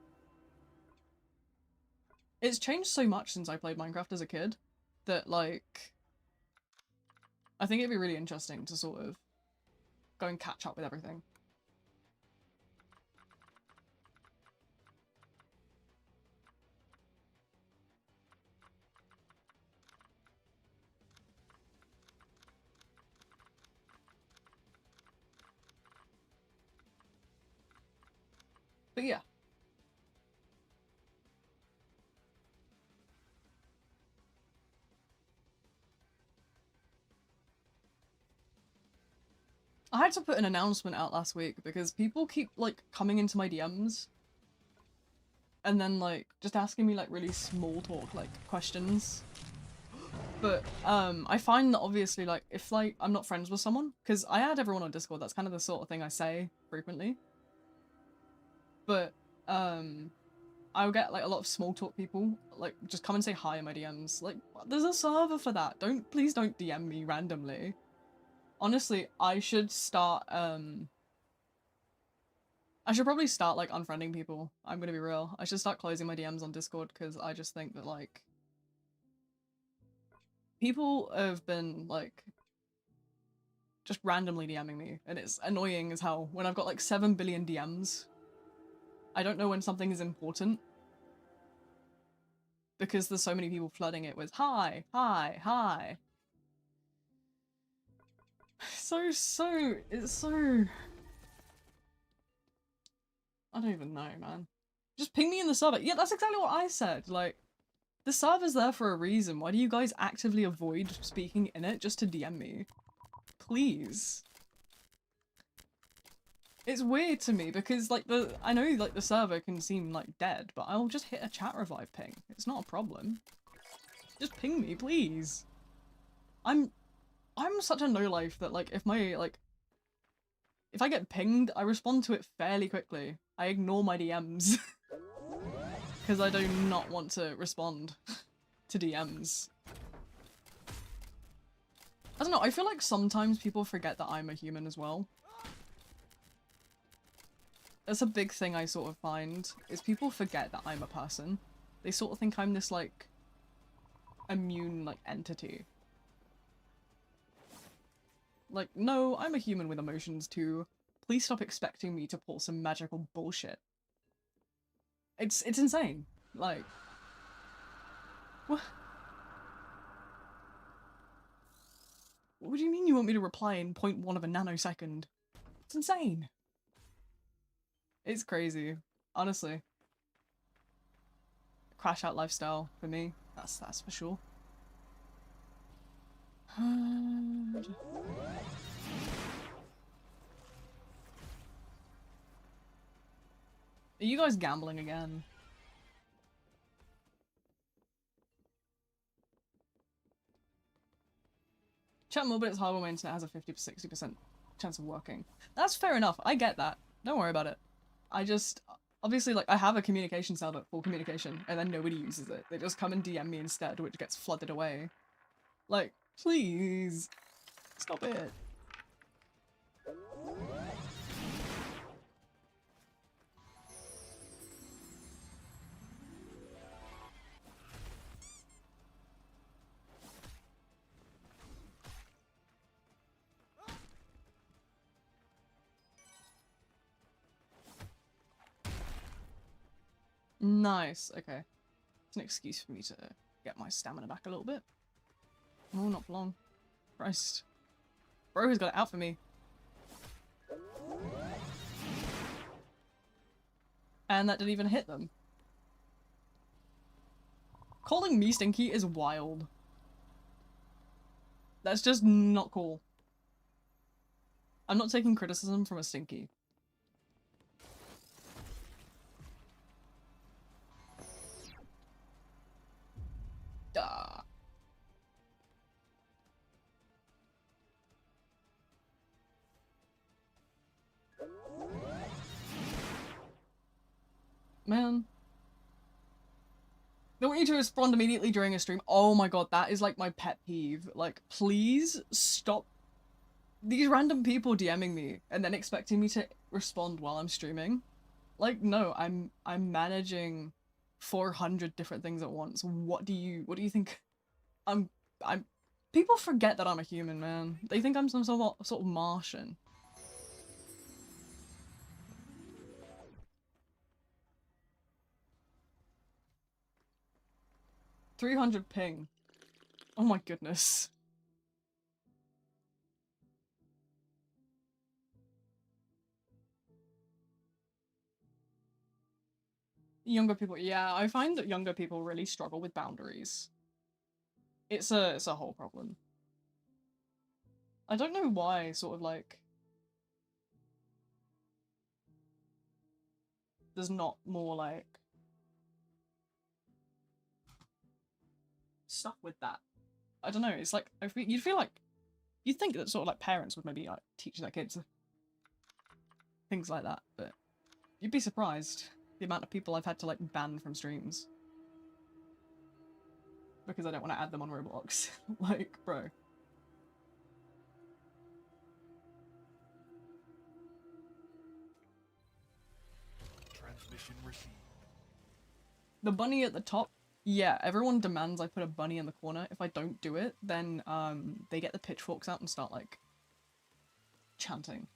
Speaker 1: it's changed so much since I played Minecraft as a kid that like I think it'd be really interesting to sort of go and catch up with everything. But yeah. I had to put an announcement out last week because people keep like coming into my DMs and then like just asking me like really small talk like questions. But I find that obviously like if like I'm not friends with someone, because I add everyone on Discord, that's kind of the sort of thing I say frequently. But I'll get like a lot of small talk people like just come and say hi in my DMs. Like there's a server for that. Please don't DM me randomly. Honestly, I should start I should probably start like unfriending people. I'm gonna be real. I should start closing my DMs on Discord because I just think that like people have been like just randomly DMing me, and it's annoying as hell when I've got like 7 billion DMs. I don't know when something is important because there's so many people flooding it with hi, hi, hi. It's so I don't even know, man. Just ping me in the server. Yeah, that's exactly what I said. Like, the server's there for a reason. Why do you guys actively avoid speaking in it just to DM me? Please. It's weird to me because like I know like the server can seem like dead, but I'll just hit a chat revive ping. It's not a problem. Just ping me, please. I'm such a no life that like if I get pinged, I respond to it fairly quickly. I ignore my DMs because I do not want to respond to DMs. I don't know, I feel like sometimes people forget that I'm a human as well. That's a big thing I sort of find, is people forget that I'm a person. They sort of think I'm this, like, immune, like, entity. Like, no, I'm a human with emotions too. Please stop expecting me to pull some magical bullshit. It's insane. Like, what? What do you mean you want me to reply in 0.1 of a nanosecond? It's insane. It's crazy. Honestly. Crash out lifestyle for me. That's for sure. Are you guys gambling again? Chat mobile, it's hard when my internet has a 50-60% chance of working. That's fair enough. I get that. Don't worry about it. I just, obviously, like, I have a communication server for communication, and then nobody uses it. They just come and DM me instead, which gets flooded away. Like, please. Stop it. Nice, okay. It's an excuse for me to get my stamina back a little bit. Oh, not for long. Christ. Bro has got it out for me. And that didn't even hit them. Calling me stinky is wild. That's just not cool. I'm not taking criticism from a stinky. Duh. Man. They want you to respond immediately during a stream. Oh my god, that is like my pet peeve. Like, please stop these random people DMing me and then expecting me to respond while I'm streaming. Like, no, I'm managing 400 different things at once. What do you think? I'm people forget that I'm a human, man. They think I'm some sort of Martian. $300 ping. Oh my goodness. Younger people, yeah, I find that younger people really struggle with boundaries. It's a whole problem. I don't know why, sort of like, there's not more like stuff with that. I don't know, it's like, you'd feel like, you'd think that sort of like parents would maybe like teach their kids things like that, but you'd be surprised the amount of people I've had to like ban from streams. Because I don't want to add them on Roblox. Like, bro. The bunny at the top, yeah, everyone demands I put a bunny in the corner. If I don't do it, then they get the pitchforks out and start like chanting.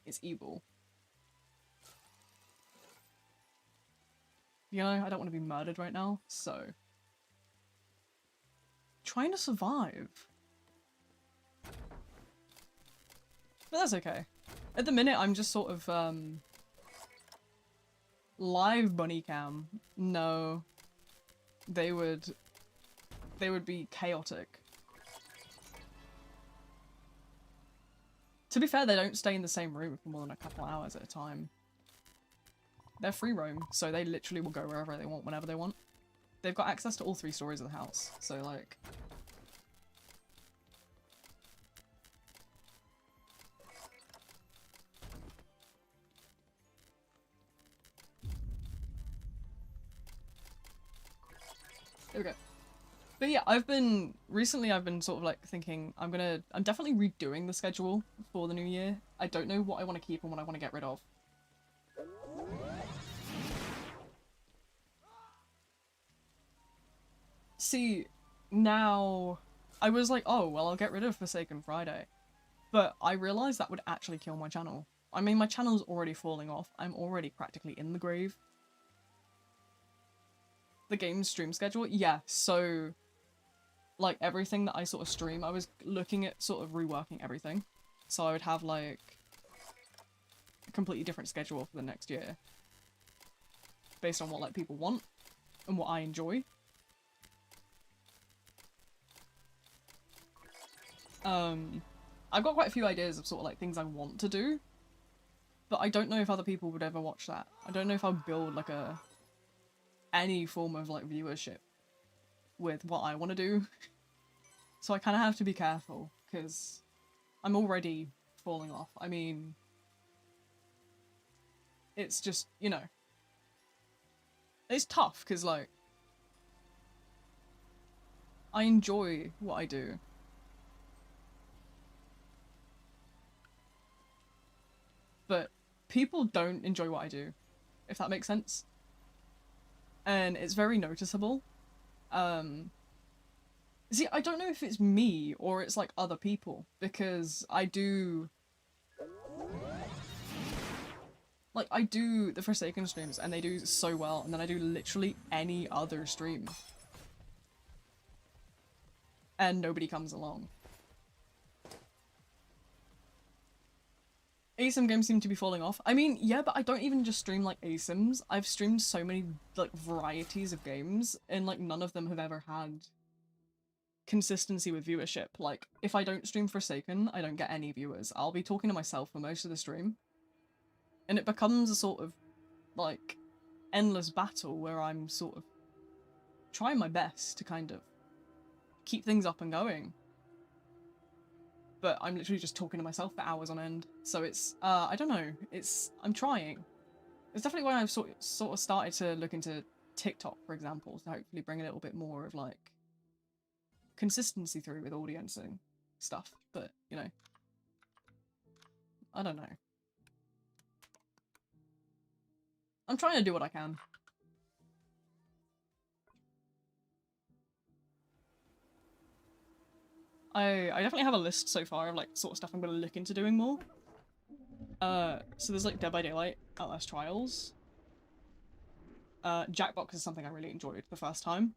Speaker 1: It's evil. You know, I don't want to be murdered right now, so trying to survive. But that's okay. At the minute, I'm just sort of live bunny cam. No, they would be chaotic. To be fair, they don't stay in the same room for more than a couple hours at a time. They're free roam, so they literally will go wherever they want, whenever they want. They've got access to all 3 stories of the house, so like... There we go. But yeah, recently I've been sort of like thinking, I'm definitely redoing the schedule for the new year. I don't know what I want to keep and what I want to get rid of. See, now, I was like, oh, well, I'll get rid of Forsaken Friday. But I realized that would actually kill my channel. I mean, my channel's already falling off. I'm already practically in the grave. The game's stream schedule? Yeah, so, like, everything that I sort of stream, I was looking at sort of reworking everything. So I would have, like, a completely different schedule for the next year. Based on what, like, people want and what I enjoy. I've got quite a few ideas of sort of like things I want to do, but I don't know if other people would ever watch that. I don't know if I'll build like any form of like viewership with what I want to do. So I kind of have to be careful because I'm already falling off. I mean, it's just, you know, it's tough because like I enjoy what I do. But people don't enjoy what I do, if that makes sense. And it's very noticeable. See, I don't know if it's me or it's like other people, because I do the Forsaken streams and they do so well, and then I do literally any other stream. And nobody comes along. ASIM games seem to be falling off. I mean, yeah, but I don't even just stream like ASIMs. I've streamed so many like varieties of games, and like none of them have ever had consistency with viewership. Like, if I don't stream Forsaken, I don't get any viewers. I'll be talking to myself for most of the stream. And it becomes a sort of like endless battle where I'm sort of trying my best to kind of keep things up and going. But I'm literally just talking to myself for hours on end. So it's, I don't know, I'm trying. It's definitely why I've sort of started to look into TikTok, for example, to hopefully bring a little bit more of, like, consistency through with audiencing stuff. But, you know, I don't know. I'm trying to do what I can. I definitely have a list so far of like sort of stuff I'm gonna look into doing more. So there's like Dead by Daylight, Outlast Trials. Jackbox is something I really enjoyed the first time.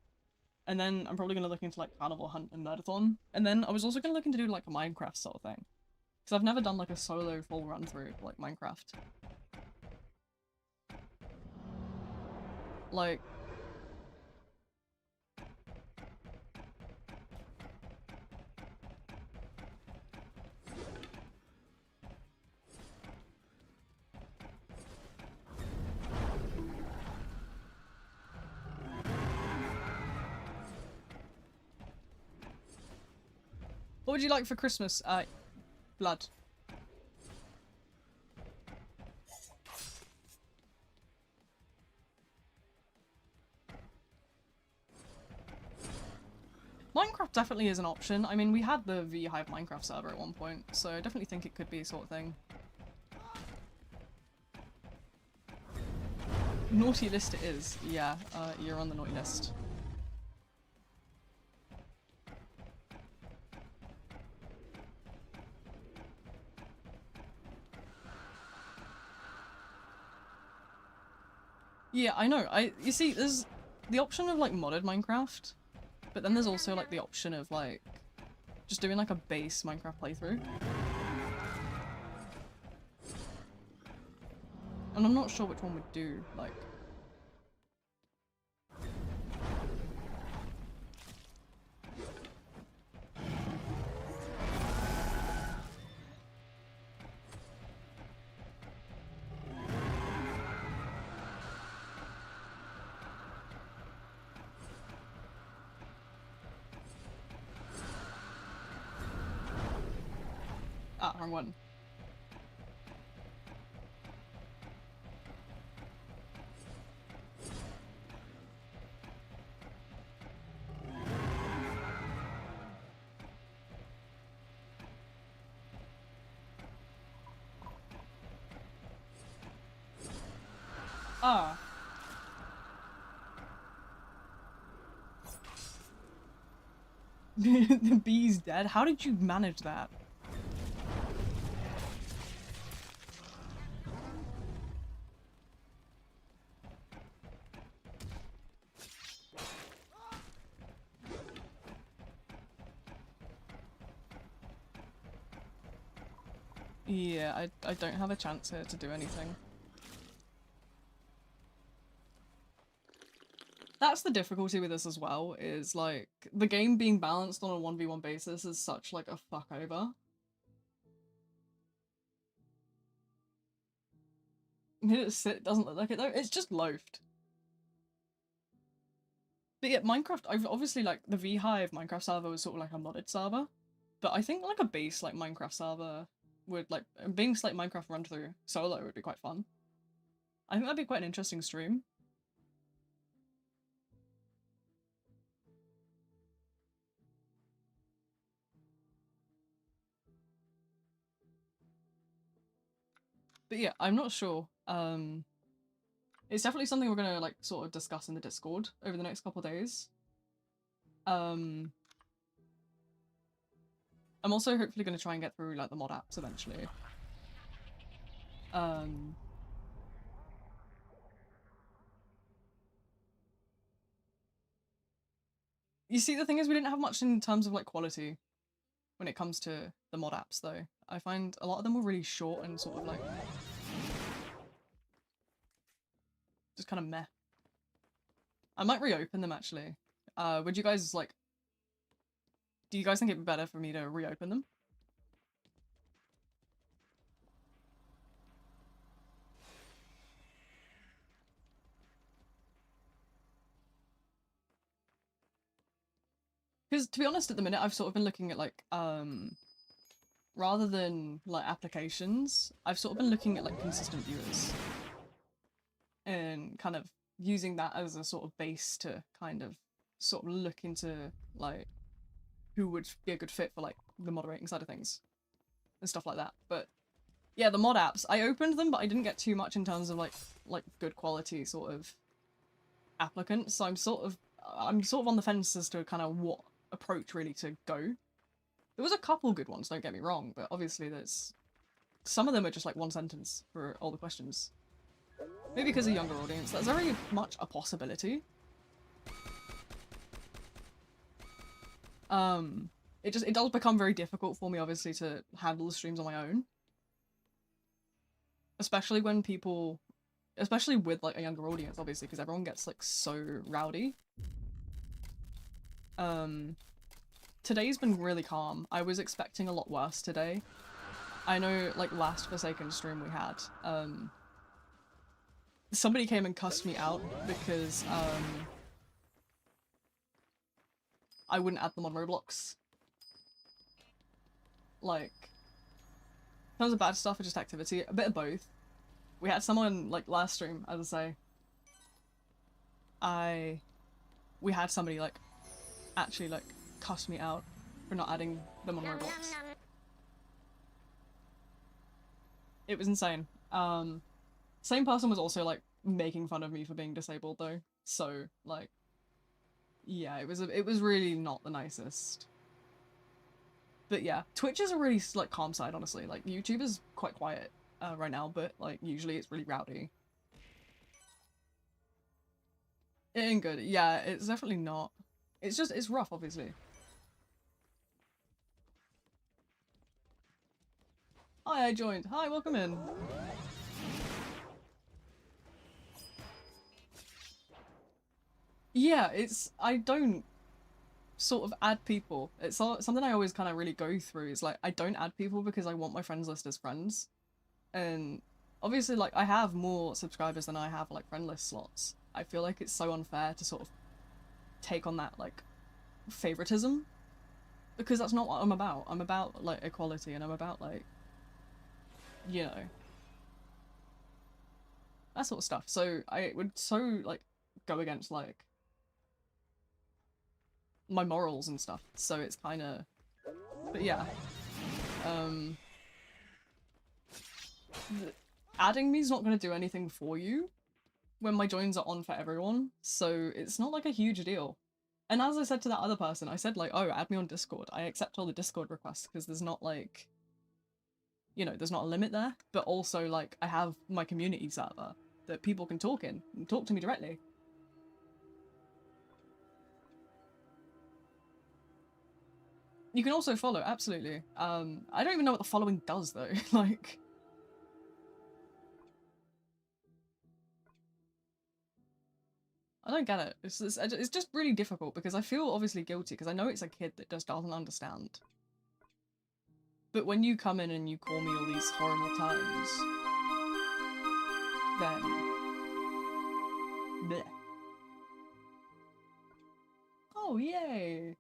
Speaker 1: And then I'm probably gonna look into like Carnival Hunt and Nerdathon. And then I was also gonna look into do like a Minecraft sort of thing. Because I've never done like a solo full run through like Minecraft. Like, what would you like for Christmas? Blood. Minecraft definitely is an option. I mean, we had the V-Hive Minecraft server at one point, so I definitely think it could be a sort of thing. Naughty list it is. Yeah, you're on the naughty list. Yeah, I know. You see, there's the option of like modded Minecraft, but then there's also like the option of like just doing like a base Minecraft playthrough. And I'm not sure which one would do, like... Ah, wrong one. Ah. The bee's dead? How did you manage that? Yeah, I don't have a chance here to do anything. That's the difficulty with this as well, is like, the game being balanced on a 1v1 basis is such like a fuck over. It doesn't look like it though, it's just loafed. But yeah, Minecraft, I've obviously like, the V-Hive Minecraft server was sort of like a modded server, but I think like a base like Minecraft server would like, being like Minecraft run through solo would be quite fun. I think that'd be quite an interesting stream. But yeah, I'm not sure. It's definitely something we're gonna like sort of discuss in the Discord over the next couple of days. I'm also hopefully gonna try and get through like the mod apps eventually. You see, the thing is, we didn't have much in terms of like quality when it comes to the mod apps though. I find a lot of them were really short and sort of like just kind of meh. I might reopen them actually. Would you guys like, do you guys think it'd be better for me to reopen them? Because to be honest, at the minute, I've sort of been looking at like, rather than like applications, I've sort of been looking at like consistent viewers and kind of using that as a sort of base to kind of sort of look into like who would be a good fit for like the moderating side of things and stuff like that. But yeah, the mod apps, I opened them, but I didn't get too much in terms of like good quality sort of applicants. So I'm sort of on the fence as to kind of what approach really to go. There was a couple good ones, don't get me wrong, but obviously there's some of them are just like one sentence for all the questions. Maybe because of a younger audience, that's very much a possibility. It does become very difficult for me, obviously, to handle the streams on my own. Especially when people, especially with like a younger audience, obviously, because everyone gets like so rowdy. Today's been really calm. I was expecting a lot worse today. I know, like, last Forsaken stream we had, somebody came and cussed me out because, I wouldn't add them on Roblox. Like, in terms of bad stuff or just activity, a bit of both. We had someone, like, last stream, as I say, we had somebody, like, actually, like, cuss me out for not adding them on Roblox. It was insane. Same person was also like making fun of me for being disabled though. So like, yeah, it was really not the nicest. But yeah, Twitch is a really like calm side, honestly. Like YouTube is quite quiet right now, but like usually it's really rowdy. It ain't good. Yeah, it's definitely not. It's just, it's rough, obviously. Hi, I joined. Hi, welcome in. Yeah, it's, I don't sort of add people. It's something I always kind of really go through is like, I don't add people because I want my friends list as friends. And obviously, like, I have more subscribers than I have, like, friend list slots. I feel like it's so unfair to sort of take on that, like, favoritism. Because that's not what I'm about. I'm about, like, equality and I'm about, like, you know, that sort of stuff. So I would so, like, go against, like, my morals and stuff. So it's kind of, but yeah. Um, adding me is not going to do anything for you when my joins are on for everyone. So it's not like a huge deal. And as I said to that other person, I said like, oh, add me on Discord. I accept all the Discord requests because there's not like, you know, there's not a limit there. But also like I have my community server that people can talk in and talk to me directly. You can also follow, absolutely. I don't even know what the following does though. Like, I don't get it. It's just really difficult because I feel obviously guilty because I know it's a kid that just doesn't understand. But when you come in and you call me all these horrible terms, then bleh. Oh, yay.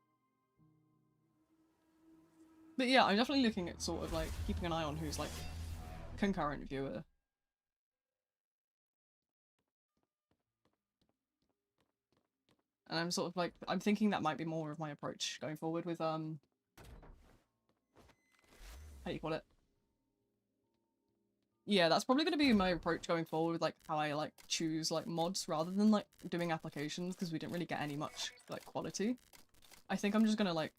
Speaker 1: But yeah, I'm definitely looking at sort of like keeping an eye on who's like concurrent viewer. And I'm sort of like, I'm thinking that might be more of my approach going forward with, how do you call it? Yeah, that's probably going to be my approach going forward with like how I like choose like mods rather than like doing applications because we didn't really get any much like quality. I think I'm just gonna like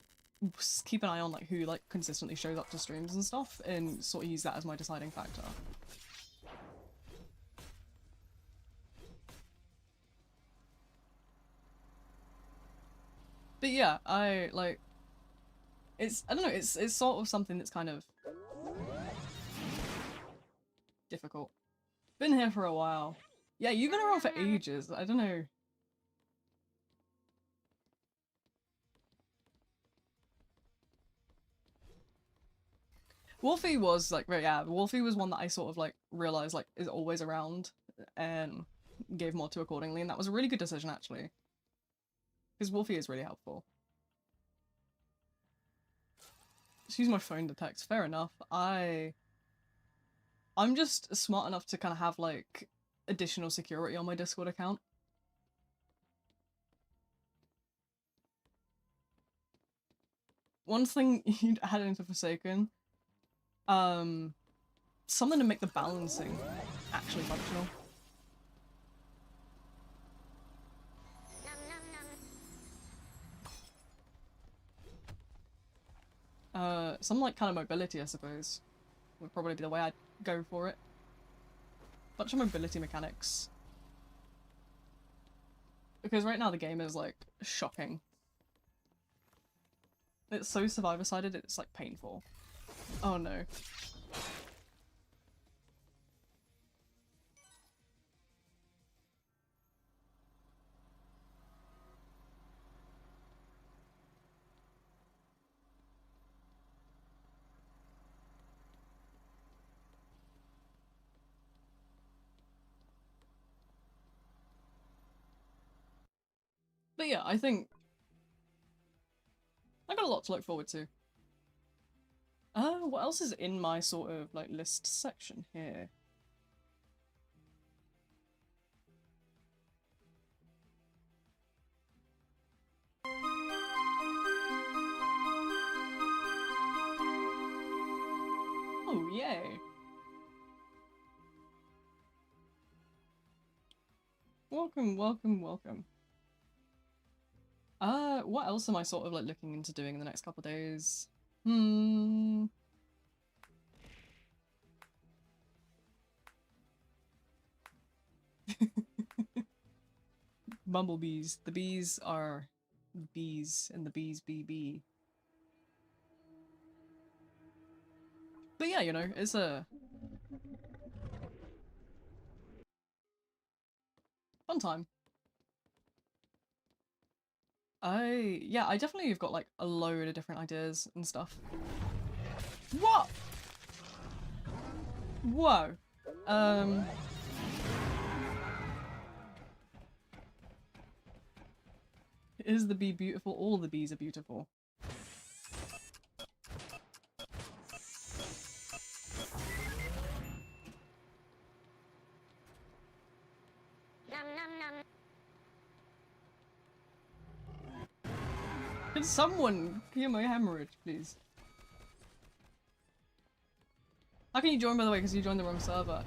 Speaker 1: keep an eye on like who like consistently shows up to streams and stuff and sort of use that as my deciding factor. But yeah, I like it's, I don't know, it's sort of something that's kind of difficult. Been here for a while. Yeah, you've been around for ages. I don't know. Wolfie was like, yeah, Wolfie was one that I sort of like realized like is always around and gave more to accordingly, and that was a really good decision actually. Because Wolfie is really helpful. Just use my phone to text. Fair enough. I'm just smart enough to kind of have like additional security on my Discord account. One thing you'd add into Forsaken, something to make the balancing actually functional. Some like kind of mobility, I suppose, would probably be the way I'd go for it. Bunch of mobility mechanics. Because right now the game is like shocking. It's so survivor-sided, it's like painful. Oh no. But yeah, I think I got a lot to look forward to. What else is in my sort of like list section here? Oh, yay. Welcome, welcome, welcome. What else am I sort of like looking into doing in the next couple of days? Bumblebees. The bees are bees, and the bees be bee. But yeah, you know, it's a fun time. I definitely have got like a load of different ideas and stuff. What? Whoa. Is the bee beautiful? All the bees are beautiful. Can someone clear my hemorrhage, please? How can you join, by the way, because you joined the wrong server?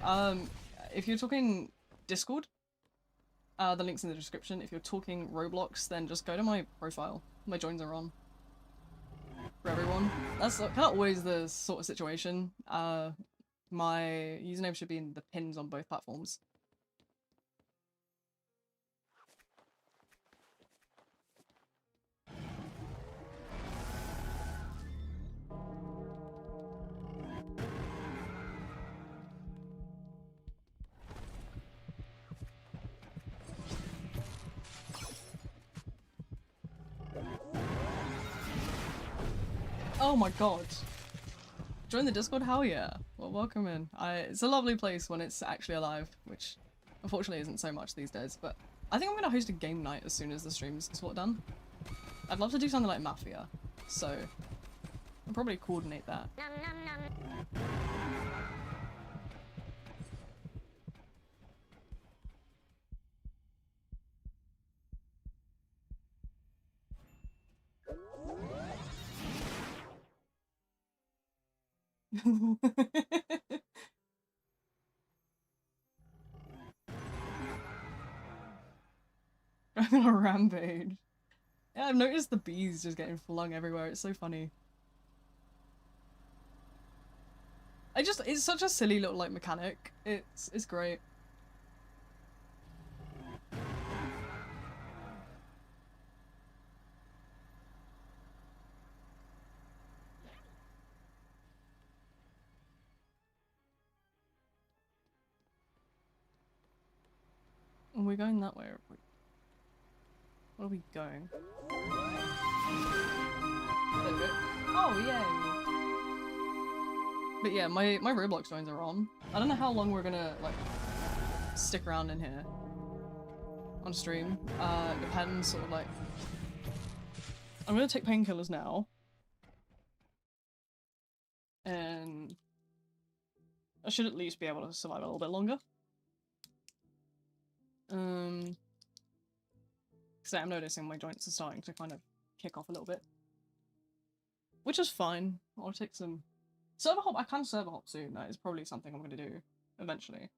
Speaker 1: If you're talking Discord, the link's in the description. If you're talking Roblox, then just go to my profile. My joins are on. For everyone. That's kind of always the sort of situation. My username should be in the pins on both platforms. Oh my god. Join the Discord? Hell yeah. Well, welcome in. It's a lovely place when it's actually alive, which unfortunately isn't so much these days, but I think I'm gonna host a game night as soon as the stream's sort of done. I'd love to do something like Mafia, so I'll probably coordinate that. I'm on a rampage. Yeah, I've noticed the bees just getting flung everywhere. It's so funny. It's such a silly little like mechanic. It's great. Are we going that way or where are we going? There we go. Oh yay! But yeah, my Roblox joins are on. I don't know how long we're gonna like stick around in here on stream. Depends sort of like. I'm gonna take painkillers now. And I should at least be able to survive a little bit longer. Because I'm noticing my joints are starting to kind of kick off a little bit. Which is fine. I'll take some... Server hop, I can server hop soon. That is probably something I'm going to do eventually.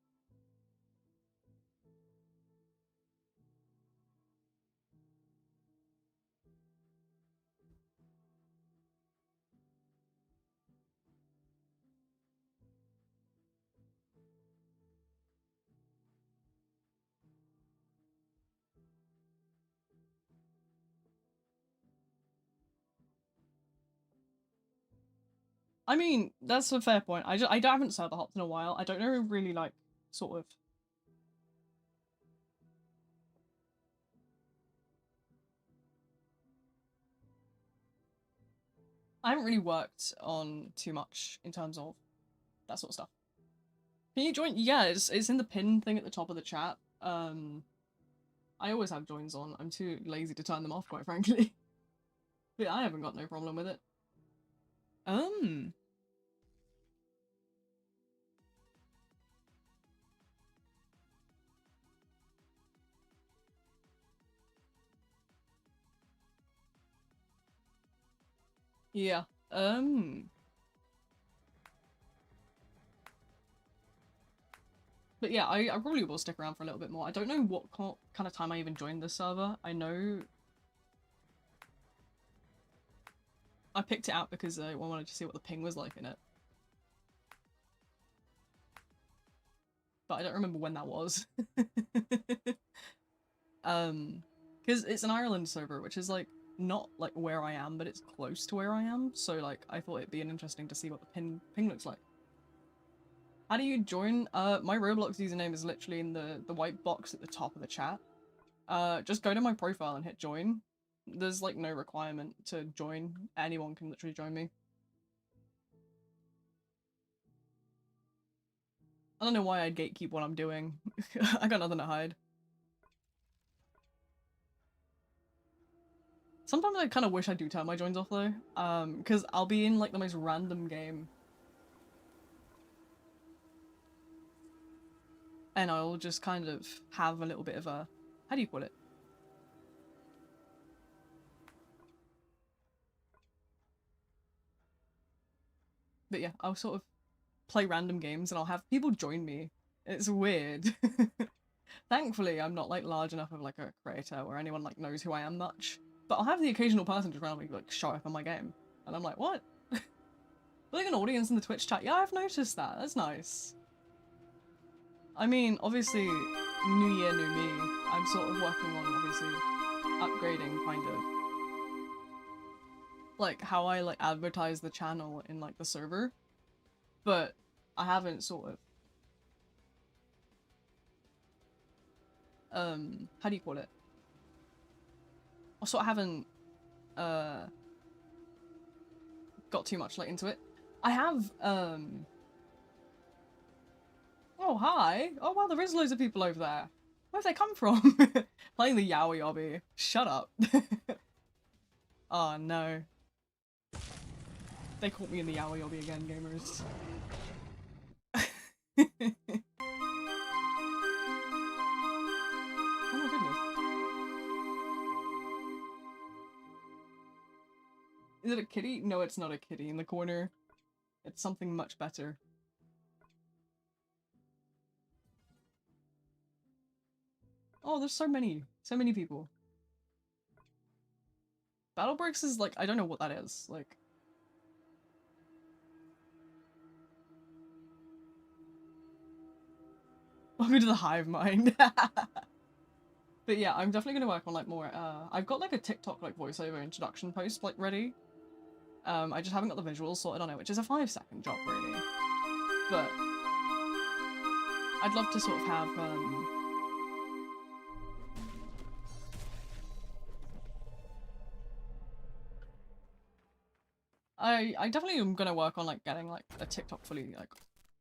Speaker 1: I mean, that's a fair point. I haven't server hopped in a while. I don't know really like, sort of... I haven't really worked on too much in terms of that sort of stuff. Can you join? Yeah, it's in the pin thing at the top of the chat. I always have joins on. I'm too lazy to turn them off, quite frankly. But yeah, I haven't got no problem with it. Yeah. But But yeah, I probably will stick around for a little bit more. I don't know what kind of time I even joined this server. I know I picked it out because I wanted to see what the ping was like in it. But I don't remember when that was. Because it's an Ireland server, which is like not like where I am, but it's close to where I am. So like I thought it'd be interesting to see what the ping looks like. How do you join? My Roblox username is literally in the white box at the top of the chat. Just go to my profile and hit join. There's like no requirement to join. Anyone can literally join me. I don't know why I'd gatekeep what I'm doing. I got nothing to hide. Sometimes I kind of wish I do turn my joins off though, because I'll be in like the most random game. And I'll just kind of have a little bit of a, how do you put it? But yeah, I'll sort of play random games and I'll have people join me. It's weird. Thankfully, I'm not like large enough of like a creator where anyone like knows who I am much. But I'll have the occasional person just randomly like show up on my game. And I'm like, what? Like an audience in the Twitch chat. Yeah, I've noticed that. That's nice. I mean, obviously, new year, new me. I'm sort of working on, obviously, upgrading, kind of. Like, how I, like, advertise the channel in, like, the server. But I haven't sort of... how do you call it? I sort of haven't, got too much, like, into it. I have, Oh, hi! Oh, wow, there is loads of people over there. Where've they come from? Playing the Yowie Obby. Shut up. Oh, no. They caught me in the Yowie Obby again, gamers. Oh my goodness. Is it a kitty? No, it's not a kitty in the corner. It's something much better. Oh, there's so many people. Battle Breaks is like, I don't know what that is. Like, welcome to the hive mind. But yeah, I'm definitely gonna work on like more, I've got like a TikTok like voiceover introduction post like ready. I just haven't got the visuals sorted on it, which is a 5-second job really. But I'd love to sort of have, I definitely am gonna work on like getting like a TikTok fully like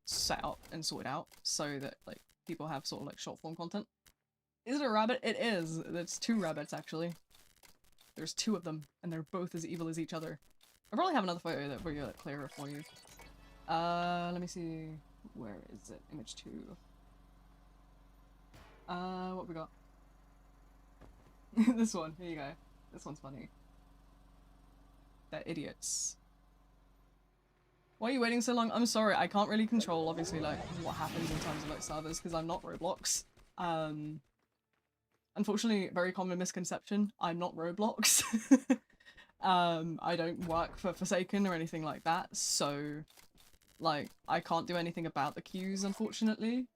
Speaker 1: set up and sorted out so that like people have sort of like short form content. Is it a rabbit? It is. It's 2 rabbits actually. There's 2 of them and they're both as evil as each other. I probably have another photo that will be like clearer for you. Let me see. Where is it? Image 2. What we got? This one. Here you go. This one's funny. They're idiots. Why are you waiting so long? I'm sorry, I can't really control, obviously, like, what happens in terms of, like, servers, because I'm not Roblox. Unfortunately, very common misconception, I'm not Roblox. I don't work for Forsaken or anything like that, so, like, I can't do anything about the queues, unfortunately.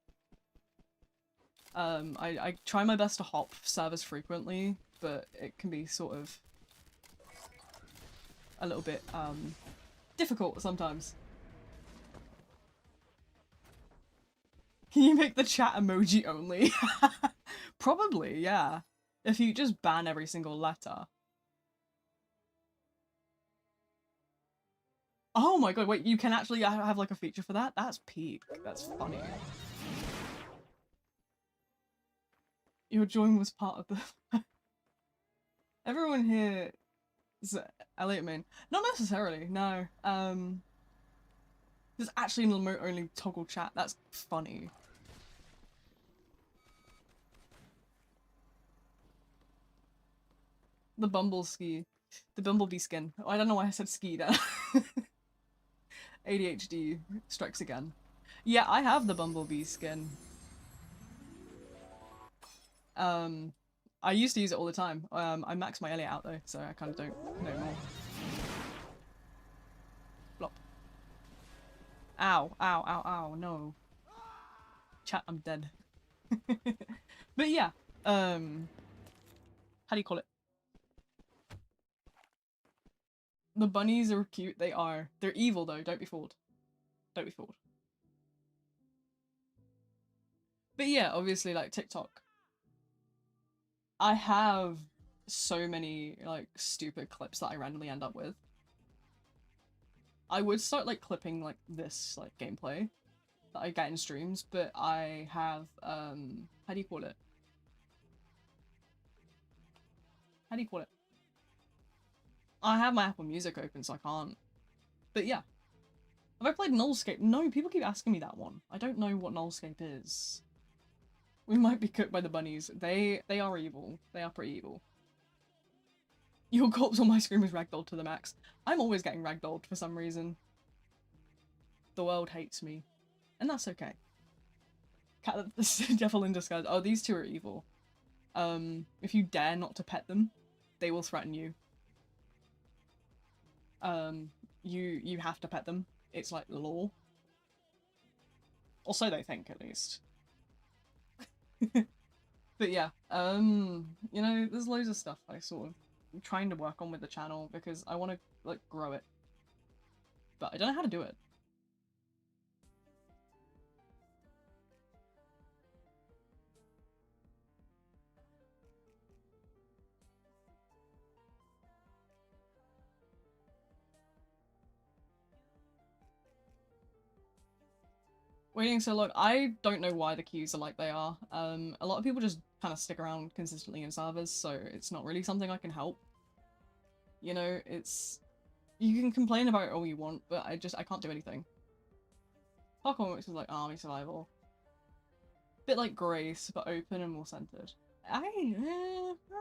Speaker 1: I try my best to hop servers frequently, but it can be sort of a little bit, difficult sometimes. Can you make the chat emoji only? Probably, yeah. If you just ban every single letter. Oh my god, wait, you can actually have like a feature for that? That's peak. That's funny. Your join was part of the... Everyone here is Elliot main. Not necessarily, no. There's actually an emote-only toggle chat. That's funny. The Bumblebee skin. Oh, I don't know why I said ski there. ADHD strikes again. Yeah, I have the Bumblebee skin. I used to use it all the time. I maxed my Elliot out though, so I kind of don't know more. Blop. Ow, ow, ow, ow, no. Chat, I'm dead. But yeah, how do you call it? The bunnies are cute, they are. They're evil though, don't be fooled. Don't be fooled. But yeah, obviously like TikTok. I have so many like stupid clips that I randomly end up with. I would start like clipping like this like gameplay that I get in streams, but I have how do you call it? How do you call it? I have my Apple Music open, so I can't. But yeah. Have I played Nullscape? No, people keep asking me that one. I don't know what Nullscape is. We might be cooked by the bunnies. They are evil. They are pretty evil. Your corpse on my screen was ragdolled to the max. I'm always getting ragdolled for some reason. The world hates me. And that's okay. Devil in disguise. Oh, these two are evil. If you dare not to pet them, they will threaten you. You have to pet them. It's like the law. Or so they think, at least. But yeah, you know, there's loads of stuff I sort of I'm trying to work on with the channel because I want to, like, grow it. But I don't know how to do it. Waiting so long. I don't know why the queues are like they are. A lot of people just kind of stick around consistently in servers, so it's not really something I can help. You know, it's... You can complain about it all you want, but I can't do anything. Parkour mix is like army survival. Bit like Grace, but open and more centered. I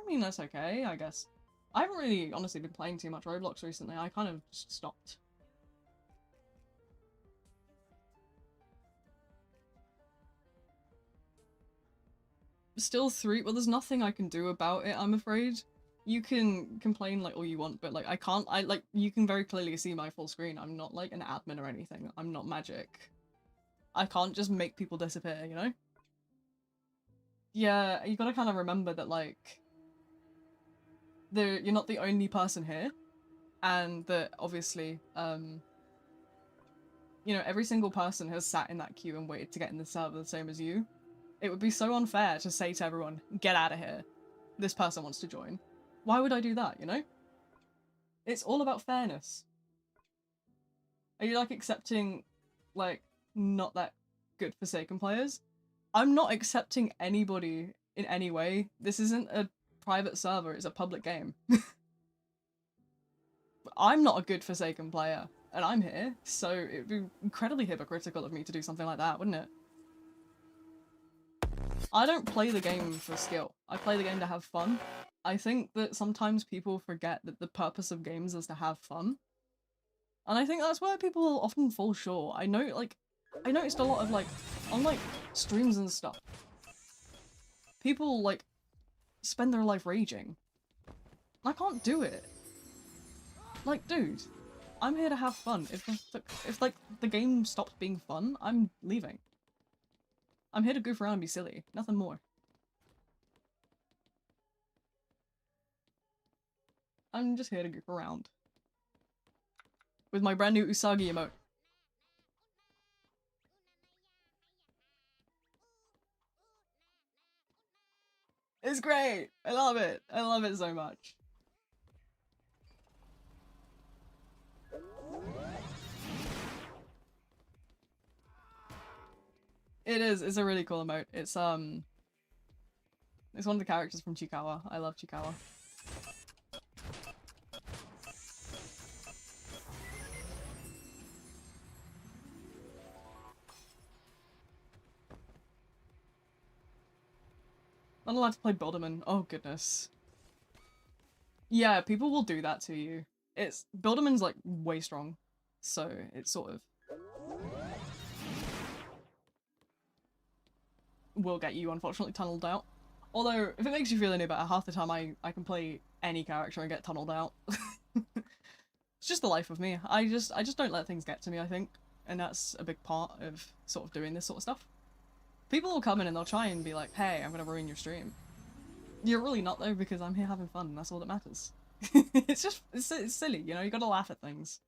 Speaker 1: mean, that's okay, I guess. I haven't really, honestly, been playing too much Roblox recently. I kind of just stopped. Still 3? Well, there's nothing I can do about it, I'm afraid. You can complain, like, all you want, but, like, I can't- like, you can very clearly see my full screen. I'm not, like, an admin or anything. I'm not magic. I can't just make people disappear, you know? Yeah, you gotta kind of remember that, like, you're not the only person here, and that, obviously, you know, every single person has sat in that queue and waited to get in the server the same as you. It would be so unfair to say to everyone, get out of here. This person wants to join. Why would I do that, you know? It's all about fairness. Are you, like, accepting, like, not that good Forsaken players? I'm not accepting anybody in any way. This isn't a private server, it's a public game. I'm not a good Forsaken player, and I'm here, so it'd be incredibly hypocritical of me to do something like that, wouldn't it? I don't play the game for skill. I play the game to have fun. I think that sometimes people forget that the purpose of games is to have fun. And I think that's where people often fall short. I know, like, I noticed a lot of, like, on, like, streams and stuff, people, like, spend their life raging. I can't do it. Like, dude, I'm here to have fun. If like, the game stops being fun, I'm leaving. I'm here to goof around and be silly. Nothing more. I'm just here to goof around. With my brand new Usagi emote. It's great! I love it! I love it so much. It is, it's a really cool emote. It's one of the characters from Chikawa. I love Chikawa. Not allowed to play Bilderman. Oh goodness. Yeah, people will do that to you. Bilderman's like way strong. So it's sort of will get you unfortunately tunneled out. Although, if it makes you feel any better, half the time I can play any character and get tunneled out. It's just the life of me. I just don't let things get to me, I think. And that's a big part of sort of doing this sort of stuff. People will come in and they'll try and be like, hey, I'm gonna ruin your stream. You're really not though, because I'm here having fun and that's all that matters. it's silly, you know, you gotta laugh at things.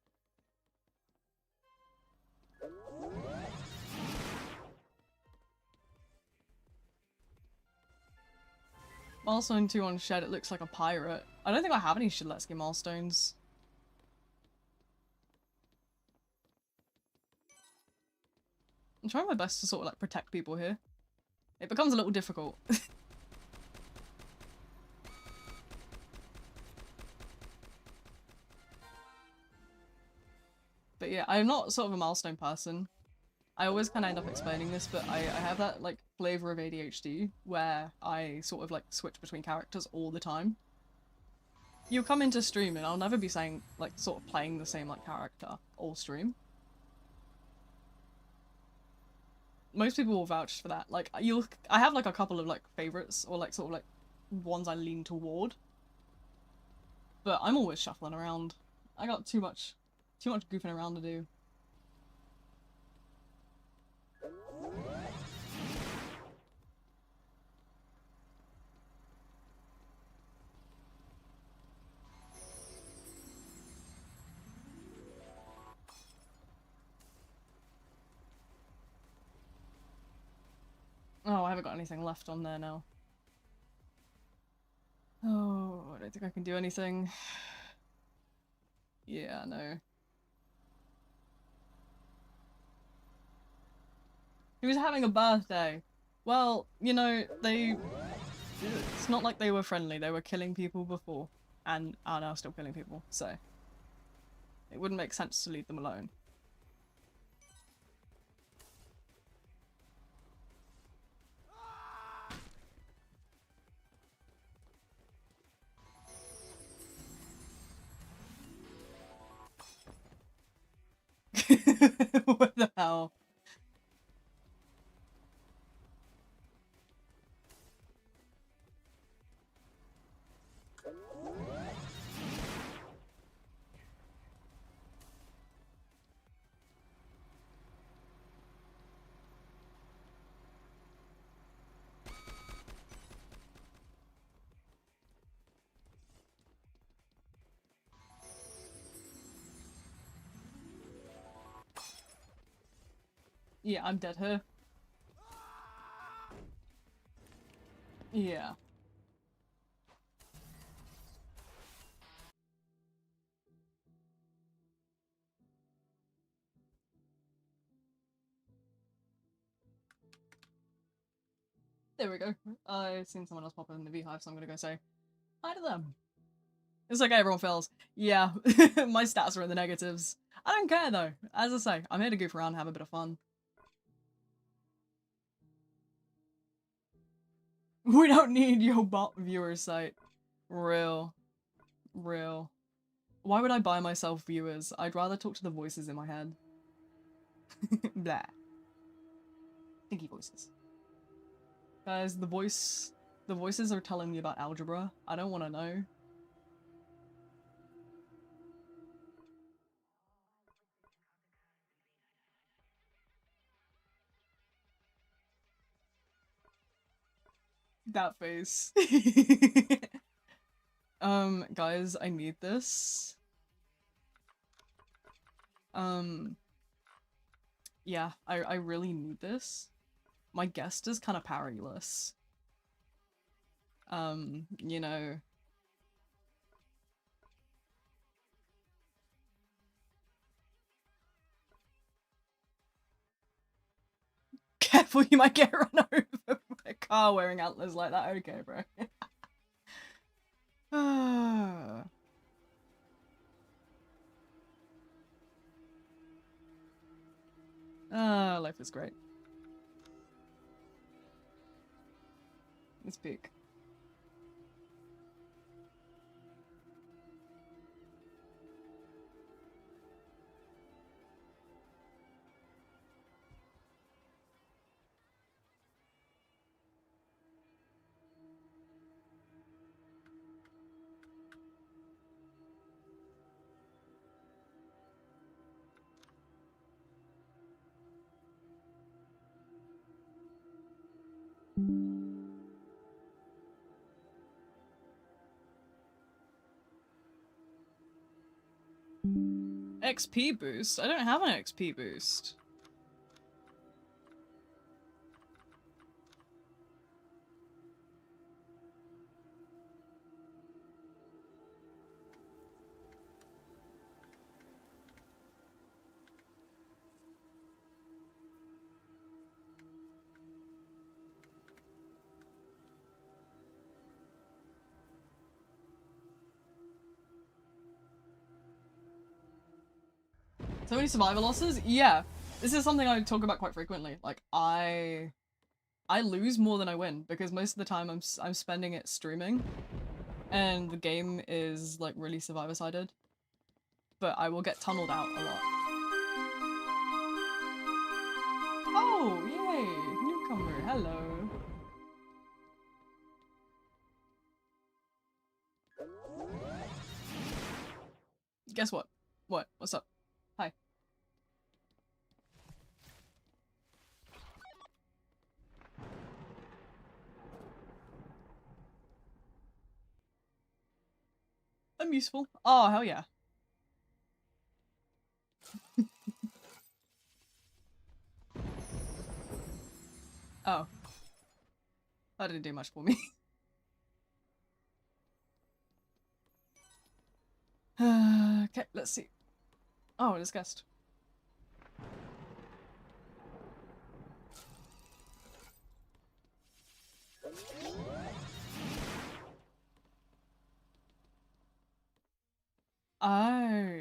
Speaker 1: Milestone 2 on Shed, it looks like a pirate. I don't think I have any Shedletsky milestones. I'm trying my best to sort of like protect people here. It becomes a little difficult. But yeah, I'm not sort of a milestone person. I always kind of end up explaining this, but I have that like flavor of ADHD where I sort of like switch between characters all the time. You'll come into stream and I'll never be saying like sort of playing the same like character all stream. Most people will vouch for that. Like I have like a couple of like favorites or like sort of like ones I lean toward. But I'm always shuffling around. I got too much goofing around to do. Oh, I haven't got anything left on there now. Oh, I don't think I can do anything. Yeah, no. He was having a birthday. Well, you know, it's not like they were friendly. They were killing people before and are now still killing people, so it wouldn't make sense to leave them alone. What the hell? Yeah, I'm dead here. Yeah. There we go. I've seen someone else pop in the beehive, so I'm gonna go say hi to them. It's like everyone feels. Yeah, my stats are in the negatives. I don't care though. As I say, I'm here to goof around and have a bit of fun. We don't need your bot viewer site. Real. Real. Why would I buy myself viewers? I'd rather talk to the voices in my head. Blah. Thinky voices. Guys, the voices are telling me about algebra. I don't want to know. That face. Guys, I need this. Yeah, I really need this. My guest is kind of parryless. You know. Careful, you might get run over by a car wearing antlers like that. Okay, bro. Life is great. Let's peek. XP boost? I don't have an XP boost. So many survivor losses? Yeah. This is something I talk about quite frequently. Like, I lose more than I win because most of the time I'm spending it streaming and the game is like really survivor-sided. But I will get tunneled out a lot. Oh, yay! Newcomer, hello. Guess what? What? What's up? Hi. I'm useful. Oh, hell yeah. Oh. That didn't do much for me. Okay, let's see. Oh, it is guest. Oh.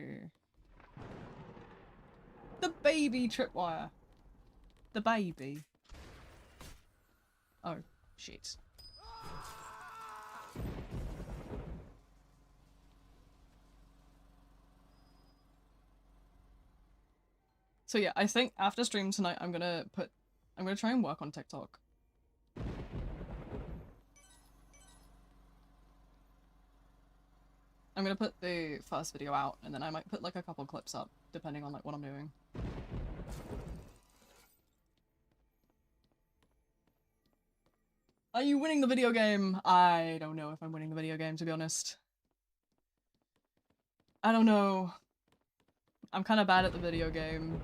Speaker 1: The baby tripwire. The baby. Oh, shit. So yeah, I think after stream tonight I'm gonna try and work on TikTok. I'm gonna put the first video out and then I might put like a couple clips up depending on like what I'm doing. Are you winning the video game? I don't know if I'm winning the video game, to be honest. I don't know. I'm kind of bad at the video game.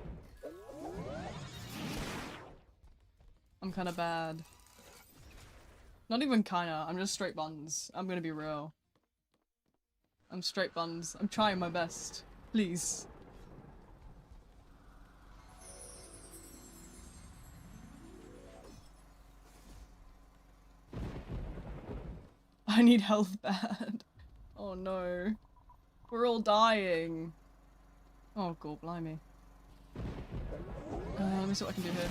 Speaker 1: I'm kind of bad. Not even kinda, I'm just straight buns. I'm gonna be real. I'm straight buns. I'm trying my best. Please. I need health bad. Oh no. We're all dying. Oh god, blimey. Let me see what I can do here.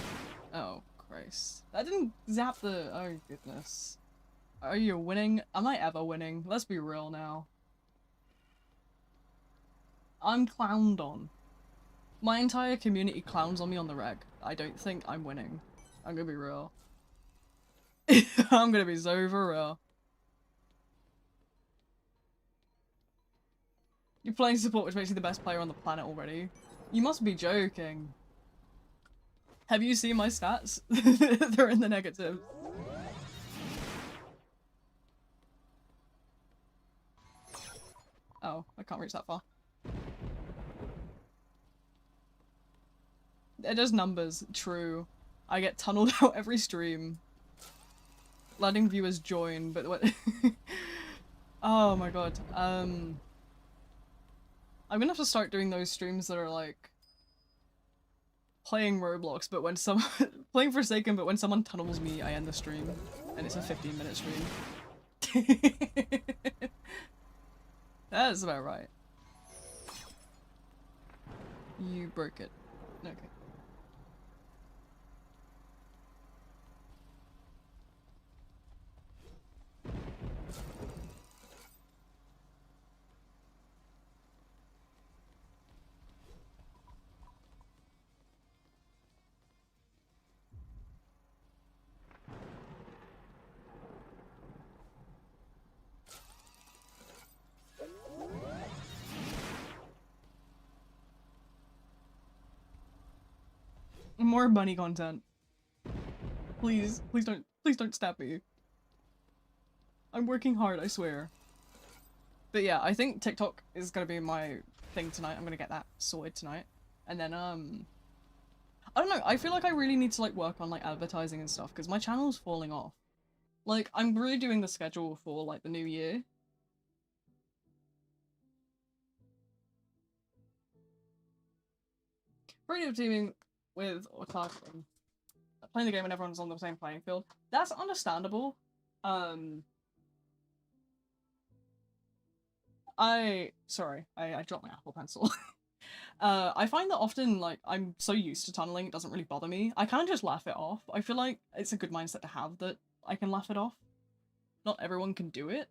Speaker 1: Oh, Christ. That didn't zap the... Oh goodness. Are you winning? Am I ever winning? Let's be real now. I'm clowned on. My entire community clowns on me on the reg. I don't think I'm winning. I'm gonna be real. I'm gonna be so for real. You're playing support, which makes you the best player on the planet already. You must be joking. Have you seen my stats? They're in the negative. Oh, I can't reach that far. They're just numbers. True. I get tunneled out every stream. Letting viewers join, but what? Oh my god. I'm gonna have to start doing those streams that are like playing Roblox, but when someone playing Forsaken, but when someone tunnels me, I end the stream, and it's a 15-minute stream. That's about right. You broke it. Okay. More bunny content. Please, please don't stab me. I'm working hard, I swear. But yeah, I think TikTok is gonna be my thing tonight. I'm gonna get that sorted tonight. And then, I don't know, I feel like I really need to, like, work on, like, advertising and stuff, because my channel's falling off. Like, I'm redoing the schedule for, like, the new year. Creative teaming with or targeting. Playing the game when everyone's on the same playing field. That's understandable. Sorry, I dropped my Apple Pencil. I find that often, like, I'm so used to tunneling, it doesn't really bother me. I kind of just laugh it off. I feel like it's a good mindset to have, that I can laugh it off. Not everyone can do it.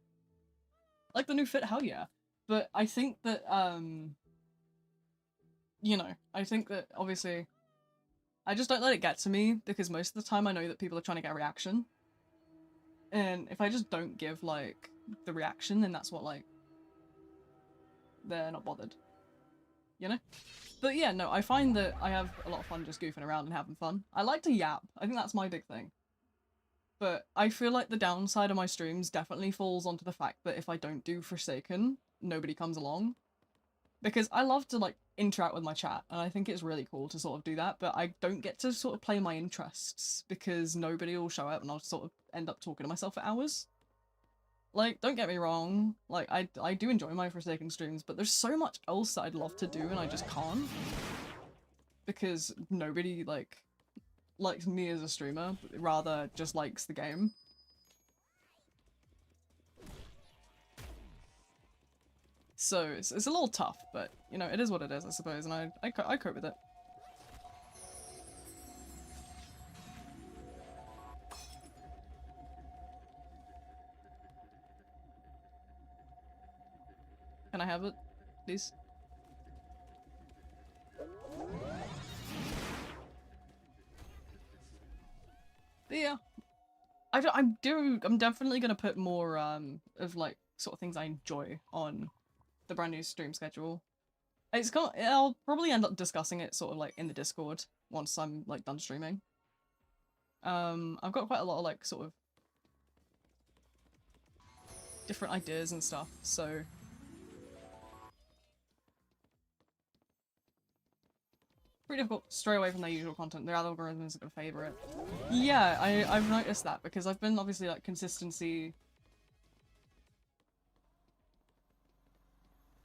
Speaker 1: Like the new fit, hell yeah. But I think that, you know, I think that, obviously, I just don't let it get to me, because most of the time I know that people are trying to get a reaction. And if I just don't give, like, the reaction, then that's what, like, they're not bothered. You know? But yeah, no, I find that I have a lot of fun just goofing around and having fun. I like to yap. I think that's my big thing. But I feel like the downside of my streams definitely falls onto the fact that if I don't do Forsaken, nobody comes along. Because I love to, like, interact with my chat, and I think it's really cool to sort of do that, but I don't get to sort of play my interests, because nobody will show up and I'll sort of end up talking to myself for hours. Like, don't get me wrong, like, I do enjoy my Forsaken streams, but there's so much else that I'd love to do and I just can't. Because nobody, like, likes me as a streamer, but rather just likes the game. So it's a little tough, but, you know, it is what it is, I suppose, and I cope with it. Can I have it, please? But yeah, I'm definitely gonna put more of, like, sort of things I enjoy on the brand new stream schedule. I'll probably end up discussing it sort of, like, in the Discord once I'm, like, done streaming. I've got quite a lot of, like, sort of different ideas and stuff, so pretty difficult to stray away from their usual content. Their algorithms are gonna favor it. Yeah, I've noticed that, because I've been, obviously, like, consistency.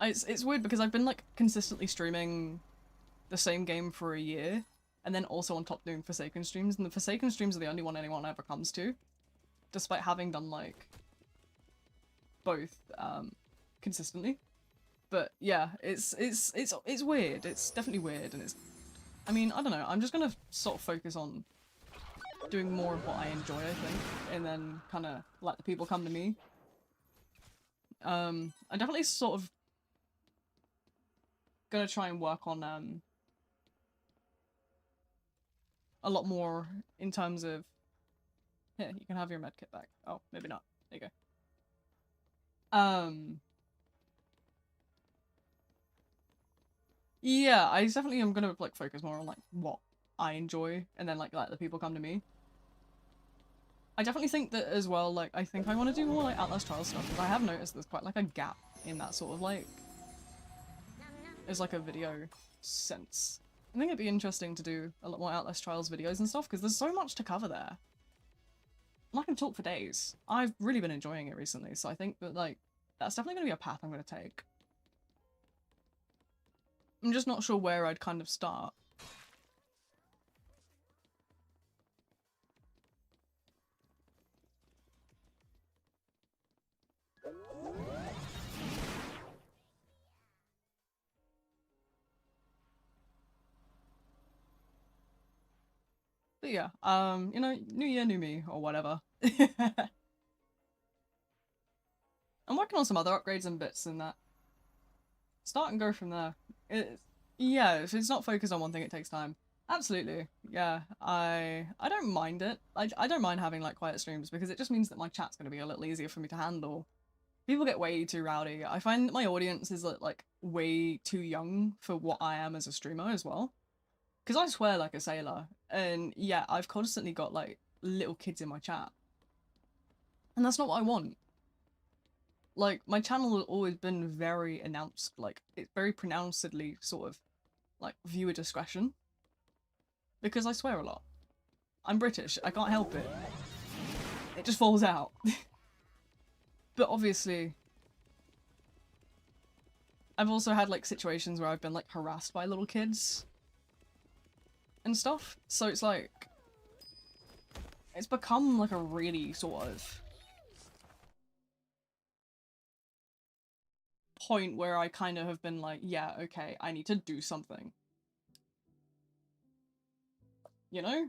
Speaker 1: It's weird, because I've been, like, consistently streaming the same game for a year, and then also on top doing Forsaken streams, and the Forsaken streams are the only one anyone ever comes to, despite having done, like, both, consistently. But yeah, it's weird. It's definitely weird, and I mean, I don't know, I'm just gonna sort of focus on doing more of what I enjoy, I think, and then kind of let the people come to me. I definitely sort of gonna try and work on, a lot more in terms of... Here, you can have your medkit back. Oh, maybe not. There you go. Yeah, I definitely am gonna, like, focus more on, like, what I enjoy, and then, like, let the people come to me. I definitely think that as well, like, I think I want to do more, like, Outlast Trials stuff, because I have noticed there's quite, like, a gap in that sort of, like, as, like, a video sense. I think it'd be interesting to do a lot more Outlast Trials videos and stuff, because there's so much to cover there. And I can talk for days. I've really been enjoying it recently, so I think that, like, that's definitely going to be a path I'm going to take. I'm just not sure where I'd kind of start. But yeah, you know, new year, new me, or whatever. I'm working on some other upgrades and bits and that. Start and go from there. Yeah, if it's not focused on one thing, it takes time. Absolutely, yeah. I don't mind it. I don't mind having, like, quiet streams, because it just means that my chat's going to be a little easier for me to handle. People get way too rowdy. I find that my audience is, like, way too young for what I am as a streamer as well. Because I swear like a sailor, and yeah, I've constantly got, like, little kids in my chat. And that's not what I want. Like, my channel has always been very announced, like, it's very pronouncedly sort of, like, viewer discretion. Because I swear a lot. I'm British, I can't help it. It just falls out. But obviously, I've also had, like, situations where I've been, like, harassed by little kids and stuff. So it's like, it's become, like, a really sort of point where I kind of have been like, yeah, okay, I need to do something. You know?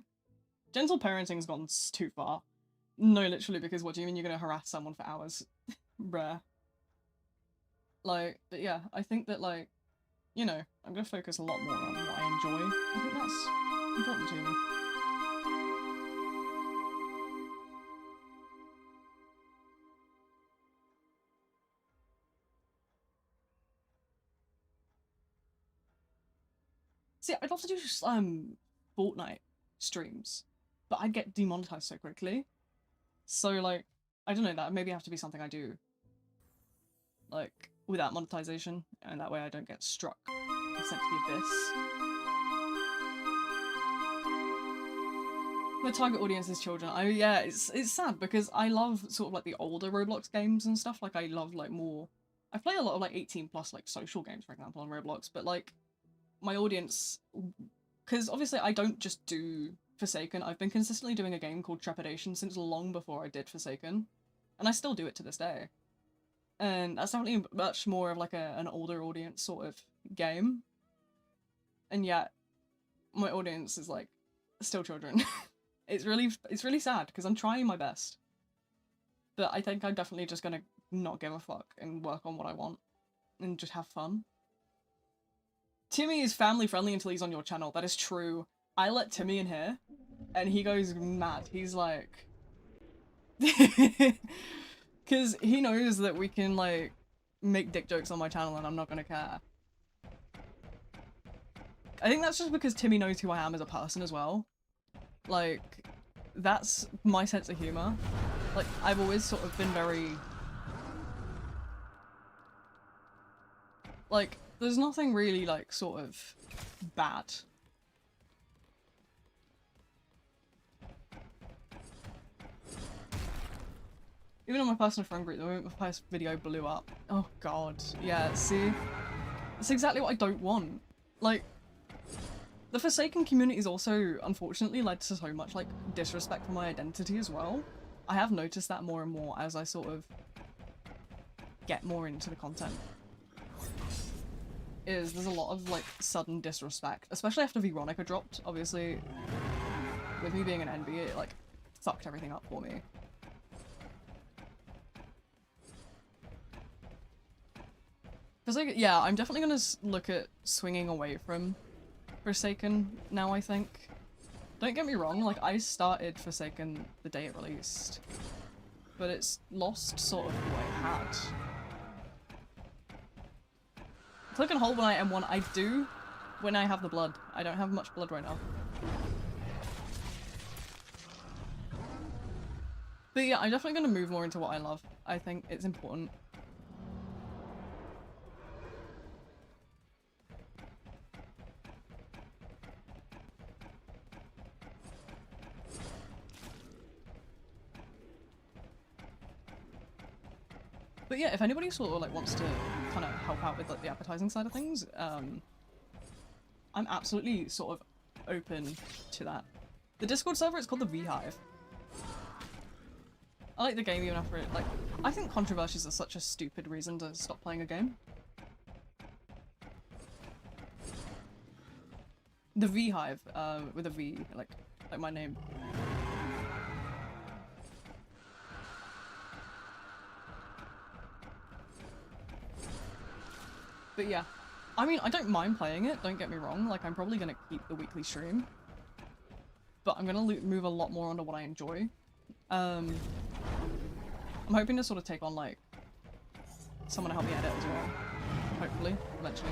Speaker 1: Gentle parenting's gone too far. No, literally, because what do you mean you're gonna harass someone for hours? Rare. Like, but yeah, I think that, like, you know, I'm gonna focus a lot more on what I enjoy. I think that's important to me. See, I'd love to do Fortnite streams, but I'd get demonetized so quickly. So, like, I don't know, that maybe have to be something I do, like, without monetization, and that way I don't get struck and sent to the abyss. The target audience is children. Yeah, it's sad because I love sort of like the older Roblox games and stuff. Like, I love like more. I play a lot of like 18 plus like social games, for example, on Roblox, but like my audience, because obviously I don't just do Forsaken. I've been consistently doing a game called Trepidation since long before I did Forsaken, and I still do it to this day. And that's definitely much more of like an older audience sort of game. And yet, my audience is like still children. It's really sad because I'm trying my best. But I think I'm definitely just gonna not give a fuck and work on what I want and just have fun. Timmy is family friendly until he's on your channel. That is true. I let Timmy in here and he goes mad. He's like... Because he knows that we can like make dick jokes on my channel and I'm not gonna care. I think that's just because Timmy knows who I am as a person as well. Like, that's my sense of humor. Like, I've always sort of been very... Like, there's nothing really, like, sort of bad. Even on my personal friend group, the moment my first video blew up. Oh god. Yeah, see? That's exactly what I don't want. Like, the Forsaken community is also, unfortunately, led to so much, like, disrespect for my identity as well. I have noticed that more and more as I sort of get more into the content. There's a lot of, like, sudden disrespect, especially after Veronica dropped. Obviously, with me being an NB, it, like, fucked everything up for me. Because, like, yeah, I'm definitely gonna look at swinging away from Forsaken now, I think. Don't get me wrong, like, I started Forsaken the day it released, but it's lost sort of what it had. Click and hold when I M1. I do when I have the blood. I don't have much blood right now. But yeah, I'm definitely going to move more into what I love. I think it's important. But yeah, if anybody sort of like wants to kind of help out with like the advertising side of things, I'm absolutely sort of open to that. The Discord server is called the Beehive. I like the game even after it, like, I think controversies are such a stupid reason to stop playing a game. The Beehive, with a V, like my name. But yeah, I mean, I don't mind playing it, don't get me wrong, like, I'm probably gonna keep the weekly stream. But I'm gonna move a lot more onto what I enjoy. I'm hoping to sort of take on, like, someone to help me edit as well. Hopefully, eventually.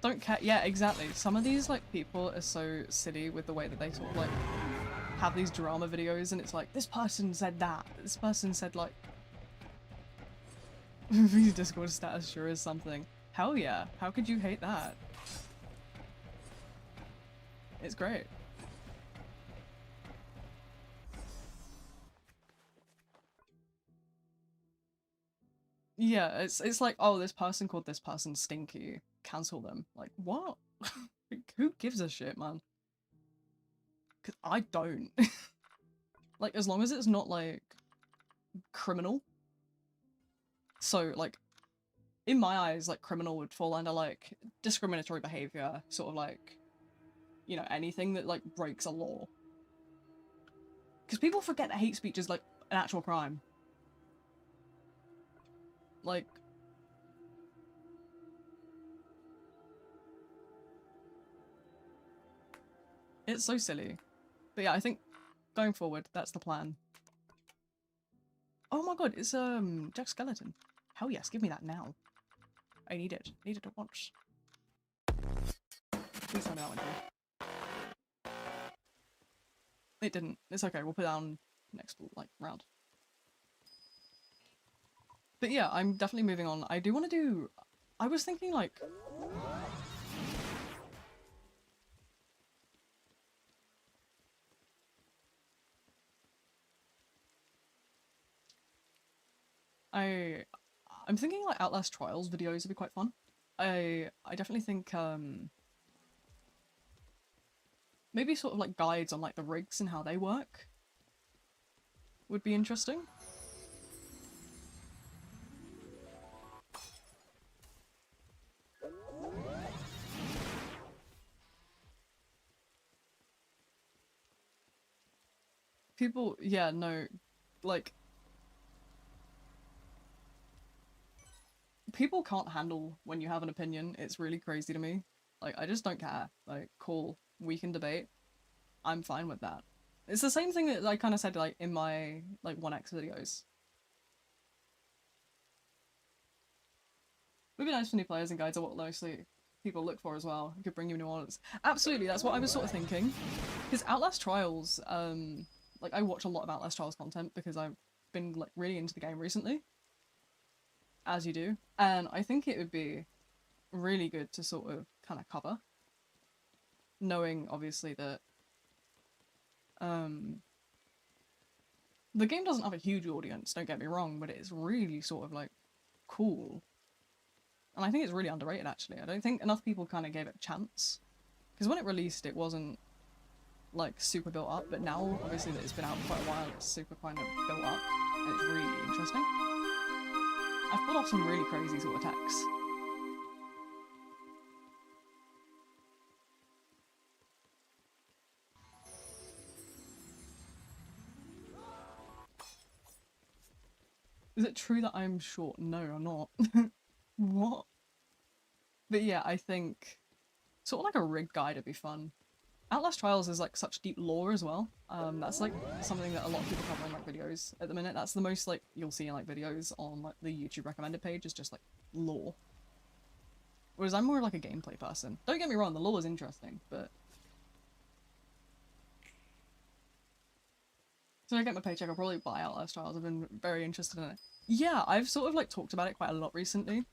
Speaker 1: Don't care. Yeah, exactly. Some of these like people are so silly with the way that they sort of like have these drama videos, and it's like, this person said that. This person said like, his Discord status sure is something. Hell yeah. How could you hate that? It's great. Yeah, it's like, oh, this person called this person stinky. Cancel them. Like, what? Like, who gives a shit, man? Cause I don't. Like, as long as it's not like criminal. So like, in my eyes, like criminal would fall under like discriminatory behavior, sort of like, you know, anything that like breaks a law. Because people forget that hate speech is like an actual crime. Like, it's so silly. But yeah, I think going forward, that's the plan. Oh my god, it's Jack Skeleton. Hell yes, give me that now. I need it. I need it at once. Please tell me that went through. It didn't. It's okay, we'll put it down next like round. But yeah, I'm definitely moving on. I do want to do... I was thinking like... I'm thinking like Outlast Trials videos would be quite fun. I definitely think maybe sort of like guides on like the rigs and how they work would be interesting. People, yeah, no, like people can't handle when you have an opinion. It's really crazy to me. Like, I just don't care. Like, cool, we can debate. I'm fine with that. It's the same thing that I kind of said like in my like 1x videos. It would be nice for new players, and guides are what mostly people look for as well. It could bring you new audience. Absolutely, that's what I was sort of thinking. Because Outlast Trials, like I watch a lot of Outlast Trials content because I've been like really into the game recently. As you do. And I think it would be really good to sort of kind of cover. Knowing obviously that the game doesn't have a huge audience, don't get me wrong, but it is really sort of like cool. And I think it's really underrated actually. I don't think enough people kind of gave it a chance. Because when it released it wasn't like super built up, but now obviously that it's been out for quite a while, it's super kind of built up and it's really interesting. I've pulled off some really crazy sort of attacks. Is it true that I'm short? No, I'm not. What? But yeah, I think sort of like a rig guide would be fun. Outlast Trials is like such deep lore as well. That's like something that a lot of people cover in like videos at the minute. That's the most like you'll see in like videos on like the YouTube recommended page is just like lore. Whereas I'm more like a gameplay person. Don't get me wrong, the lore is interesting, but... So when I get my paycheck, I'll probably buy Outlast Trials. I've been very interested in it. Yeah, I've sort of like talked about it quite a lot recently.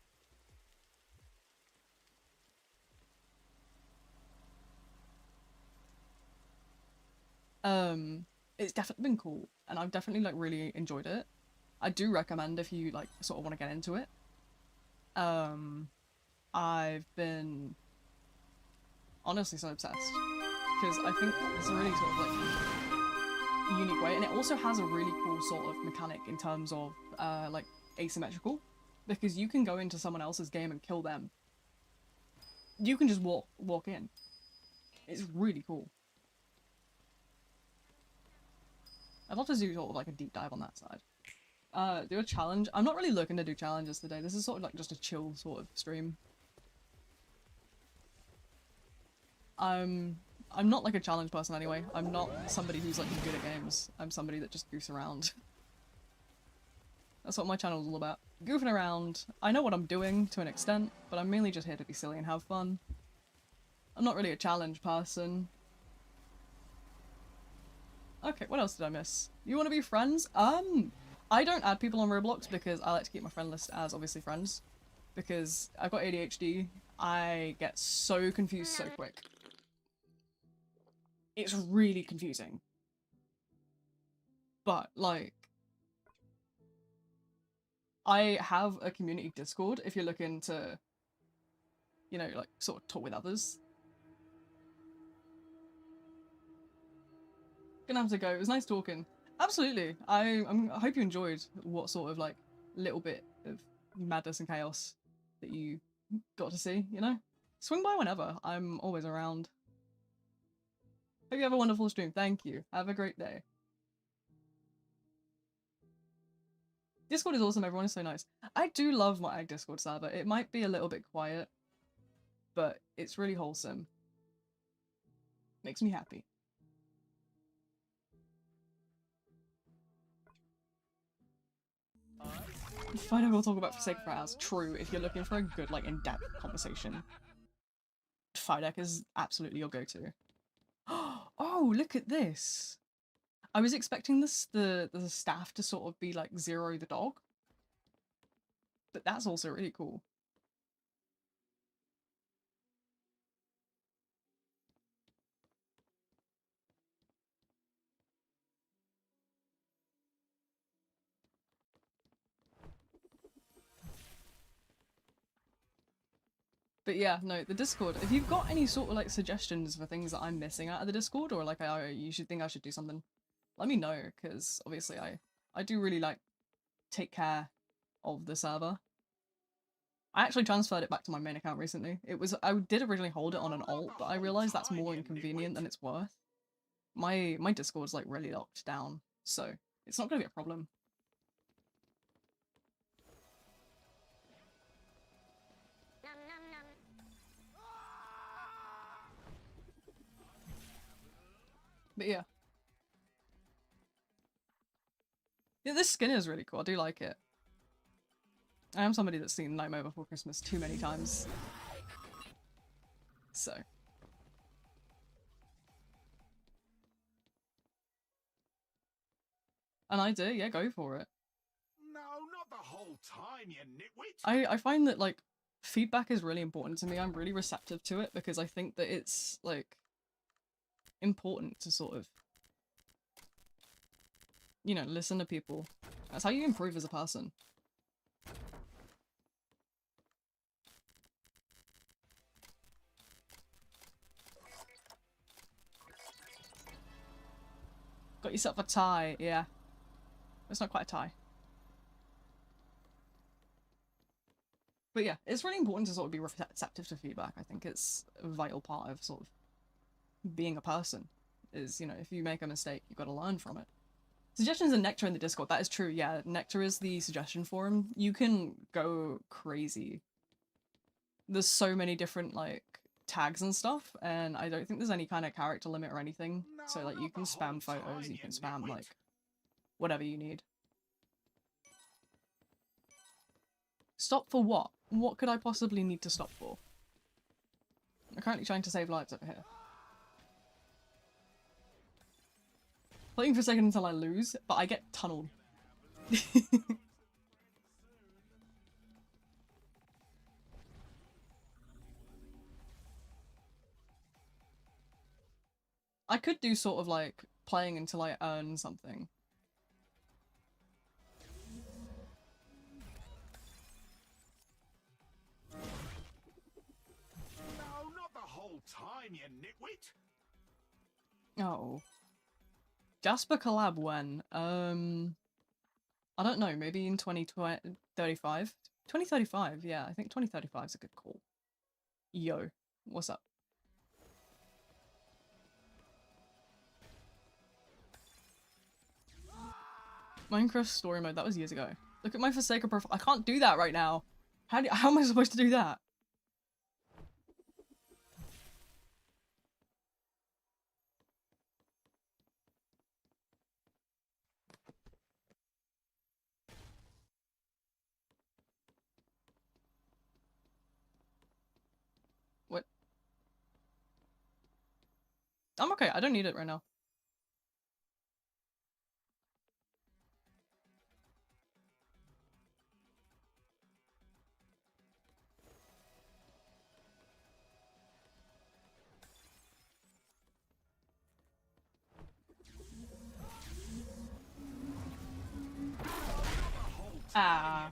Speaker 1: It's definitely been cool, and I've definitely like really enjoyed it. I do recommend if you like sort of want to get into it. I've been honestly so obsessed because I think it's a really sort of like unique way, and it also has a really cool sort of mechanic in terms of like asymmetrical, because you can go into someone else's game and kill them. You can just walk in. It's really cool. I'd love to do sort of like a deep dive on that side. Do a challenge. I'm not really looking to do challenges today. This is sort of like just a chill sort of stream. I'm not like a challenge person anyway. I'm not somebody who's like good at games. I'm somebody that just goofs around. That's what my channel is all about. Goofing around. I know what I'm doing to an extent, but I'm mainly just here to be silly and have fun. I'm not really a challenge person. Okay, what else did I miss? You want to be friends? I don't add people on Roblox because I like to keep my friend list as obviously friends. Because I've got ADHD, I get so confused so quick. It's really confusing. But, like, I have a community Discord if you're looking to, you know, like, sort of talk with others. Gonna have to go. It was nice talking. Absolutely. I hope you enjoyed what sort of, like, little bit of madness and chaos that you got to see, you know? Swing by whenever. I'm always around. Hope you have a wonderful stream. Thank you. Have a great day. Discord is awesome. Everyone is so nice. I do love my Discord server. It might be a little bit quiet, but it's really wholesome. Makes me happy. Fine, we'll talk about Forsaken for hours. True, if you're looking for a good, like, in-depth conversation. Fidek is absolutely your go-to. Oh, look at this! I was expecting the staff to sort of be like Zero the dog. But that's also really cool. But yeah, no, the Discord. If you've got any sort of like suggestions for things that I'm missing out of the Discord, or like you should think I should do something, let me know, because obviously I do really like take care of the server. I actually transferred it back to my main account recently. I did originally hold it on an alt, but I realized that's more inconvenient than it's worth. My Discord's like really locked down, so it's not gonna be a problem. But yeah. Yeah, this skin is really cool. I do like it. I am somebody that's seen Nightmare Before Christmas too many times. So. And I do, yeah, go for it.
Speaker 2: No, not the whole time, you nitwit.
Speaker 1: I find that, like, feedback is really important to me. I'm really receptive to it because I think that it's, like, important to sort of, you know, listen to people. That's how you improve as a person. Got yourself a tie, yeah. It's not quite a tie. But yeah, it's really important to sort of be receptive to feedback. I think it's a vital part of sort of being a person. Is, you know, if you make a mistake, you've got to learn from it. Suggestions and Nectar in the Discord, that is true, yeah. Nectar is the suggestion forum. You can go crazy. There's so many different, like, tags and stuff, and I don't think there's any kind of character limit or anything. So, like, you can spam photos, you can spam, like, whatever you need. Stop for what? What could I possibly need to stop for? I'm currently trying to save lives over here. Playing for a second until I lose, but I get tunneled. I could do sort of like playing until I earn something.
Speaker 2: No, not the whole time, you nitwit.
Speaker 1: Oh. Jasper collab when? I don't know, maybe in 2035? 2035, yeah, I think 2035 is a good call. Yo, what's up? Minecraft story mode, that was years ago. Look at my Forsaken profile. I can't do that right now. How am I supposed to do that? What? I'm okay. I don't need it right now. Ah.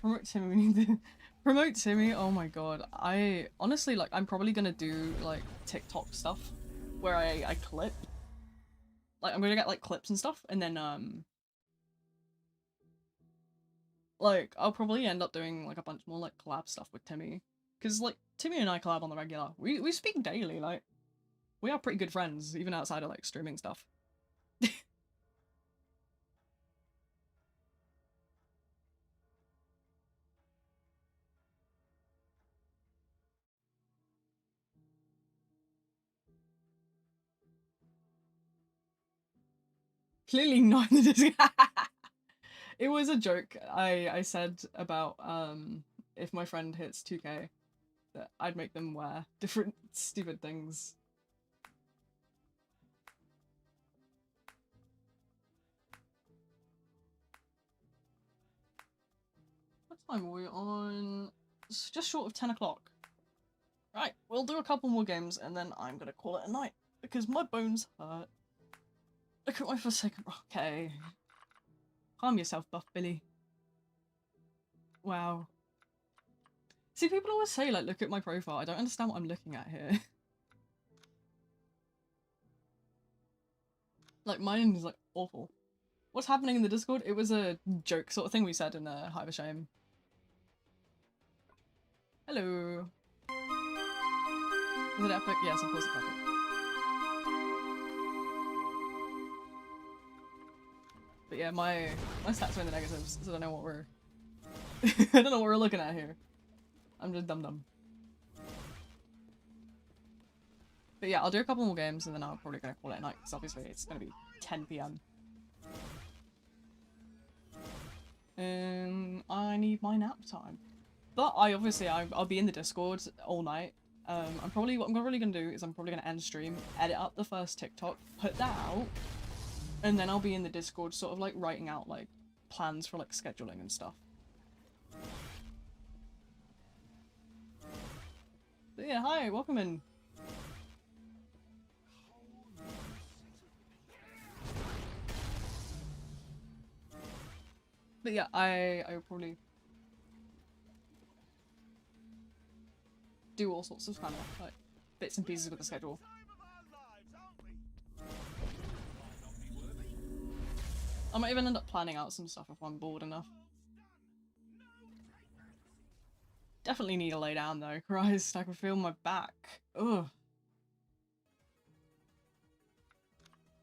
Speaker 1: Promote Timmy. Promote Timmy. Oh my god. I honestly, like, I'm probably gonna do like TikTok stuff where I clip. Like, I'm gonna get like clips and stuff, and then like I'll probably end up doing like a bunch more like collab stuff with Timmy, because like Timmy and I collab on the regular. We speak daily. Like, we are pretty good friends even outside of like streaming stuff. Clearly not in the Discord. It was a joke. I said about if my friend hits 2K that I'd make them wear different stupid things. What time are we on? It's just short of 10 o'clock. Right, we'll do a couple more games and then I'm gonna call it a night because my bones hurt. Look at my Forsaken. Okay. Calm yourself, Buff Billy. Wow. See, people always say, like, look at my profile. I don't understand what I'm looking at here. Like, mine is, like, awful. What's happening in the Discord? It was a joke sort of thing we said in Hive of Shame. Hello. Is it epic? Yes, of course it's epic. But yeah, my stats are in the negatives, so I don't know what we're I don't know what we're looking at here. I'm just dumb. But yeah, I'll do a couple more games and then I'm probably gonna call it a night, because obviously it's gonna be 10 PM. I need my nap time. But I'll be in the Discord all night. What I'm probably gonna do is I'm probably gonna end stream, edit up the first TikTok, put that out, and then I'll be in the Discord sort of like writing out like plans for like scheduling and stuff. But yeah, hi, welcome in. But yeah, I will probably do all sorts of kind of like bits and pieces with the schedule. I might even end up planning out some stuff if I'm bored enough. Definitely need to lay down though. Christ, I can feel my back. Ugh.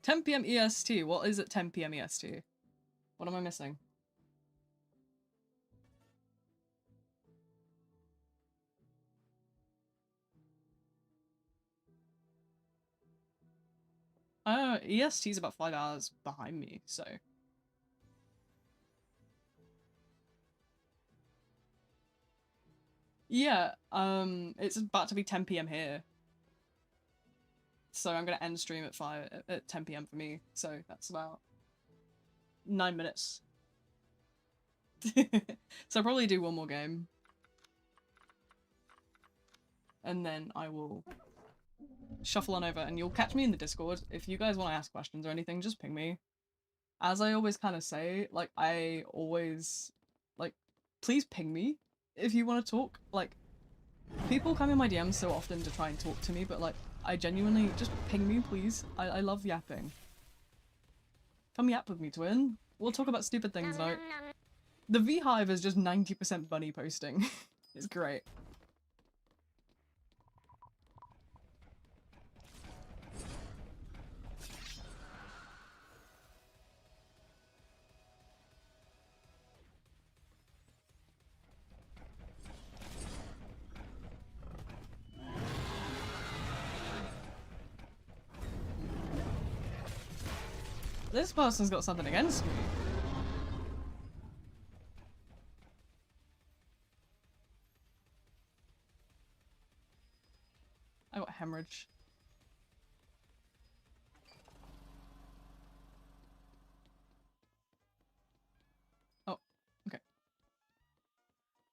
Speaker 1: 10 PM EST. What is it 10 PM EST? What am I missing? EST is about 5 hours behind me, so. Yeah, it's about to be 10 PM here. So I'm gonna end stream at 10 PM for me, so that's about 9 minutes. So I'll probably do one more game. And then I will shuffle on over and you'll catch me in the Discord. If you guys want to ask questions or anything, just ping me. As I always kind of say, like, I always, like, please ping me if you want to talk. Like, people come in my DMs so often to try and talk to me, but, like, I genuinely, just ping me, please. I love yapping. Come yap with me, twin. We'll talk about stupid things now. The V-Hive is just 90% bunny posting. It's great. This person's got something against me. I got hemorrhage.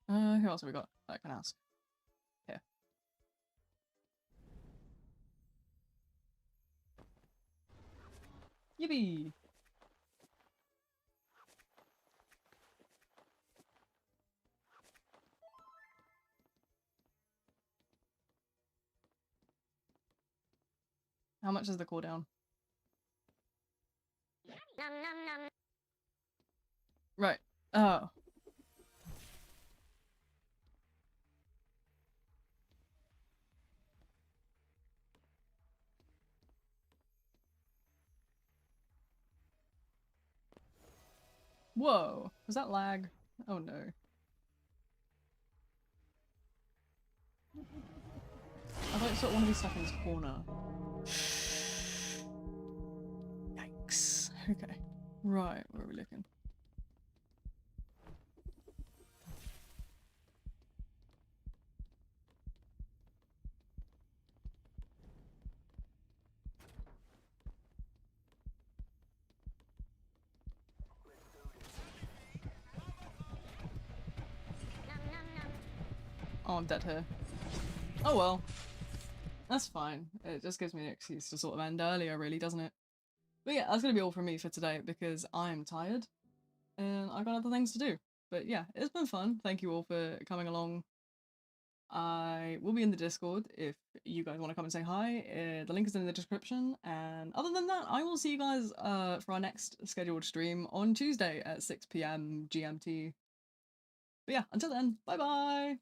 Speaker 1: Who else have we got that I can ask? Here. Yippee! How much is the cooldown? Right. Oh. Whoa. Was that lag? Oh no. I thought I sort of want to be stuck in this corner. Yikes. Okay. Right, where are we looking? Oh, I'm dead here. Oh well. That's fine. It just gives me an excuse to sort of end earlier, really, doesn't it? But yeah, that's gonna be all from me for today because I'm tired and I got other things to do. But yeah, it's been fun. Thank you all for coming along. I will be in the Discord if you guys want to come and say hi. The link is in the description. And other than that, I will see you guys for our next scheduled stream on Tuesday at 6 p.m. GMT. But yeah, until then, bye bye!